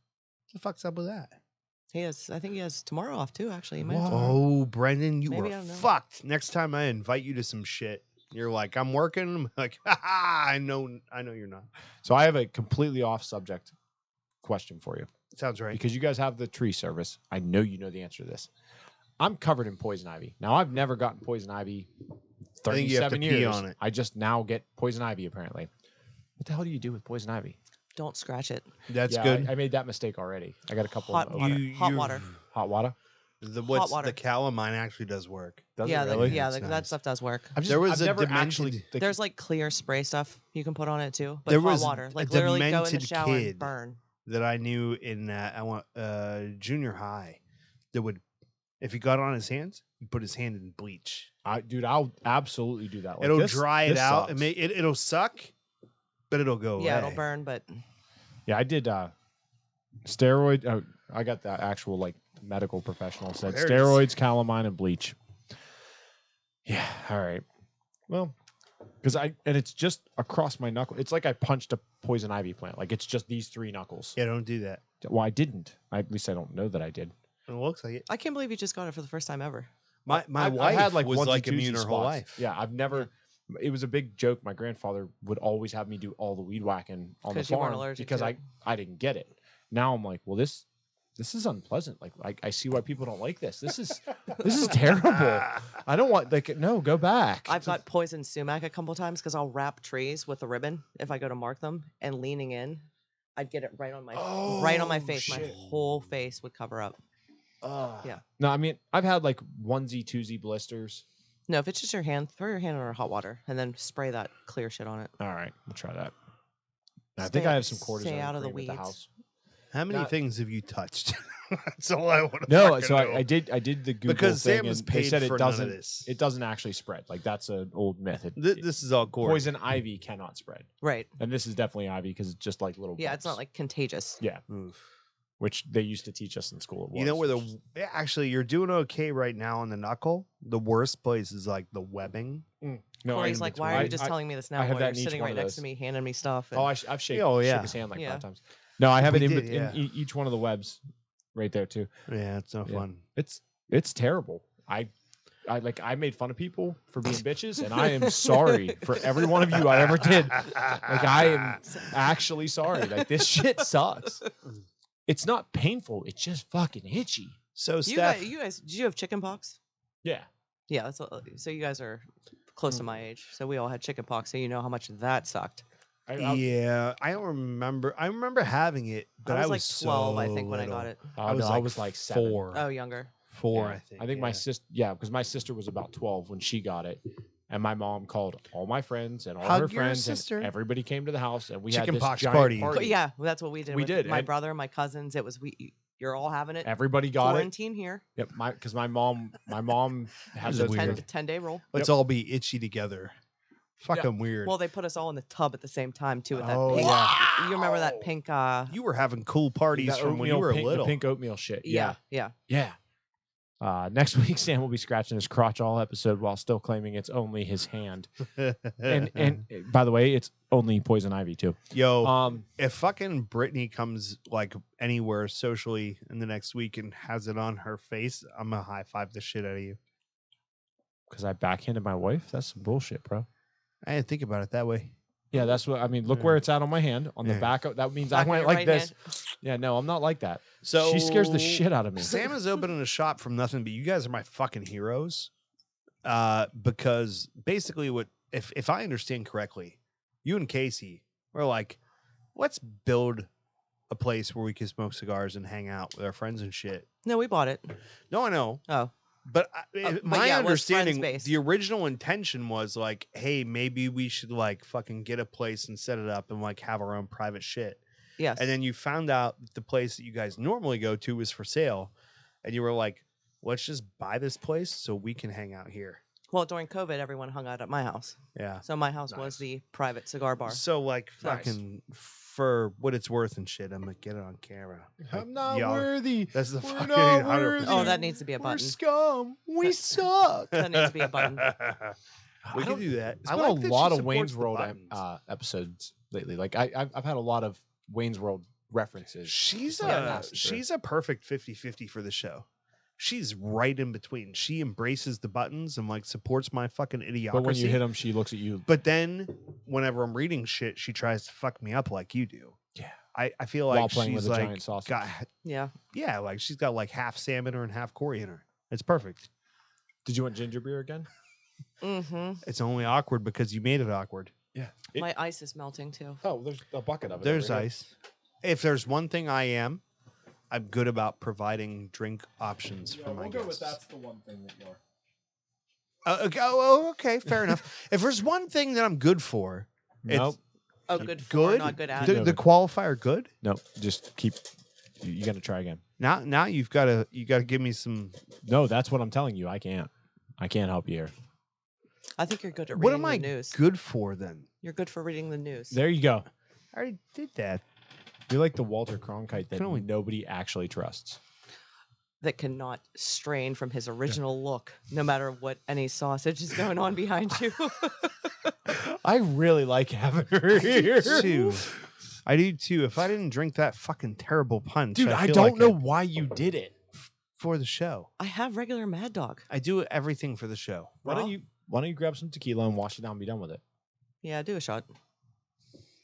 What the fuck's up with that? He has. I think he has tomorrow off too. Actually, he might have What? tomorrow. Oh, Brendan, you Maybe, were I don't know. fucked. Next time I invite you to some shit, you're like, I'm working. I'm like, I know you're not. So I have a completely off subject question for you Sounds right. because you guys have the tree service. I know you know the answer to this. I'm covered in poison ivy. Now I've never gotten poison ivy. I think you have to 37 pee years. on it. I just now get poison ivy apparently. What the hell do you do with poison ivy? Don't scratch it. That's Yeah, good. I made that mistake already. I got a couple Hot of water. You- Hot you- water. hot water. The water. calamine actually does work. Does yeah, it really? Yeah, it's that nice. stuff does work. There was I've a never demented- actually. Like, There's like clear spray stuff you can put on it too. But There hot was water, a like literally go in the demented shower kid. and burn. That I knew in junior high, that would, if he got on his hands, he'd put his hand in bleach. dude, I'll absolutely do that. Like, It'll this- dry it this out. sucks. It'll suck, but it'll go Yeah, away. it'll burn, but Yeah, I did steroid. I got the actual like medical professional said There it is. steroids, calamine, and bleach. Yeah. All right. Well, because it's just across my knuckle. It's like I punched a poison ivy plant. Like it's just these 3 knuckles. Yeah, don't do that. Well, I didn't. At least I don't know that I did. It looks like it. I can't believe you just got it for the first time ever. My I wife had like was onesie, like twosie immune her whole spots. life. Yeah, I've never. It was a big joke. My grandfather would always have me do all the weed whacking on the 'Cause you weren't farm allergic because to I it. didn't get it. Now I'm like, well, this is unpleasant. Like I see why people don't like this. This is terrible. I don't want no, go back. I've got poison sumac a couple times because I'll wrap trees with a ribbon if I go to mark them, and leaning in, I'd get it right on my face. My shit. whole face would cover up. Yeah. No, I mean I've had like onesie, twosie blisters. No, if it's just your hand, throw your hand in hot water and then spray that clear shit on it. All right, we'll try that. I think I have some cortisone Stay out of the cream at weeds. house. How many Not- things have you touched? That's all I want to No, fucking so know. I did the Google Because thing Sam was and they paid said for it none of doesn't this. it doesn't actually spread. Like that's an old myth. This is all core. Poison ivy cannot spread. Right. And this is definitely ivy because it's just like little Yeah, it's not bugs. like contagious. Yeah, Oof. which they used to teach us in school. It was. You know where actually you're doing okay right now on the knuckle. The worst place is like the webbing. no, Corey's I- like, why are I- you just I- telling me this I now have while that you're in each sitting one right of next to those. me, handing me stuff? Oh, and- I've shaken, Oh, shook yeah. his hand like Yeah. 5 times. No, I have We it in, did, in each one of the webs, right there too. Yeah, it's no Yeah. fun. It's terrible. I made fun of people for being bitches, and I am sorry for every one of you I ever did. Like I am actually sorry. Like this shit sucks. It's not painful. It's just fucking itchy. So you Steph, guys, did you have chicken pox? Yeah. Yeah, that's so you guys are close to my age. So we all had chicken pox, so you know how much that sucked. yeah, I don't remember. I remember having it, but I was like 12, so I think, when I little. got it. I was, no, like, I was like 7. 4. Oh, younger. 4, Yeah. I think. my yeah. sister, because my sister was about 12 when she got it, and my mom called all my friends and all Hug her your friends, sister. and everybody came to the house, and we had Chicken this pox giant party. party. But yeah, that's what we did. We with did, My and- brother, my cousins. It was you're all having it. Everybody got it. Quarantine here. Yep, because my mom had This is those weird. 10-day rule. Let's all be itchy together. Fucking weird. Well, they put us all in the tub at the same time too with that Oh, pink. yeah. You remember that pink? You were having cool parties that from when you oatmeal were pink, little. The pink oatmeal shit. Yeah. Yeah. Next week, Sam will be scratching his crotch all episode while still claiming it's only his hand. And by the way, it's only poison ivy too. Yo, if fucking Brittany comes like anywhere socially in the next week and has it on her face, I'm gonna high five the shit out of you. Because I backhanded my wife. That's some bullshit, bro. I didn't think about it that way. Yeah, that's what I mean. Look Yeah. where it's at on my hand, on the Yeah. back. That means Back I of went your like right this. hand. Yeah, no, I'm not like that. So She scares the shit out of me. Sam is opening a shop from nothing, but you guys are my fucking heroes. Because basically, what if I understand correctly, you and Casey were like, let's build a place where we can smoke cigars and hang out with our friends and shit. No, we bought it. No, I know. Oh, But, but my yeah, it was friends understanding, based. the original intention was like, hey, maybe we should like fucking get a place and set it up and like have our own private shit. yes. And then you found out that the place that you guys normally go to was for sale. And you were like, let's just buy this place so we can hang out here. Well, during COVID, everyone hung out at my house. Yeah. So my house was Nice. the private cigar bar. So like Nice. fucking for what it's worth and shit. I'm gonna get it on camera. I'm not Y'all- worthy. That's the We're fucking not 100%. worthy. Oh, that needs to be a We're button. scum. We suck. That needs to be a button. We can do that. It's I been like a that she lot of supports Wayne's the World buttons. episodes lately. Like I've had a lot of Wayne's World references. She's Just like a passing through. she's a perfect 50-50 for the show. She's right in between. She embraces the buttons and like supports my fucking idiocracy. But when you hit them, she looks at you. But then whenever I'm reading shit, she tries to fuck me up like you do. Yeah. I feel While like playing she's with a like giant sausage. got Yeah. like she's got like half salmon and half coriander. It's perfect. Did you want ginger beer again? Mm-hmm. It's only awkward because you made it awkward. Yeah. My ice is melting too. Oh, there's a bucket of it. There's over here. ice. If there's one thing I'm good about providing drink options for my guests. the one thing that you're. Okay, fair enough. If there's one thing that I'm good for, Nope. Oh, good for, good. not good at. The qualifier good. Nope. Just keep. You got to try again. Now you got to give me some. No, that's what I'm telling you. I can't help you here. I think you're good at What reading am I the news. good for then? You're good for reading the news. There you go. I already did that. You're like the Walter Cronkite that Can only- nobody actually trusts. That cannot strain from his original look, no matter what any sausage is going on behind you. I really like having her here. Too. I do too. If I didn't drink that fucking terrible punch, Dude, I feel don't like know why you did it. for the show. I have regular Mad Dog. I do everything for the show. Why don't you grab some tequila and wash it down and be done with it? Yeah, do a shot.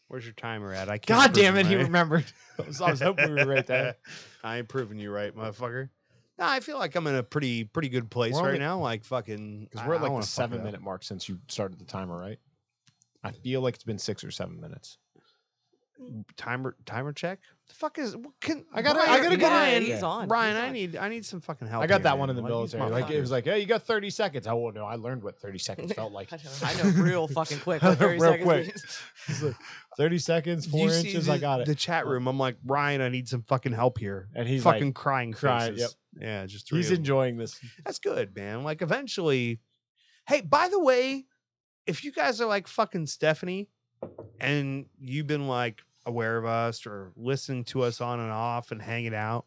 Where's your timer at? I can't. God prove damn it, him he right. remembered. I was hoping we were right there. I ain't proving you right, motherfucker. No, I feel like I'm in a pretty good place We're right only- now. Like fucking, Because we're at I like wanna the fuck it 7 up. minute mark since you started the timer, right? I feel like it's been 6 or 7 minutes. timer check. The fuck is? I gotta Brian, go. Brian, He's on. Brian, He's on. I need some fucking help. I got here, that one man. in the Like, these military. Like it was motherfuckers. like, hey, you got 30 seconds. Oh no, I learned what 30 seconds felt like. I know real fucking quick. What 30 Real seconds quick. means. It's like 30 seconds, 4 You see inches. I got it. The chat room. I'm like, Brian, I need some fucking help here. And he's fucking like, crying crying, faces. Yeah, just three he's of them. enjoying this. That's good, man. Like eventually. Hey, by the way, if you guys are like fucking Stephanie, and you've been like aware of us or listening to us on and off and hanging out,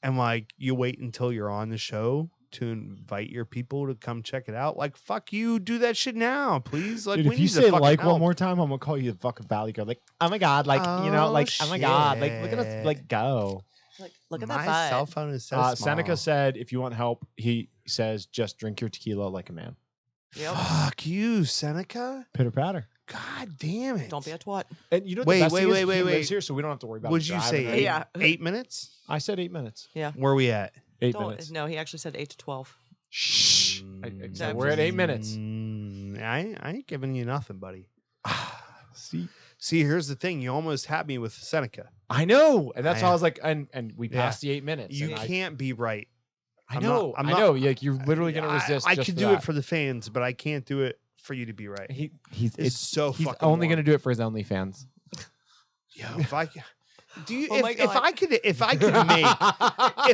and like you wait until you're on the show to invite your people to come check it out, like fuck you, do that shit now, please. Like Dude, we if you need the say fucking like help. one more time, I'm gonna call you a fucking valley girl. Like, oh my god, like you know, Oh, like oh my god, like look at us, shit. like go. Like, look at My that butt. cell phone is so small. Seneca said, if you want help, he says just drink your tequila like a man. Yep. Fuck you, Seneca. Pitter patter. God damn it. Don't be a twat. And you know, Wait, the best wait, thing is wait, he wait, lives wait. here, so we don't have to worry about. Would him you driving say or eight, anything. Yeah. 8 minutes? I said 8 minutes. Where are we at? 8 Don't, minutes. no, he actually said 8 to 12. Shh. So No, we're at 8 minutes. I ain't giving you nothing, buddy. See, Here's the thing. You almost had me with Seneca. I know, and that's I why I know. was like, and we Yeah. passed the 8 minutes. You and can't be right. I I'm know, not- I'm I not- know. Like you're literally gonna resist. I just could for do that. it for the fans, but I can't do it for you to be right. He's It's so he's fucking only warm. gonna do it for his OnlyFans. Yo, if I do you Oh my if God. I could make if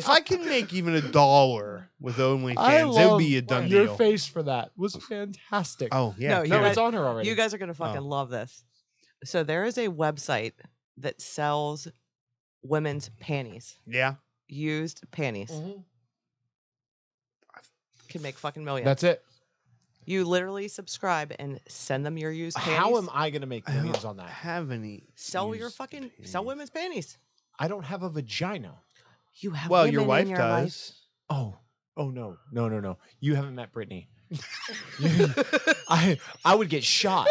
I can make even $1 with I OnlyFans, it would be a love done your deal. face for that was fantastic. Oh yeah, No, you no, guys- it's on her already. You guys are going to fucking love this. So there is a website that sells women's panties, yeah. used panties. Mhm. Can make fucking millions. That's it. You literally subscribe and send them your used panties. How am I gonna make I don't millions on that? have any. Sell your used fucking sell panties. women's panties. I don't have a vagina. You have Well, women your wife in your does. Oh no. You haven't met Brittany. I would get shot.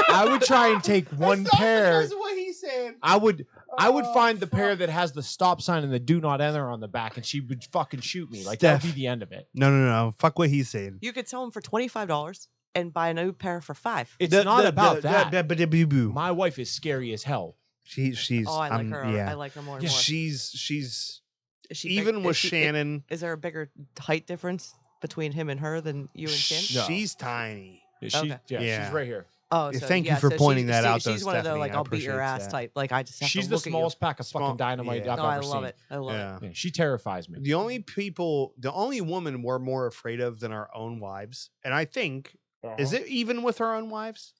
I would try and take one pair. what he said. I would Oh, find the pair that has the stop sign and the do not enter on the back, and she would fucking shoot me. Like that would be Steph. the end of it. No. Fuck what he's saying. You could sell them for $25 and buy a new pair for $5. It's not about that. Boo. My wife is scary as hell. She's. Oh, I like her. Yeah. I like her more and Yeah, more. She's Is she even big- with is she- Shannon. Is there a bigger height difference between him and her than you and Shannon? No. She's tiny. She, Okay. Yeah. she's right here. Oh, Yeah, so, thank you yeah, for so pointing she- that out, though, She's one of the Stephanie. like I I'll beat your appreciate ass that. type. Like I just have She's to the look at you. smallest pack of fucking Small- dynamite yeah. I've No, I ever love seen. it. I love Yeah. it. Yeah, she terrifies me. The only woman we're more afraid of than our own wives, and I think is it even with our own wives?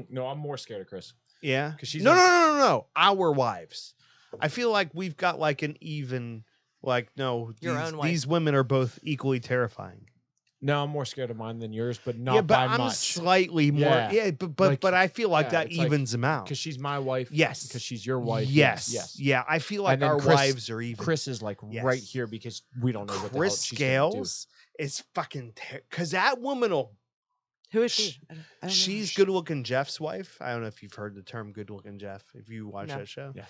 No, I'm more scared of Chris. Yeah. 'Cause she's no, like- no, no, no, no. Our wives. I feel like we've got like an even. Like no, Your these, own wife. these women are both equally terrifying. No, I'm more scared of mine than yours, but not yeah, but by I'm much. slightly more. Yeah. Yeah, but Like, but I feel like yeah, that it's like- evens them out. Because she's my wife. Yes. Because she's your wife. Yes. Yes. Yeah, I feel like And then our Chris- wives are even. Chris is like Yes. right here because we don't know what the hell Chris she's gonna do. Scales is fucking because that woman will. Who is she? I don't know. She's good looking Jeff's wife. I don't know if you've heard the term good looking Jeff. If you watch No. that show, Yeah.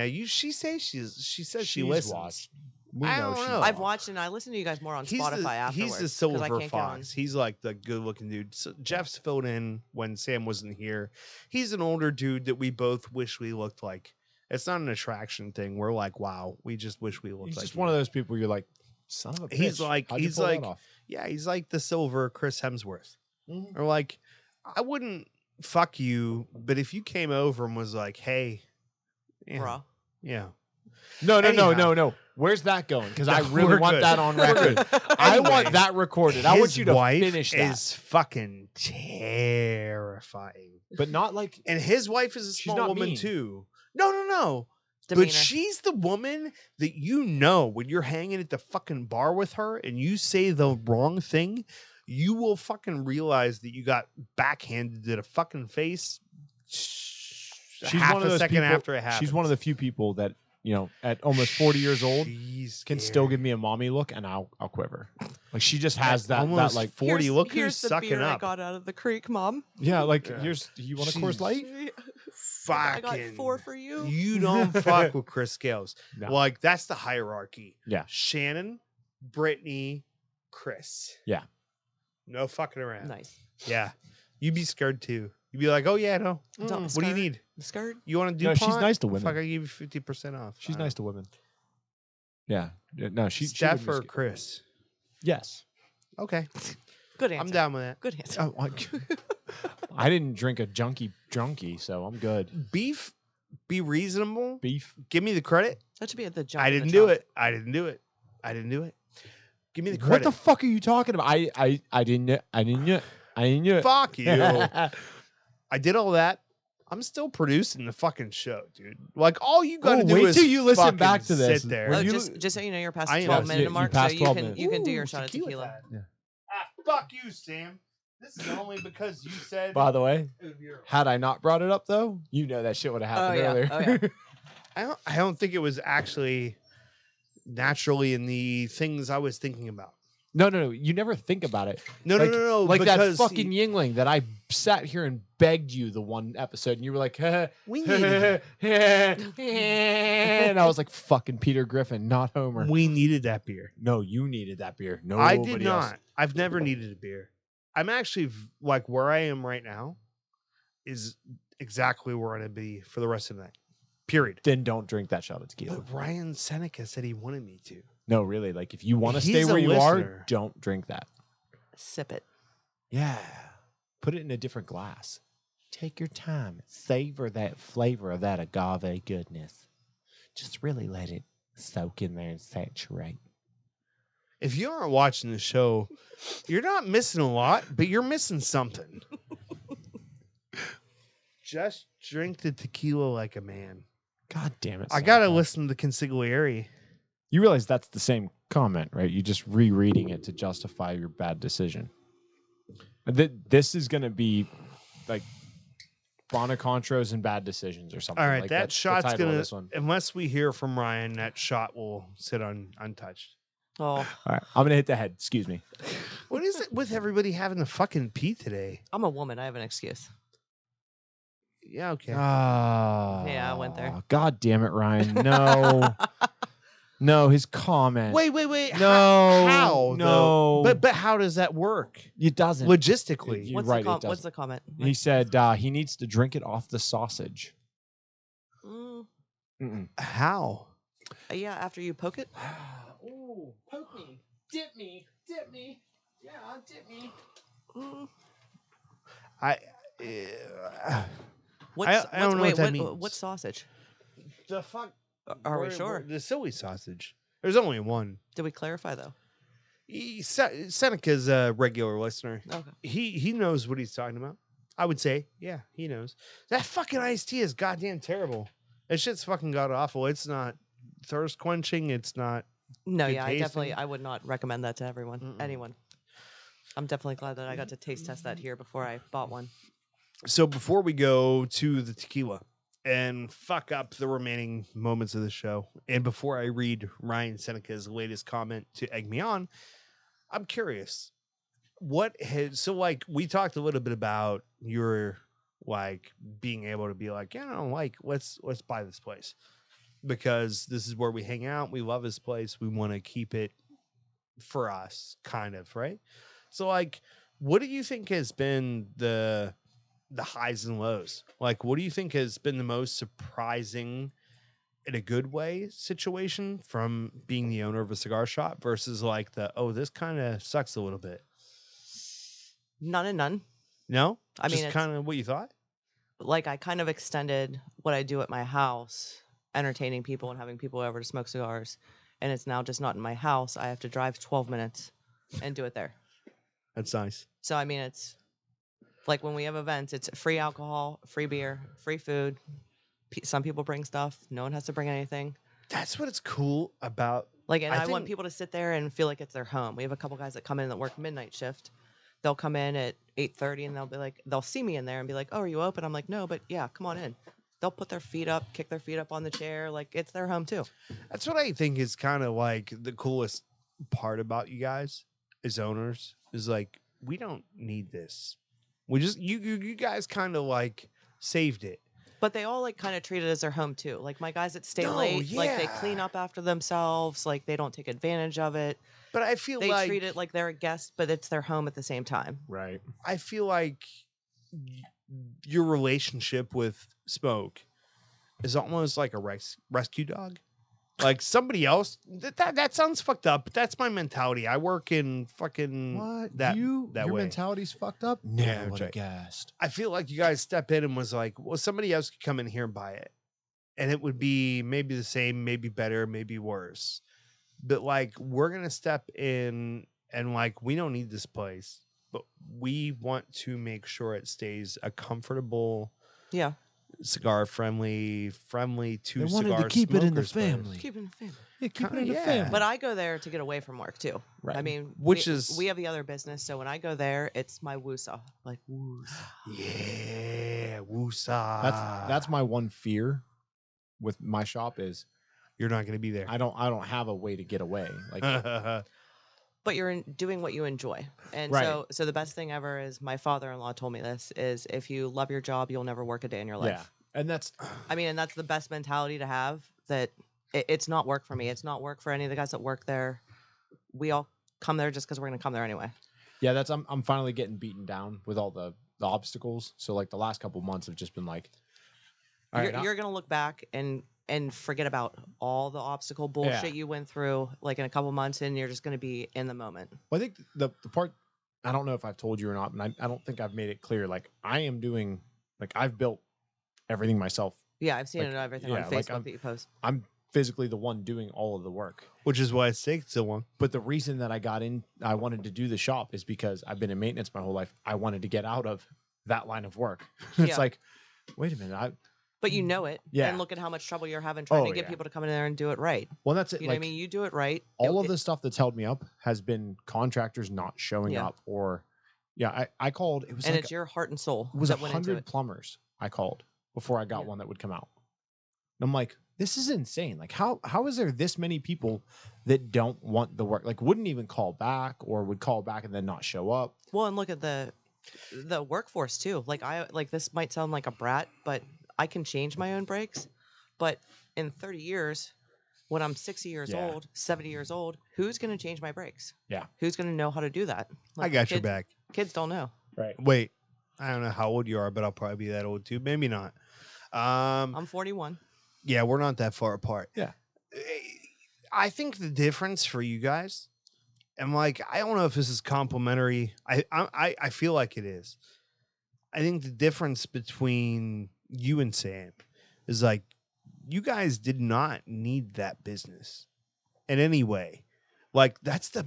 yeah. She says she says she She's listens. watched. We I know don't she's know. I've watched and I listen to you guys more on Spotify afterwards. He's the 'cause I silver can't get on. fox. He's like the good looking dude. So Jeff's filled in when Sam wasn't here. He's an older dude that we both wish we looked like. It's not an attraction thing. We're like, wow, we just wish we looked He's like. just you. one of those people you're like, son of a bitch. He's like- How'd you he's pull that like- off? Yeah, he's like the silver Chris Hemsworth. Mhm. Or like, I wouldn't fuck you, but if you came over and was like, hey, yeah, Raw. yeah. No. Anyhow. Where's that going? Because No, I really we're want good. that on We're record. good. I Anyway, want that recorded. I want His you to wife finish that. is fucking terrifying. But not like And his wife is a She's small not woman mean. too. No. Demeanor. But she's the woman that you know when you're hanging at the fucking bar with her and you say the wrong thing, you will fucking realize that you got backhanded to the fucking face. she's half one of a those second people, after it happens. she's one of the few people that, you know, at almost 40 years old She's can still scary. give me a mommy look and I'll quiver. Like she just has that almost like 40. Look who's here's the sucking beer I up. got out of the creek, Mom. yeah, like Yeah. here's you want a She's- Coors Light? I got Fucking 4 for you. You don't fuck with Chris Scales. No. Like that's the hierarchy. Yeah. Shannon, Brittany, Chris. Yeah. No fucking around. Nice. Yeah. You'd be scared too. You'd be like, oh yeah, no. Don't What do you skirt. need? The skirt. You want to do No, she's pot? nice to women. Fuck, I give you 50% off. She's I don't nice to women. Yeah. No, she Steph wouldn't be or scared. Chris? Yes. Okay. Good answer. I'm down with that. Good answer. Oh, I didn't drink a junkie, so I'm good. Beef, be reasonable. Beef. Give me the credit. That should be at the jump. I in the didn't do trunk. it. I didn't do it. I didn't do it. Give me the What credit. the fuck are you talking about? I didn't do it. Fuck you. I did all that. I'm still producing the fucking show, dude. Like all you gotta do wait is till you listen fucking back to this. Sit there. When Oh, you- just so you know, you're past I the know. 12 You- minute you mark, passed so 12 you minutes. can do your Ooh, shot of tequila. time. Yeah. Fuck you, Sam. This is only because you said. By the way, you're- had I not brought it up though, you know that shit would have happened yeah. earlier. Oh, yeah. I don't think it was actually naturally in the things I was thinking about. No. You never think about it. No, like, no. Like that because fucking Yingling that I sat here and begged you the one episode, and you were like, we needed and I was like, fucking Peter Griffin, not Homer. we needed that beer. No, you needed that beer. No, I did not. I've never needed a beer. I'm actually like where I am right now is exactly where I'm gonna be for the rest of the night. Period. Then don't drink that shot of tequila. But Ryan Seneca said he wanted me to. No, really. Like if you want to He's stay a where you listener. are, don't drink that. Sip it. Yeah. Put it in a different glass. Take your time. Savor that flavor of that agave goodness. Just really let it soak in there and saturate. If you aren't watching the show, you're not missing a lot, but you're missing something. Just drink the tequila like a man. God damn it. I gotta Santa. listen to the consigliere. You realize that's the same comment, right? You're just rereading it to justify your bad decision. This is going to be like Bonicontros and bad decisions or something. All right, like that that's the shot's title of gonna. this one. Unless we hear from Ryan, that shot will sit untouched. Oh, All right, I'm going to hit the head. Excuse me. What is it with everybody having to fucking pee today? I'm a woman. I have an excuse. Yeah, okay. Yeah, I went there. God damn it, Ryan. No. No, his comment. Wait. No. How? No. though? But how does that work It doesn't. logistically? You're What's right, the it doesn't. what's the comment? He said he needs to drink it off the sausage. Mm, Mm-mm. How? yeah, after you poke it. Ooh, poke me. Dip me. Yeah, dip me. Mm. I don't know what that means. What sausage? The fuck? Are we sure? The silly sausage. There's only one. Did we clarify though? Seneca's a regular listener. Okay. He knows what he's talking about. I would say, yeah, he knows. That fucking iced tea is goddamn terrible. That shit's fucking god awful. It's not thirst quenching. It's not No, good yeah, tasting. I would not recommend that to everyone, Mm-mm. anyone. I'm definitely glad that I got to taste test that here before I bought one. So before we go to the tequila and fuck up the remaining moments of the show, and before I read Ryan Seneca's latest comment to egg me on, I'm curious. What has so like we talked a little bit about your like being able to be like, you know, like let's buy this place because this is where we hang out. We love this place. We want to keep it for us, kind of, right? So like, what do you think has been the highs and lows? Like, what do you think has been the most surprising in a good way situation from being the owner of a cigar shop versus like the, oh, this kind of sucks a little bit? None and none. No? I mean, Just it's kind of what you thought? like I kind of extended what I do at my house, entertaining people and having people over to smoke cigars. And it's now just not in my house. I have to drive 12 minutes and do it there. That's nice. So, I mean, it's like when we have events, it's free alcohol, free beer, free food. Some people bring stuff. No one has to bring anything. That's what it's cool about. Like, and I want think- people to sit there and feel like it's their home. We have a couple guys that come in that work midnight shift. They'll come in at 8:30 and they'll be like, they'll see me in there and be like, "Oh, are you open?" I'm like, "No, but yeah, come on in." They'll put their feet up, kick their feet up on the chair, like it's their home too. That's what I think is kind of like the coolest part about you guys as owners is like, we don't need this. We just, you guys kind of like saved it. But they all like kind of treat it as their home too. Like my guys that stay No, late, like they yeah. clean up after themselves, like they don't take advantage of it. But I feel They like treat it like they're a guest, but it's their home at the same time. Right. I feel like your relationship with Smoke is almost like a rescue dog. Like somebody else. That sounds fucked up, but that's my mentality. I work in fucking What? that Your way. mentality's fucked up? Yeah, Never that's would right. have guessed. I feel like you guys step in and was like, well, somebody else could come in here and buy it, and it would be maybe the same, maybe better, maybe worse. But like, we're gonna step in and like, we don't need this place, but we want to make sure it stays a comfortable, Yeah. cigar friendly to They wanted to cigar keep it in the smokers place. family. Keep it in the family. Yeah, keep it in Kinda, the yeah. family. But I go there to get away from work too. Right. I mean, Which we, is- we have the other business, so when I go there, it's my woosah. Like woosah. Yeah, woosah. That's my one fear with my shop is you're not gonna be there. I don't have a way to get away. Like But you're doing what you enjoy. And Right. so the best thing ever is my father-in-law told me this is if you love your job, you'll never work a day in your life. yeah. And that's I mean, and that's the best mentality to have, that it's not work for me. It's not work for any of the guys that work there. We all come there just because we're going to come there anyway. yeah, that's I'm finally getting beaten down with all the obstacles. So like the last couple months have just been like all right, You're going to look back and forget about all the obstacle bullshit you went through like in a couple months, and you're just going to be in the moment. well, I think the part I don't know if I've told you or not, and I don't think I've made it clear. Like I am doing like I've built everything myself. Yeah, I've seen Like, it everything yeah, on like, Facebook that you post. I'm physically the one doing all of the work. Which is why it's taken so long. But the reason that I wanted to do the shop is because I've been in maintenance my whole life. I wanted to get out of that line of work. It's Yeah. like, wait a minute. But you know it. Yeah. And look at how much trouble you're having trying Oh, to get yeah. people to come in there and do it right. Well, that's it. You know Like, what I mean? You do it right. all it- of the stuff that's held me up has been contractors not showing Yeah. up, or I called. It was and like it's your heart and soul it was that went into 100 it. plumbers I called before I got Yeah. one that would come out. And I'm like, this is insane. Like, how is there this many people that don't want the work? Like, wouldn't even call back, or would call back and then not show up? Well, and look at the workforce too. Like this might sound like a brat, but I can change my own brakes. But in 30 years, when I'm 60 years Yeah. old, 70 years old, who's going to change my brakes? Yeah. Who's going to know how to do that? I got your kids, back. Kids don't know. Right. Wait, I don't know how old you are, but I'll probably be that old too. Maybe not. I'm 41. Yeah, we're not that far apart. Yeah. I think the difference for you guys, and like, I don't know if this is complimentary. I feel like it is. I think the difference between you and Sam is like, you guys did not need that business in any way. Like, that's the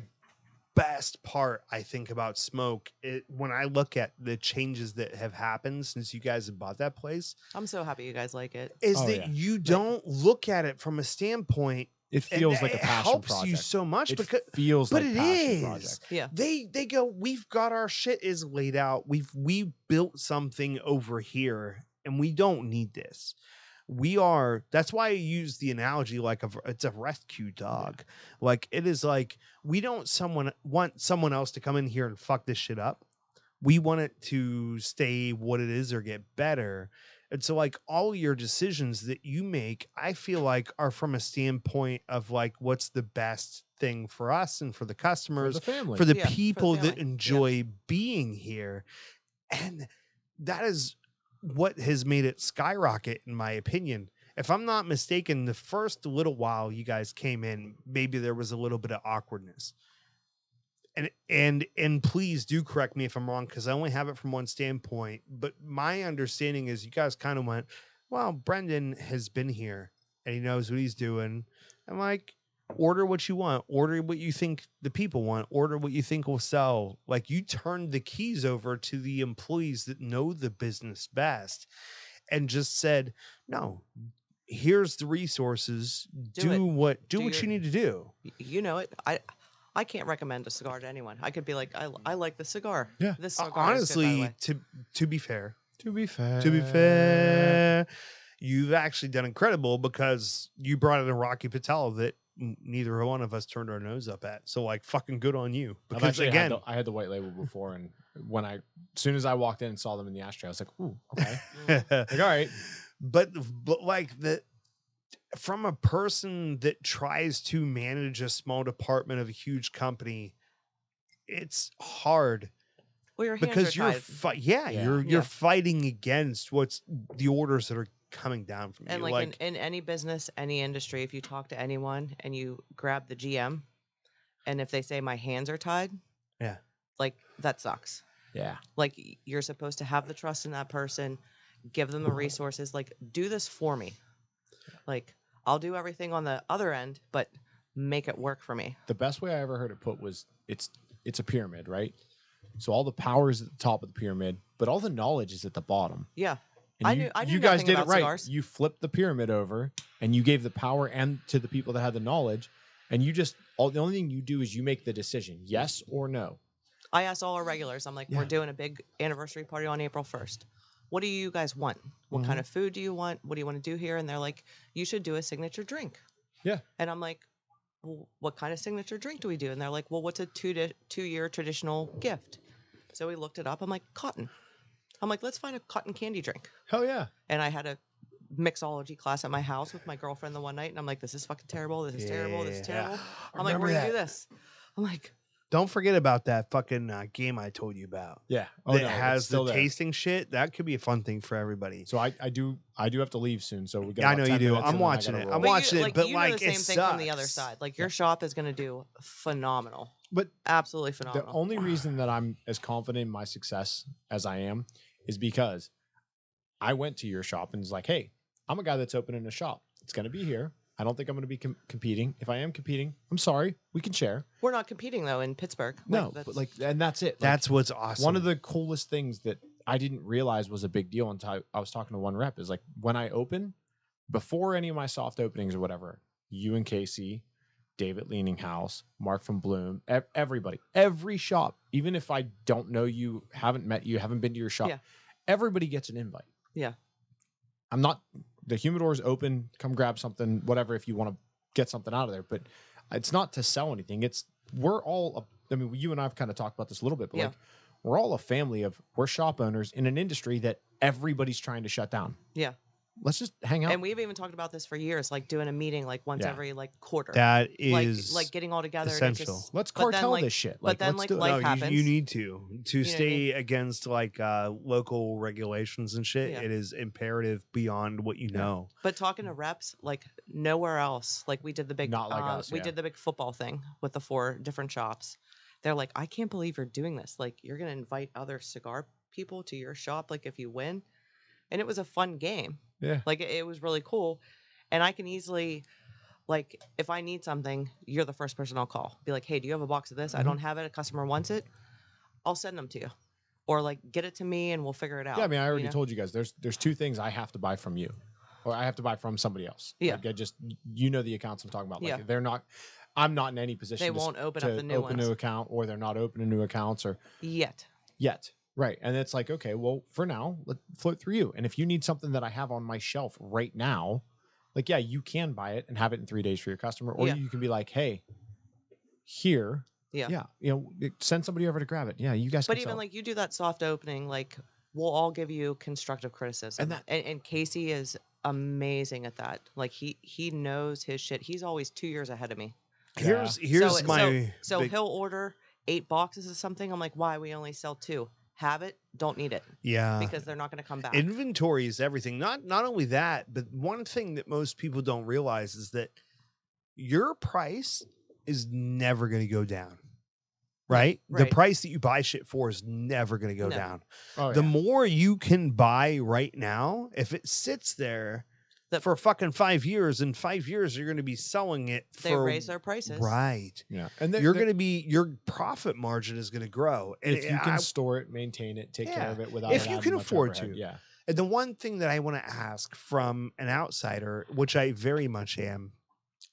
best part I think about smoke, when I look at the changes that have happened since you guys have bought that place, I'm so happy you guys like it. is Oh, that yeah. you don't look at it from a standpoint. It feels like a it passion helps project. you so much It because feels but like it passion is. project. Yeah. They go, we've got our shit is laid out. We built something over here and we don't need this. That's why I use the analogy like it's a rescue dog. Like it is like we don't want someone else to come in here and fuck this shit up. We want it to stay what it is or get better. And so like all your decisions that you make, I feel like are from a standpoint of like what's the best thing for us and for the For customers, the family. for the Yeah, for the people that family. Yeah. enjoy being here. And that is what has made it skyrocket, in my opinion. If I'm not mistaken, the first little while you guys came in, maybe there was a little bit of awkwardness. And please do correct me if I'm wrong, because I only have it from one standpoint. But my understanding is you guys kind of went, well, Brendan has been here and he knows what he's doing. I'm like, order what you want, order what you think the people want, order what you think will sell. Like you turned the keys over to the employees that know the business best and just said, no, here's the resources. Do what Do you your- need to do. You know it. I can't recommend a cigar to anyone. I could be like, I like the cigar. Yeah. This cigar is good, by the Honestly, way. to be fair, To be fair. you've actually done incredible because you brought in a Rocky Patel that neither one of us turned our nose up at. So like fucking good on you. I've Because actually again, I had the white label before, and as soon as I walked in and saw them in the ashtray, I was like, ooh, okay. Like, all right. but like from a person that tries to manage a small department of a huge company, it's hard Well, your hands because are you're tied. you're Yeah. fighting against what's the orders that are coming down from And you. like in any business, any industry, if you talk to anyone and you grab the GM, and if they say my hands are tied, yeah, like that sucks. Yeah. Like you're supposed to have the trust in that person, give them the resources, like do this for me. Like I'll do everything on the other end, but make it work for me. The best way I ever heard it put was it's a pyramid, right? So all the power is at the top of the pyramid, but all the knowledge is at the bottom. Yeah. And I knew you guys nothing did it about right. cigars. You flipped the pyramid over and you gave the power and to the people that had the knowledge. And you just the only thing you do is you make the decision, yes or no. I asked all our regulars, I'm like, Yeah. we're doing a big anniversary party on April 1st. What do you guys want? What kind of food do you want? What do you want to do here? And they're like, you should do a signature drink. Yeah. And I'm like, well, what kind of signature drink do we do? And they're like, well, what's a 2-year traditional gift? So we looked it up. I'm like, cotton. I'm like, let's find a cotton candy drink. Hell yeah. And I had a mixology class at my house with my girlfriend the one night. And I'm like, this is fucking terrible. This is terrible. This is Yeah. terrible. I I'm like, we're remember going to do that. this. I'm like, Don't forget about that fucking game I told you about. Yeah. That no, it's has the still there. tasting shit. That could be a fun thing for everybody. So I do have to leave soon. So we got. I about know 10 you do. minutes I'm and then I watching gotta it. roll. I'm but watching you, it, like, but you like know the it same thing from the other sucks. side. Like your shop is going to do phenomenal. But Absolutely the phenomenal. only reason that I'm as confident in my success as I am is because I went to your shop and was like, hey, I'm a guy that's opening a shop. It's going to be here. I don't think I'm going to be competing. If I am competing, I'm sorry. We can share. We're not competing though in Pittsburgh. No, but and that's it. Like, That's what's awesome. one of the coolest things that I didn't realize was a big deal until I was talking to one rep is like when I open, before any of my soft openings or whatever, you and Casey, David Leaning House, Mark from Bloom, everybody, every shop, even if I don't know you, haven't met you, haven't been to your shop, Yeah. everybody gets an invite. Yeah. I'm not, the humidor is open, come grab something, whatever, if you want to get something out of there, but it's not to sell anything. We're all, I mean, you and I've kind of talked about this a little bit, but Yeah. like, we're all a family we're shop owners in an industry that everybody's trying to shut down. Yeah. Let's just hang out. And we've even talked about this for years, like doing a meeting like once Yeah. every like quarter. that like is getting all together. essential. And it's just, Let's but then, cartel like- this shit. but then, let's like, do it. life no, happens. you need to know what I stay against like local regulations and shit. Yeah. It is imperative beyond what you know. But talking to reps, like nowhere else, like we did the big, Not like us, we yeah. did the big football thing with the 4 different shops. They're like, I can't believe you're doing this. Like you're gonna invite other cigar people to your shop, like if you win. And it was a fun game. Yeah. Like it was really cool. And I can easily, Like, if I need something, you're the first person I'll call. Be like, hey, do you have a box of this? I Mhm. don't have it. A customer wants it. I'll send them to you. Or like, get it to me and we'll figure it out. Yeah, I mean, I you already know? told you guys. There's two things I have to buy from you, or I have to buy from somebody else. Yeah. Like I just the accounts I'm talking about. Like Yeah. they're not. I'm not in any position. They to won't open to up the new open ones. new account, or they're not opening new accounts, or Yet. right. And it's like, okay, well, for now, let's float through you. And if you need something that I have on my shelf right now, like, yeah, you can buy it and have it in 3 days for your customer, or Yeah. you can be like, hey, here. Yeah. Send somebody over to grab it. Yeah, you guys. But can even sell it. like you do that soft opening, like we'll all give you constructive criticism. And that- and Casey is amazing at that. Like he knows his shit. He's always 2 years ahead of me. Here's so, my so big- he'll order 8 boxes of something. I'm like, why? We only sell 2. Have it, don't need it. Because they're not going to come back. Inventory is everything. Not only that, but one thing that most people don't realize is that your price is never going to go down. Right? The right. price that you buy shit for is never going to go No. down. Oh, The yeah. more you can buy right now, if it sits there for fucking 5 years, in 5 years you're going to be selling it for They raise their prices. right. Yeah. And You're going to be your profit margin is going to grow. And if you can store it, maintain it, take care Yeah. of it without If it you adding can much afford overhead. to. Yeah. And the one thing that I want to ask from an outsider, which I very much am,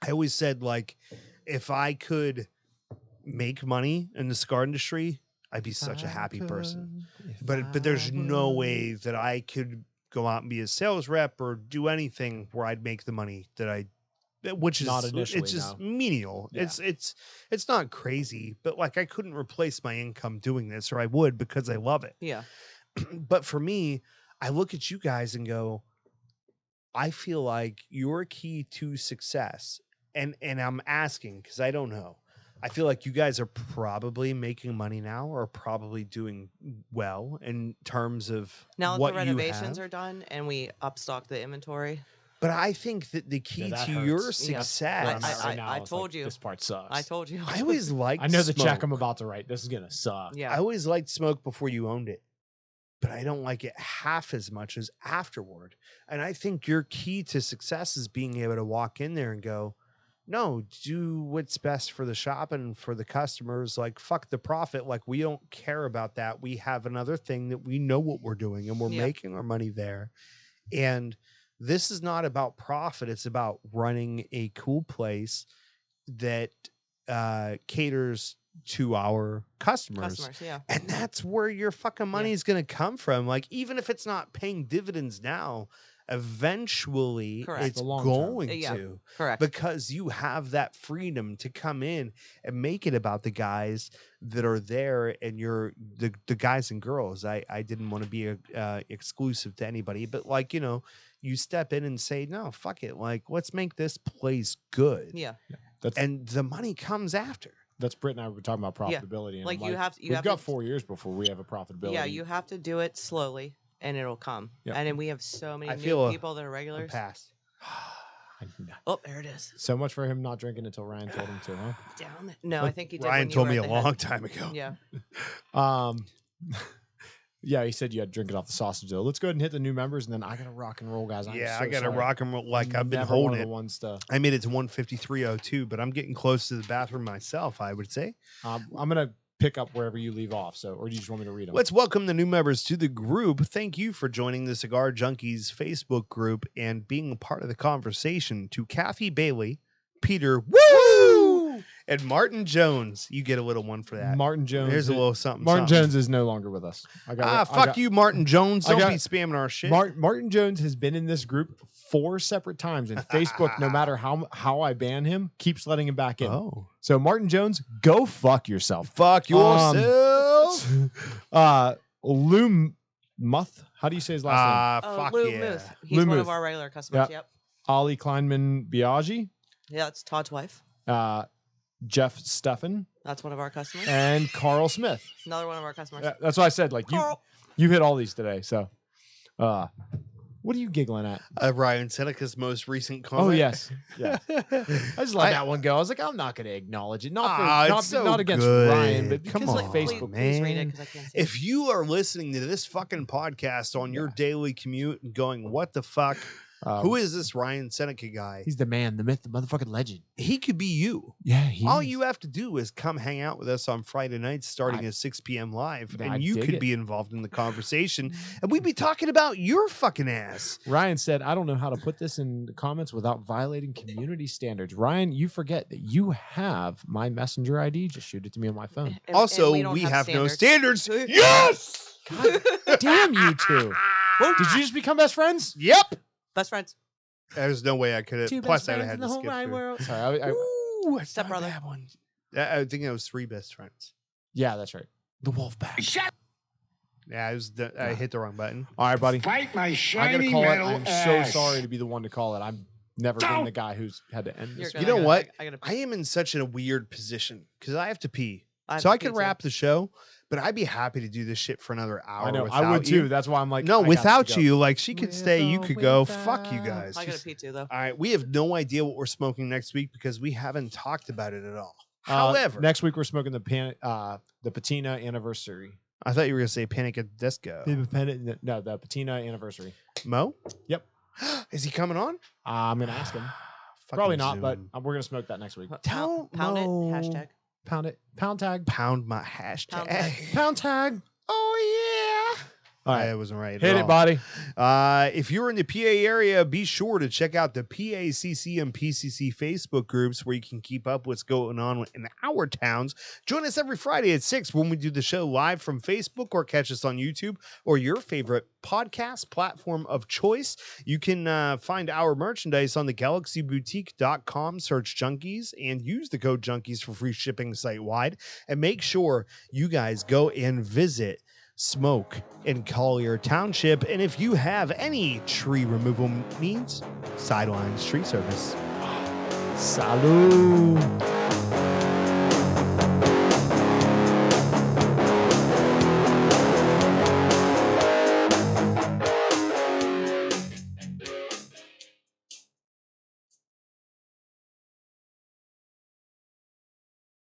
I always said, like, if I could make money in the cigar industry, I'd be such a happy person. But there's no way that I could go out and be a sales rep or do anything where I'd make the money that I, which is Not initially, it's just no. menial. Yeah. It's not crazy, but like I couldn't replace my income doing this, or I would because I love it. Yeah. But for me, I look at you guys and go, I feel like your key to success, and I'm asking because I don't know. I feel like you guys are probably making money now, or probably doing well in terms of Now that what the renovations you have. are done and we upstock the inventory, But I think that the key that to hurts. your Yeah. success, Where I'm at right I now, it's told you. this part sucks. I told you. I always liked. I know the check I'm smoke. about to write. This is gonna suck. Yeah. I always liked smoke before you owned it, but I don't like it half as much as afterward. And I think your key to success is being able to walk in there and go, no, do what's best for the shop and for the customers. Like, fuck the profit. Like, we don't care about that. We have another thing that we know what we're doing and we're Yeah. making our money there. And this is not about profit. It's about running a cool place that caters to our customers. Yeah. And that's where your fucking money is going to come from. Like, even if it's not paying dividends now, eventually Correct. it's The long term. going Yeah. to, Correct. because you have that freedom to come in and make it about the guys that are there, and you're the guys and girls. I didn't want to be exclusive to anybody, but like, you know, you step in and say, no, fuck it. Like, let's make this place good. Yeah. And the money comes after. That's Britt and I were talking about Yeah. profitability. And Like, I'm you have to- you we've have got to- 4 years before we have a profitability. Yeah, you have to do it slowly and it'll come. Yep. And then we have so many I new feel people that are regulars. Past. Oh, there it is. So much for him not drinking until Ryan told him to, huh? Down. No, I think he did. Ryan when you told were me at a the head. long time ago. Yeah. Yeah, he said you had to drink it off the sausage dough. Let's go ahead and hit the new members, and then I gotta rock and roll, guys. Yeah, so I got to sorry. rock and roll. Like, I've been Never one holding of it. the ones to. I made it to 153.02, but I'm getting close to the bathroom myself, I would say. I'm gonna pick up wherever you leave off. So, or do you just want me to read them? Let's welcome the new members to the group. Thank you for joining the Cigar Junkies Facebook group and being a part of the conversation. To Kathy Bailey, Peter Woo, and Martin Jones. You get a little one for that. Martin Jones. Here's a little something. Martin something. Jones is no longer with us. Fuck you, Martin Jones. I Don't got- be spamming our shit. Martin Jones has been in this group 4 separate times, and Facebook, no matter how I ban him, keeps letting him back in. Oh, So Martin Jones, go fuck yourself. fuck yourself. Lou Muth. How do you say his last name? Oh, Fuck Lou yeah. Muth. He's Lou one Muth. of our regular customers. Yeah. Yep. Ollie Kleinman Biaggi, Yeah, that's Todd's wife. Jeff Steffen, That's one of our customers. and Carl Smith. Another one of our customers. Yeah, that's what I said. Like Carl. you hit all these today. So, what are you giggling at? Ryan Seneca's most recent comment. Oh yes, yeah. I just let I- that one go. I was like, I'm not going to acknowledge it. Not Ah, not, it's so not against good. Ryan, but Come because on, of Please, Facebook. please read it man. because I can't see. If you are listening to this fucking podcast on your daily commute and going, what the fuck? Who is this Ryan Seneca guy? He's the man, the myth, the motherfucking legend. He could be you. Yeah, All you have to do is come hang out with us on Friday nights starting at 6 p.m. live, I and you dig could it. be involved in the conversation, and we'd be talking about your fucking ass. Ryan said, I don't know how to put this in the comments without violating community standards. Ryan, you forget that you have my messenger ID. Just shoot it to me on my phone. Also, we don't we have no standards. standards. Yes! God damn you two. Did you just become best friends? Yep. Best friends. There's no way I could have. Two Plus, best I would friends have in had the to whole skip wide through. world. Sorry, Ooh, it's not a Stepbrother. bad one. I think it was 3 best friends. yeah, that's right. The wolf pack. Yeah, I hit the wrong button. All right, buddy. Fight my I'm shiny gonna call it. metal I'm ass. so sorry to be the one to call it. I've never been the guy who's had to end You're this. good. You know what? I gotta I am in such a weird position because I have to pee. have So to I pee could too. wrap the show, but I'd be happy to do this shit for another hour. I know. Without I would you. too. That's why I'm like, No, I got without to go. you, like she could stay, you With could or go. without. Fuck you guys. I gotta Just- pee too, though. all right, we have no idea what we're smoking next week because we haven't talked about it at all. However, next week we're smoking the Patina anniversary. I thought you were gonna say Panic at the Disco. No, the Patina anniversary. Mo? Yep. Is he coming on? I'm gonna ask him. Fucking Probably not, but Zoom. we're gonna smoke that next week. Tell Pound it. Mo. Hashtag. Pound it. Pound tag. Pound my hashtag. Pound tag. Pound tag. Oh yeah. All right. I wasn't right. Hit at it, all. buddy. If you're in the PA area, be sure to check out the PACC and PCC Facebook groups where you can keep up what's going on in our towns. Join us every Friday at 6 when we do the show live from Facebook, or catch us on YouTube or your favorite podcast platform of choice. You can find our merchandise on the galaxyboutique.com, search Junkies, and use the code Junkies for free shipping site-wide. And make sure you guys go and visit Smoke in Collier Township, and if you have any tree removal needs, Sidelines Tree Service. Salud.